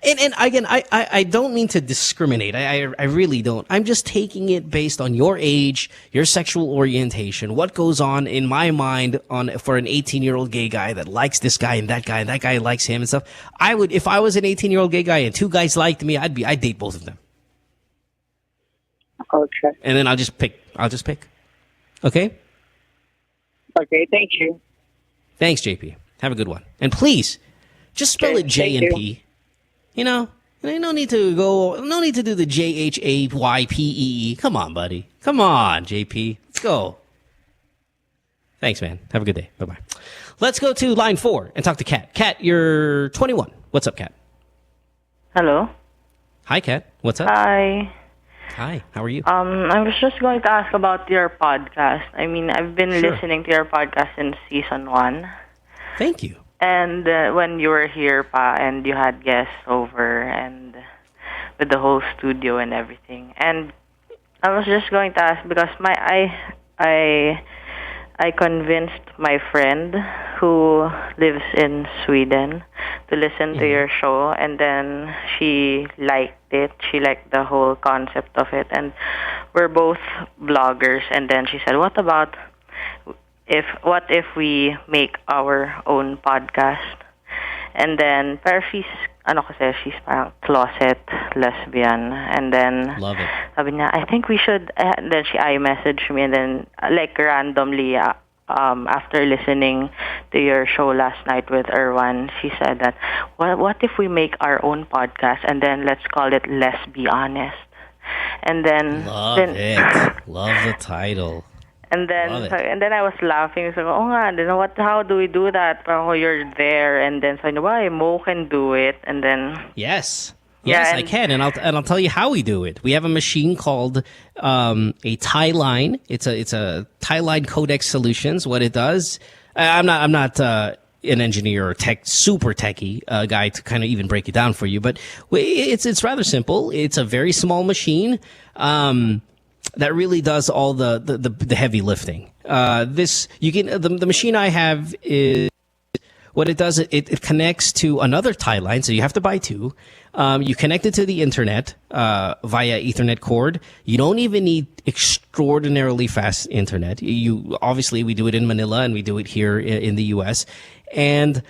And again, I don't mean to discriminate. I really don't. I'm just taking it based on your age, your sexual orientation, what goes on in my mind for an 18-year-old gay guy that likes this guy and that guy likes him and stuff. I would, if I was an 18-year-old gay guy and two guys liked me, I'd date both of them. Okay. And then I'll just pick. Okay? Okay, thank you. Thanks, JP. Have a good one. And please, just spell it J and P. You know, no need to do the JHAYPEE. Come on, buddy. Come on, JP. Let's go. Thanks, man. Have a good day. Bye-bye. Let's go to line 4 and talk to Kat. Kat, you're 21. What's up, Kat? Hello. Hi, Kat. What's up? Hi. Hi. How are you? I was just going to ask about your podcast. I mean, I've been listening to your podcast since season 1. Thank you. And when you were here, pa, and you had guests over, and with the whole studio and everything, and I was just going to ask because I convinced my friend who lives in Sweden to listen to your show, and then she liked it. She liked the whole concept of it, and we're both bloggers. And then she said, "What if we make our own podcast?" And then, pero she's parang closet lesbian. And then, love it. Sabi niya, I think we should, and then she iMessaged me, and then, like, randomly, after listening to your show last night with Erwan, she said that, what if we make our own podcast, and then let's call it Let's Be Honest. And then... Love it. Love the title. And then I was laughing. So, how do we do that? Parang you're there, and then so Mo can do it, and then yes, I can, and I'll tell you how we do it. We have a machine called a tie line. It's a tie line codec solutions. What it does, I'm not an engineer or super techie guy to kind of even break it down for you, but it's rather simple. It's a very small machine. That really does all the heavy lifting. The machine I have is what it does. It connects to another tie line, so you have to buy two. You connect it to the internet via Ethernet cord. You don't even need extraordinarily fast internet. Obviously we do it in Manila and we do it here in the U.S. and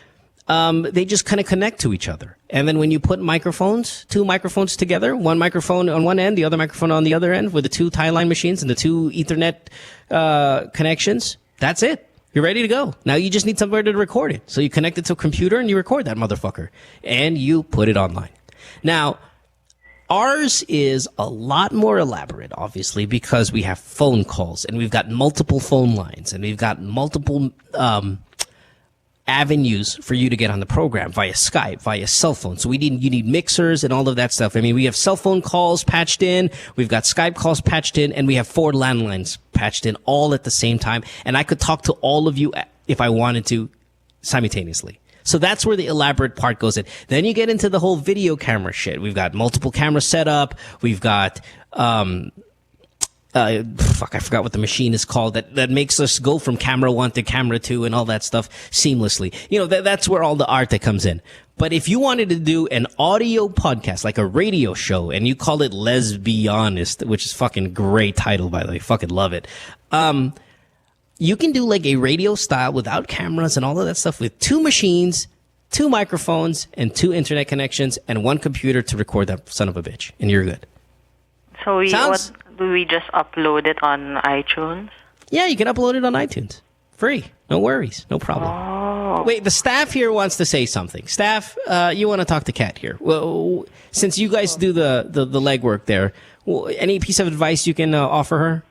they just kind of connect to each other. And then when you put two microphones together, one microphone on one end, the other microphone on the other end, with the two tie line machines and the two Ethernet connections, that's it. You're ready to go. Now you just need somewhere to record it. So you connect it to a computer and you record that motherfucker. And you put it online. Now, ours is a lot more elaborate, obviously, because we have phone calls and we've got multiple phone lines and we've got multiple avenues for you to get on the program via Skype, via cell phone. So you need mixers and all of that stuff. I mean, we have cell phone calls patched in, we've got Skype calls patched in, and we have 4 landlines patched in all at the same time. And I could talk to all of you if I wanted to simultaneously. So that's where the elaborate part goes in. Then you get into the whole video camera shit. We've got multiple cameras set up. We've got, I forgot what the machine is called that makes us go from camera 1 to camera 2 and all that stuff seamlessly. You know, that's where all the art that comes in. But if you wanted to do an audio podcast, like a radio show, and you call it Let's Be Honest, which is fucking great title, by the way, fucking love it. You can do like a radio style without cameras and all of that stuff with 2 machines, 2 microphones, and 2 internet connections, and 1 computer to record that son of a bitch, and you're good. So do we just upload it on iTunes? Yeah, you can upload it on iTunes. Free. No worries. No problem. Oh. Wait, the staff here wants to say something. Staff, you want to talk to Kat here. Well, since you guys do the legwork there, any piece of advice you can offer her?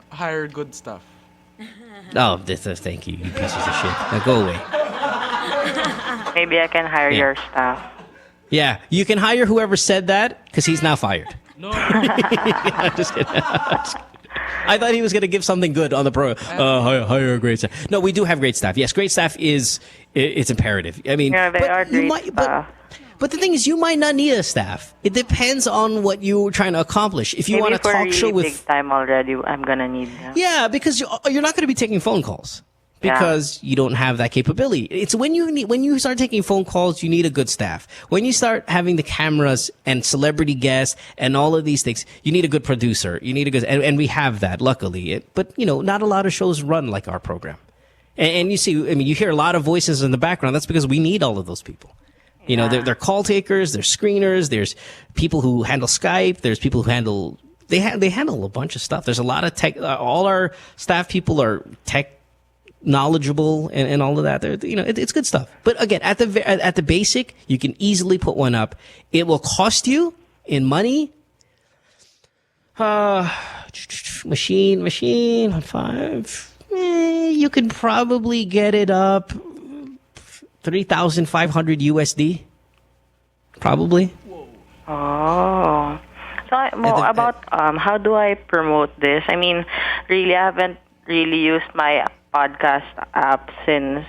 Hire good stuff. Oh, thank you, you pieces of shit. Now go away. Maybe I can hire your staff. Yeah, you can hire whoever said that because he's now fired. No. I'm just kidding. I thought he was going to give something good on the program. Hire a great staff. No, we do have great staff. Yes, great staff it's imperative. I mean, yeah, they are great staff. But the thing is, you might not need a staff. It depends on what you're trying to accomplish. If you want a talk show with big time already, I'm gonna need them. Yeah, because you're not going to be taking phone calls because you don't have that capability. It's when you start taking phone calls, you need a good staff. When you start having the cameras and celebrity guests and all of these things, you need a good producer. You need a good, and we have that, luckily. But not a lot of shows run like our program. And you see, I mean, you hear a lot of voices in the background. That's because we need all of those people. They're call takers, they're screeners, there's people who handle Skype, there's people who handle, they handle a bunch of stuff. There's a lot of tech, all our staff people are tech knowledgeable and all of that. It's good stuff. But again, at the basic, you can easily put one up. It will cost you in money. Machine, 5. You can probably get it up 3,500 USD, probably. Oh, so about how do I promote this? I mean, really, I haven't really used my podcast app since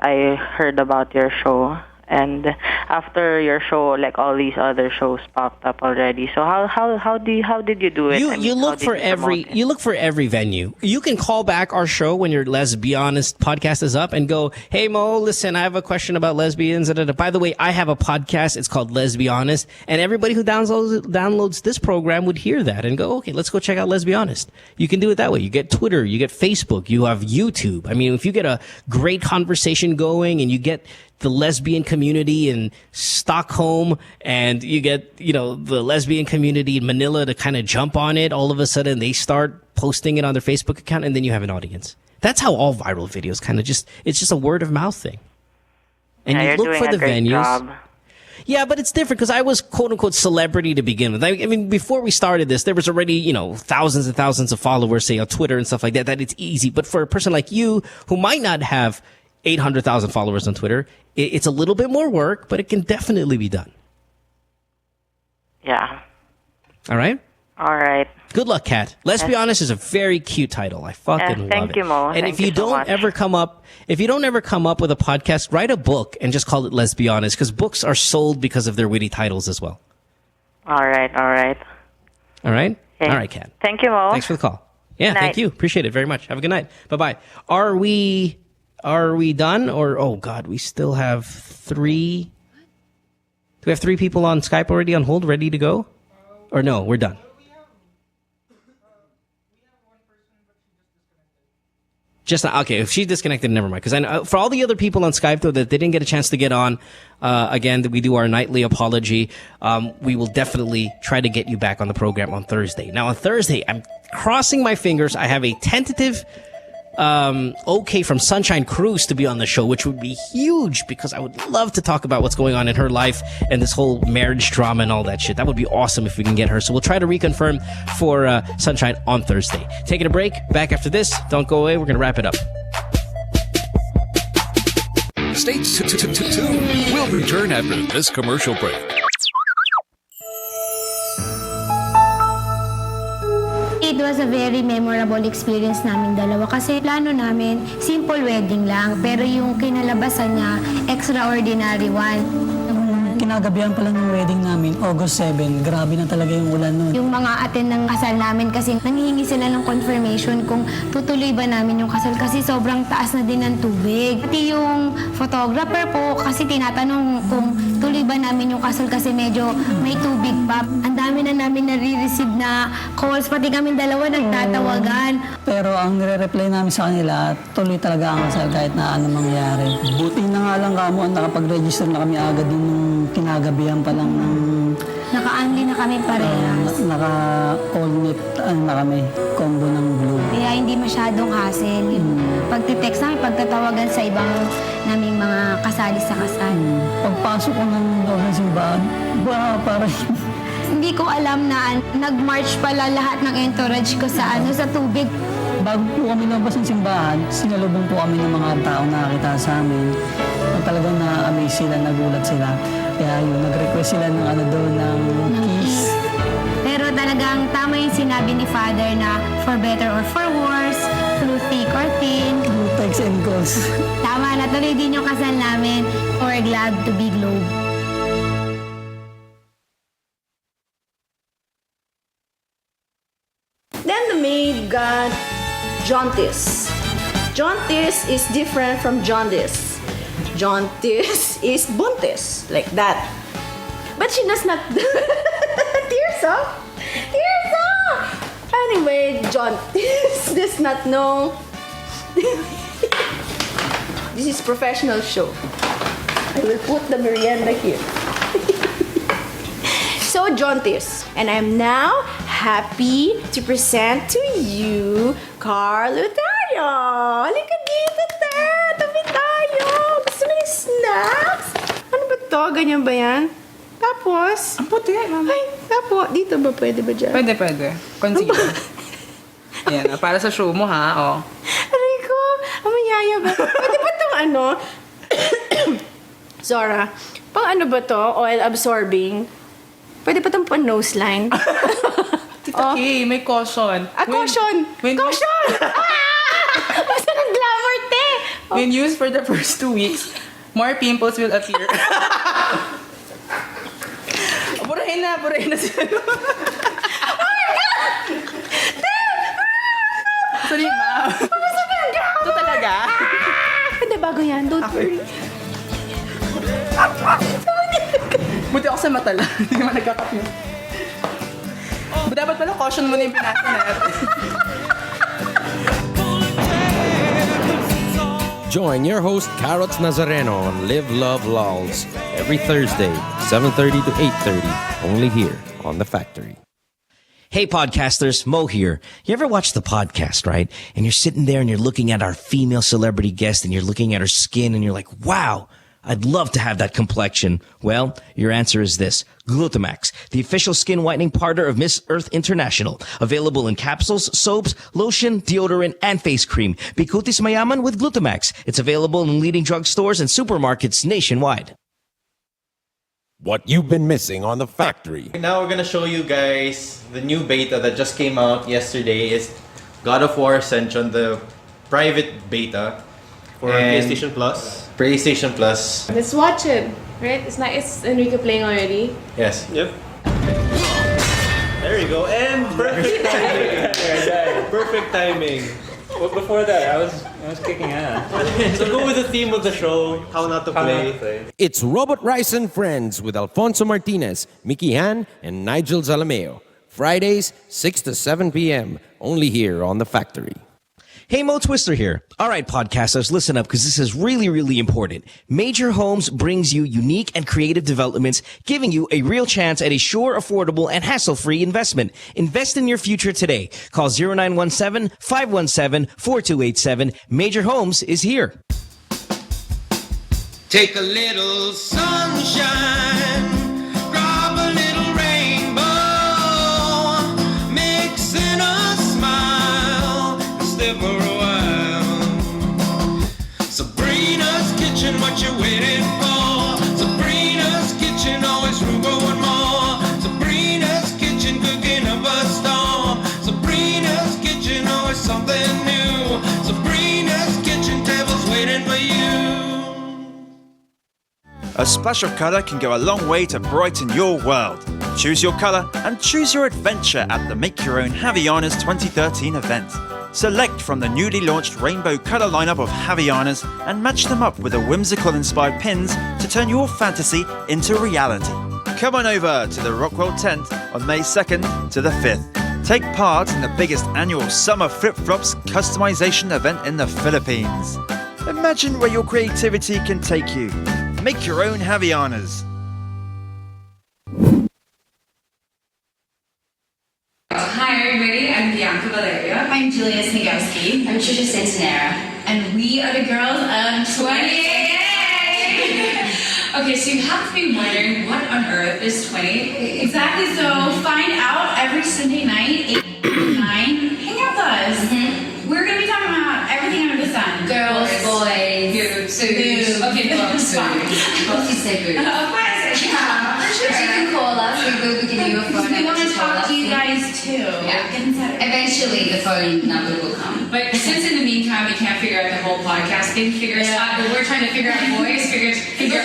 I heard about your show. And after your show, like all these other shows popped up already. So how did you do it? You look for every venue. You can call back our show when your Let's Be Honest podcast is up and go, hey Mo, listen, I have a question about lesbians. By the way, I have a podcast. It's called Let's Be Honest, and everybody who downloads this program would hear that and go, okay, let's go check out Let's Be Honest. You can do it that way. You get Twitter, you get Facebook, you have YouTube. I mean, if you get a great conversation going and you get the lesbian community in Stockholm and you get, the lesbian community in Manila to kind of jump on it, all of a sudden they start posting it on their Facebook account and then you have an audience. That's how all viral videos it's just a word of mouth thing. And you look for the venues. Job. Yeah, but it's different because I was quote unquote celebrity to begin with. I mean, before we started this, there was already, thousands and thousands of followers, say on Twitter and stuff like that it's easy. But for a person like you who might not have 800,000 followers on Twitter, it's a little bit more work, but it can definitely be done. Yeah. All right? All right. Good luck, Kat. Let's Be Honest is a very cute title. I fucking love it. Thank you, Mo. And if you don't ever come up with a podcast, write a book and just call it Let's Be Honest, because books are sold because of their witty titles as well. All right. All right? Okay. All right, Kat. Thank you, Mo. Thanks for the call. Yeah, thank you. Appreciate it very much. Have a good night. Bye-bye. Are we done? Or, oh God, we still have 3. Do we have 3 people on Skype already on hold, ready to go? Or no, we're done. Just okay. If she's disconnected, never mind. Because I know for all the other people on Skype though that they didn't get a chance to get on, again, we do our nightly apology. We will definitely try to get you back on the program on Thursday. Now on Thursday, I'm crossing my fingers. I have a tentative okay from Sunshine Cruz to be on the show, which would be huge because I would love to talk about what's going on in her life and this whole marriage drama and all that shit. That would be awesome if we can get her. So we'll try to reconfirm for Sunshine on Thursday. Taking a break. Back after this. Don't go away. We're going to wrap it up. Stay tuned. We'll return after this commercial break. It was a very memorable experience namin dalawa kasi plano namin simple wedding lang pero yung kinalabasan niya extraordinary one. Kinagabihan pa lang ng wedding namin, August 7. Grabe na talaga yung ulan nun. Yung mga attend ng kasal namin kasi nanghihingi sila ng confirmation kung tutuloy ba namin yung kasal kasi sobrang taas na din ng tubig. Pati yung photographer po kasi tinatanong kung tuloy ba namin yung kasal kasi medyo may tubig pa. Ang dami na namin nare-receive na calls, pati kami dalawa nagtatawagan. Pero ang nire-reply namin sa kanila, tuloy talaga ang kasal kahit na ano mangyari. Buti na nga lang kamo, nakapag-register na kami agad yung kinagabihan pa lang ng... Naka-unli na kami parehas. Naka-all-knit na kami, combo ng blue. Kaya hindi masyadong hassle. Pagtitext namin, pagtatawagan sa ibang naming mga kasali sa kasal. Pagpasok ko ng loob ng simbahan, parang... Hindi ko alam na nag-march pala lahat ng entourage ko sa tubig. Bago po kami labas ng simbahan, sinalubong po kami ng mga tao na nakakita sa amin. Talagang na-amaze sila, nagulat sila. Kaya yun, nag-request sila ng ng kiss. Pero talagang tama yung sinabi ni Father na for better or for worse, through thick or thin. Through texts and calls. Tama, natuloy din yung kasal namin. We're glad to be Globe. Then the maid got jaundice. Jaundice is different from jaundice. Jaundice is buntis, like that. But she does not... Tears up! Tears up! Anyway, jaundice does not know... This is professional show. I will put the merienda here. So, jaundice. And I'm now happy to present to you Carl Utario. Halika dito, te! Tabi tayo! Gusto mo ng snacks? Ano ba to? Ganyan ba yan? Tapos? Ang puti, mama. Ay, tapos. Dito ba? Pwede ba dyan? Pwede. Concealer. Yan, para sa show mo, ha? Oh. Aray ko, ang mayaya ba? Pwede ba itong ano? Zora, pang ano ba to? Oil absorbing? Pwede pa itong pang nose line? Tita Kay, may caution. Caution! Caution! Basta ng glamour, te! When used for the first 2 weeks, more pimples will appear. Burahin na siya. Oh my God! Sorry, ma'am. Ito talaga. Hindi, bago yan. Don't worry. Buti ako sa mata lang. Hindi naman nagkakap yun. Dapat pala caution mo na yung pinasa natin. Join your host, Carrots Nazareno, on Live, Love, Lols every Thursday, 7:30 to 8:30, only here on The Factory. Hey podcasters, Mo here. You ever watch the podcast, right? And you're sitting there and you're looking at our female celebrity guest and you're looking at her skin and you're like, wow, I'd love to have that complexion. Well, your answer is this. Glutamax, the official skin whitening partner of Miss Earth International. Available in capsules, soaps, lotion, deodorant, and face cream. Bikutis mayaman with Glutamax. It's available in leading drugstores and supermarkets nationwide. What you've been missing on The Factory. Now we're gonna show you guys the new beta that just came out yesterday. Is God of War Ascension, the private beta for PlayStation Plus. PlayStation Plus. Let's watch it, right? It's Enrique playing already. Yes. Yep. There you go, and perfect timing. Perfect timing. Well, before that, I was kicking ass. So go with the theme of the show, how not to play. It's Robot Rice and Friends with Alfonso Martinez, Mickey Han, and Nigel Zalameo. Fridays, 6 to 7 p.m. Only here on The Factory. Hey, Mo Twister here. All right, podcasters, listen up because this is really, really important. Major Homes brings you unique and creative developments, giving you a real chance at a sure, affordable, and hassle-free investment. Invest in your future today. Call 0917-517-4287. Major Homes is here. Take a little sunshine, grab a little rainbow, mix in a smile, and stay for a while. Sabrina's Kitchen, what you waiting for? Sabrina's Kitchen, always room for one more. Sabrina's Kitchen, cooking up a storm. Sabrina's Kitchen, always something new. Sabrina's Kitchen, tables waiting for you. A splash of colour can go a long way to brighten your world. Choose your colour and choose your adventure at the Make Your Own Havianas 2013 event. Select from the newly launched rainbow colour lineup of Havianas and match them up with the whimsical inspired pins to turn your fantasy into reality. Come on over to the Rockwell tent on May 2nd to the 5th. Take part in the biggest annual summer flip-flops customization event in the Philippines. Imagine where your creativity can take you. Make your own Havianas. Hi everybody, I'm Bianca Valeria. I'm Julia Snigowski. I'm Trisha Santanera. And we are the girls of 20. Okay, so you have to be wondering what on earth is 20? Exactly, so find out every Sunday night, 8 to 9. Hang out with us. We're going to be talking about everything under the sun. Girls, boys, boobs. Okay, boobs. Fine. Both you say boobs. Of course, yeah, for sure. But you can call us. We will give you a phone We number want to call talk us. to you guys too. Yeah. Get inside. Eventually, the phone number will come. But since in the meantime we can't figure out the whole podcast thing, figure us out. But we're trying to figure out voice, figure But we us figure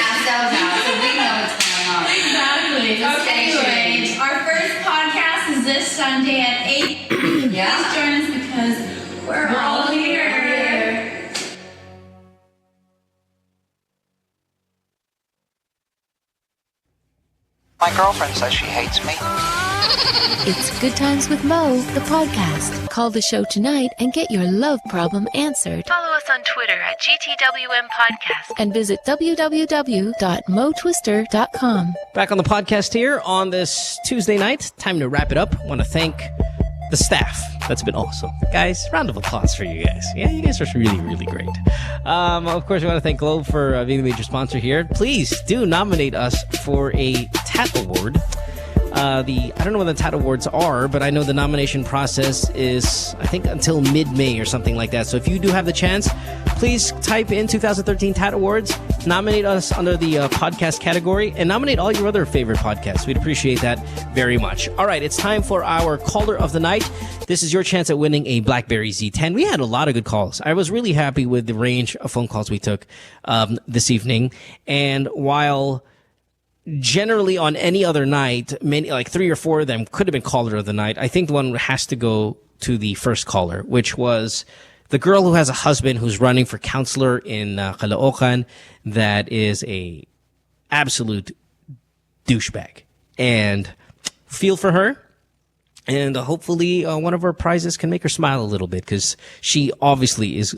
ourselves out, so we know what's going on. Exactly. Okay, anyway, our first podcast is this Sunday at 8. Yeah. Please join us because we're all here. My girlfriend says she hates me. It's Good Times with Mo, the podcast. Call the show tonight and get your love problem answered. Follow us on Twitter at GTWM Podcast and visit www.motwister.com. Back on the podcast here on this Tuesday night. Time to wrap it up. Want to thank the staff. That's been awesome. Guys, round of applause for you guys. Yeah, you guys are really, really great. Of course, we want to thank Globe for being the major sponsor here. Please do nominate us for a TAT Award. I don't know when the TAT Awards are, but I know the nomination process is, I think, until mid-May or something like that. So if you do have the chance, please type in 2013 TAT Awards, nominate us under the podcast category, and nominate all your other favorite podcasts. We'd appreciate that very much. All right, it's time for our caller of the night. This is your chance at winning a BlackBerry Z10. We had a lot of good calls. I was really happy with the range of phone calls we took this evening. And while generally on any other night, many, like 3 or 4 of them could have been caller of the night, I think the one has to go to the first caller, which was the girl who has a husband who's running for counselor in Caloocan that is a absolute douchebag. And feel for her. And hopefully one of our prizes can make her smile a little bit because she obviously is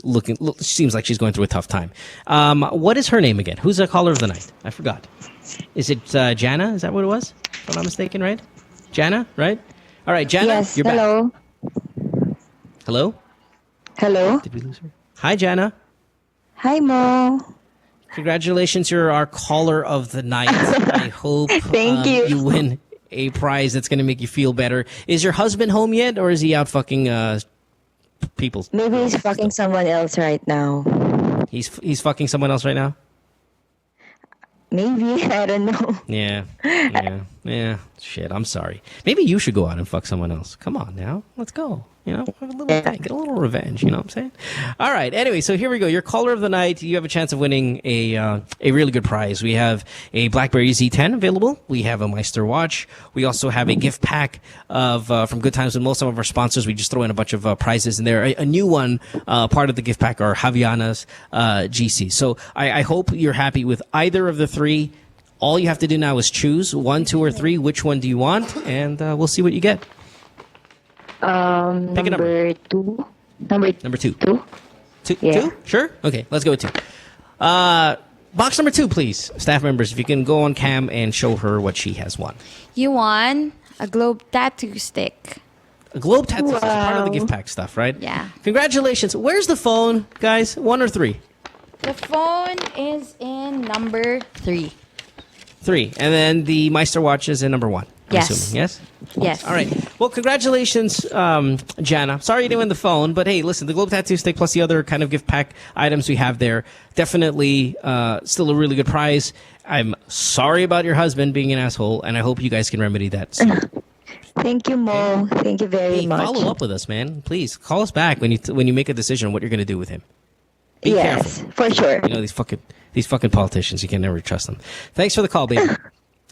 seems like she's going through a tough time. What is her name again? Who's the caller of the night? I forgot. Is it Jana? Is that what it was? If I'm not mistaken, right? Jana, right? All right, Jana, yes, you're hello. back. Hello? Hello? Did we lose her? Hi, Jana. Hi, Mo. Congratulations, you're our caller of the night. I hope Thank you. You win a prize that's going to make you feel better. Is your husband home yet, or is he out fucking people? Maybe he's fucking someone else right now. He's fucking someone else right now? Maybe. I don't know. Yeah. Shit, I'm sorry. Maybe you should go out and fuck someone else. Come on now. Let's go. You know, have a little thing, get a little revenge. You know what I'm saying? All right. Anyway, so here we go. Your caller of the night. You have a chance of winning a really good prize. We have a BlackBerry Z10 available. We have a Meister watch. We also have a gift pack of from Good Times with Mo. Some of our sponsors. We just throw in a bunch of prizes in there. A new one part of the gift pack are Havianas GC. So I hope you're happy with either of the three. All you have to do now is choose 1, 2, or 3. Which one do you want? And we'll see what you get. Number 2. Number two. Two? Yeah. Two? Sure? Okay, let's go with 2. Box number 2, please. Staff members, if you can go on cam and show her what she has won. You won a globe tattoo stick. A globe tattoo is part of the gift pack stuff, right? Yeah. Congratulations. Where's the phone, guys? 1 or 3? The phone is in number 3. 3. And then the Meister watch is in number 1. Yes. Assuming. Yes? Yes. All right. Well, congratulations, Jana. Sorry you didn't win the phone, but hey, listen, the Globe Tattoo Stick plus the other kind of gift pack items we have there, definitely still a really good prize. I'm sorry about your husband being an asshole, and I hope you guys can remedy that soon. Thank you, Mo. Thank you very much. Follow up with us, man. Please, call us back when you make a decision on what you're going to do with him. Be yes, careful. For sure. You know, these fucking politicians, you can never trust them. Thanks for the call, baby.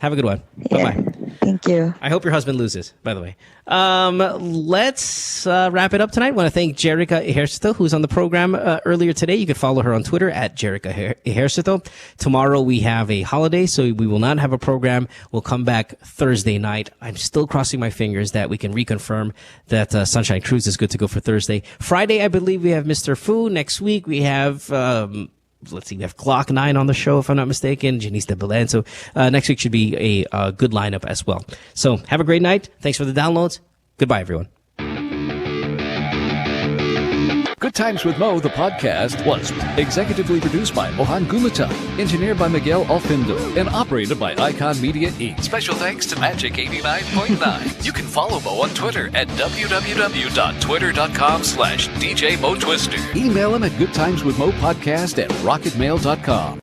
Have a good one. Bye-bye. Thank you. I hope your husband loses, by the way. Let's wrap it up tonight. I want to thank Jerika Ejercito, who's on the program earlier today. You can follow her on Twitter at Jerika Ejercito. Tomorrow we have a holiday, so we will not have a program. We'll come back Thursday night. I'm still crossing my fingers that we can reconfirm that Sunshine Cruise is good to go for Thursday. Friday, I believe we have Mr. Fu. Next week we have... let's see, we have Clock 9 on the show, if I'm not mistaken, Janice de Belen. So next week should be a good lineup as well. So have a great night. Thanks for the downloads. Goodbye, everyone. Good Times with Mo, the podcast, was executively produced by Mohan Gulata, engineered by Miguel Alfindo, and operated by Icon Media Inc. Special thanks to Magic 89.9. You can follow Mo on Twitter at www.twitter.com/DJ Mo Twister. Email him at goodtimeswithmopodcast@rocketmail.com.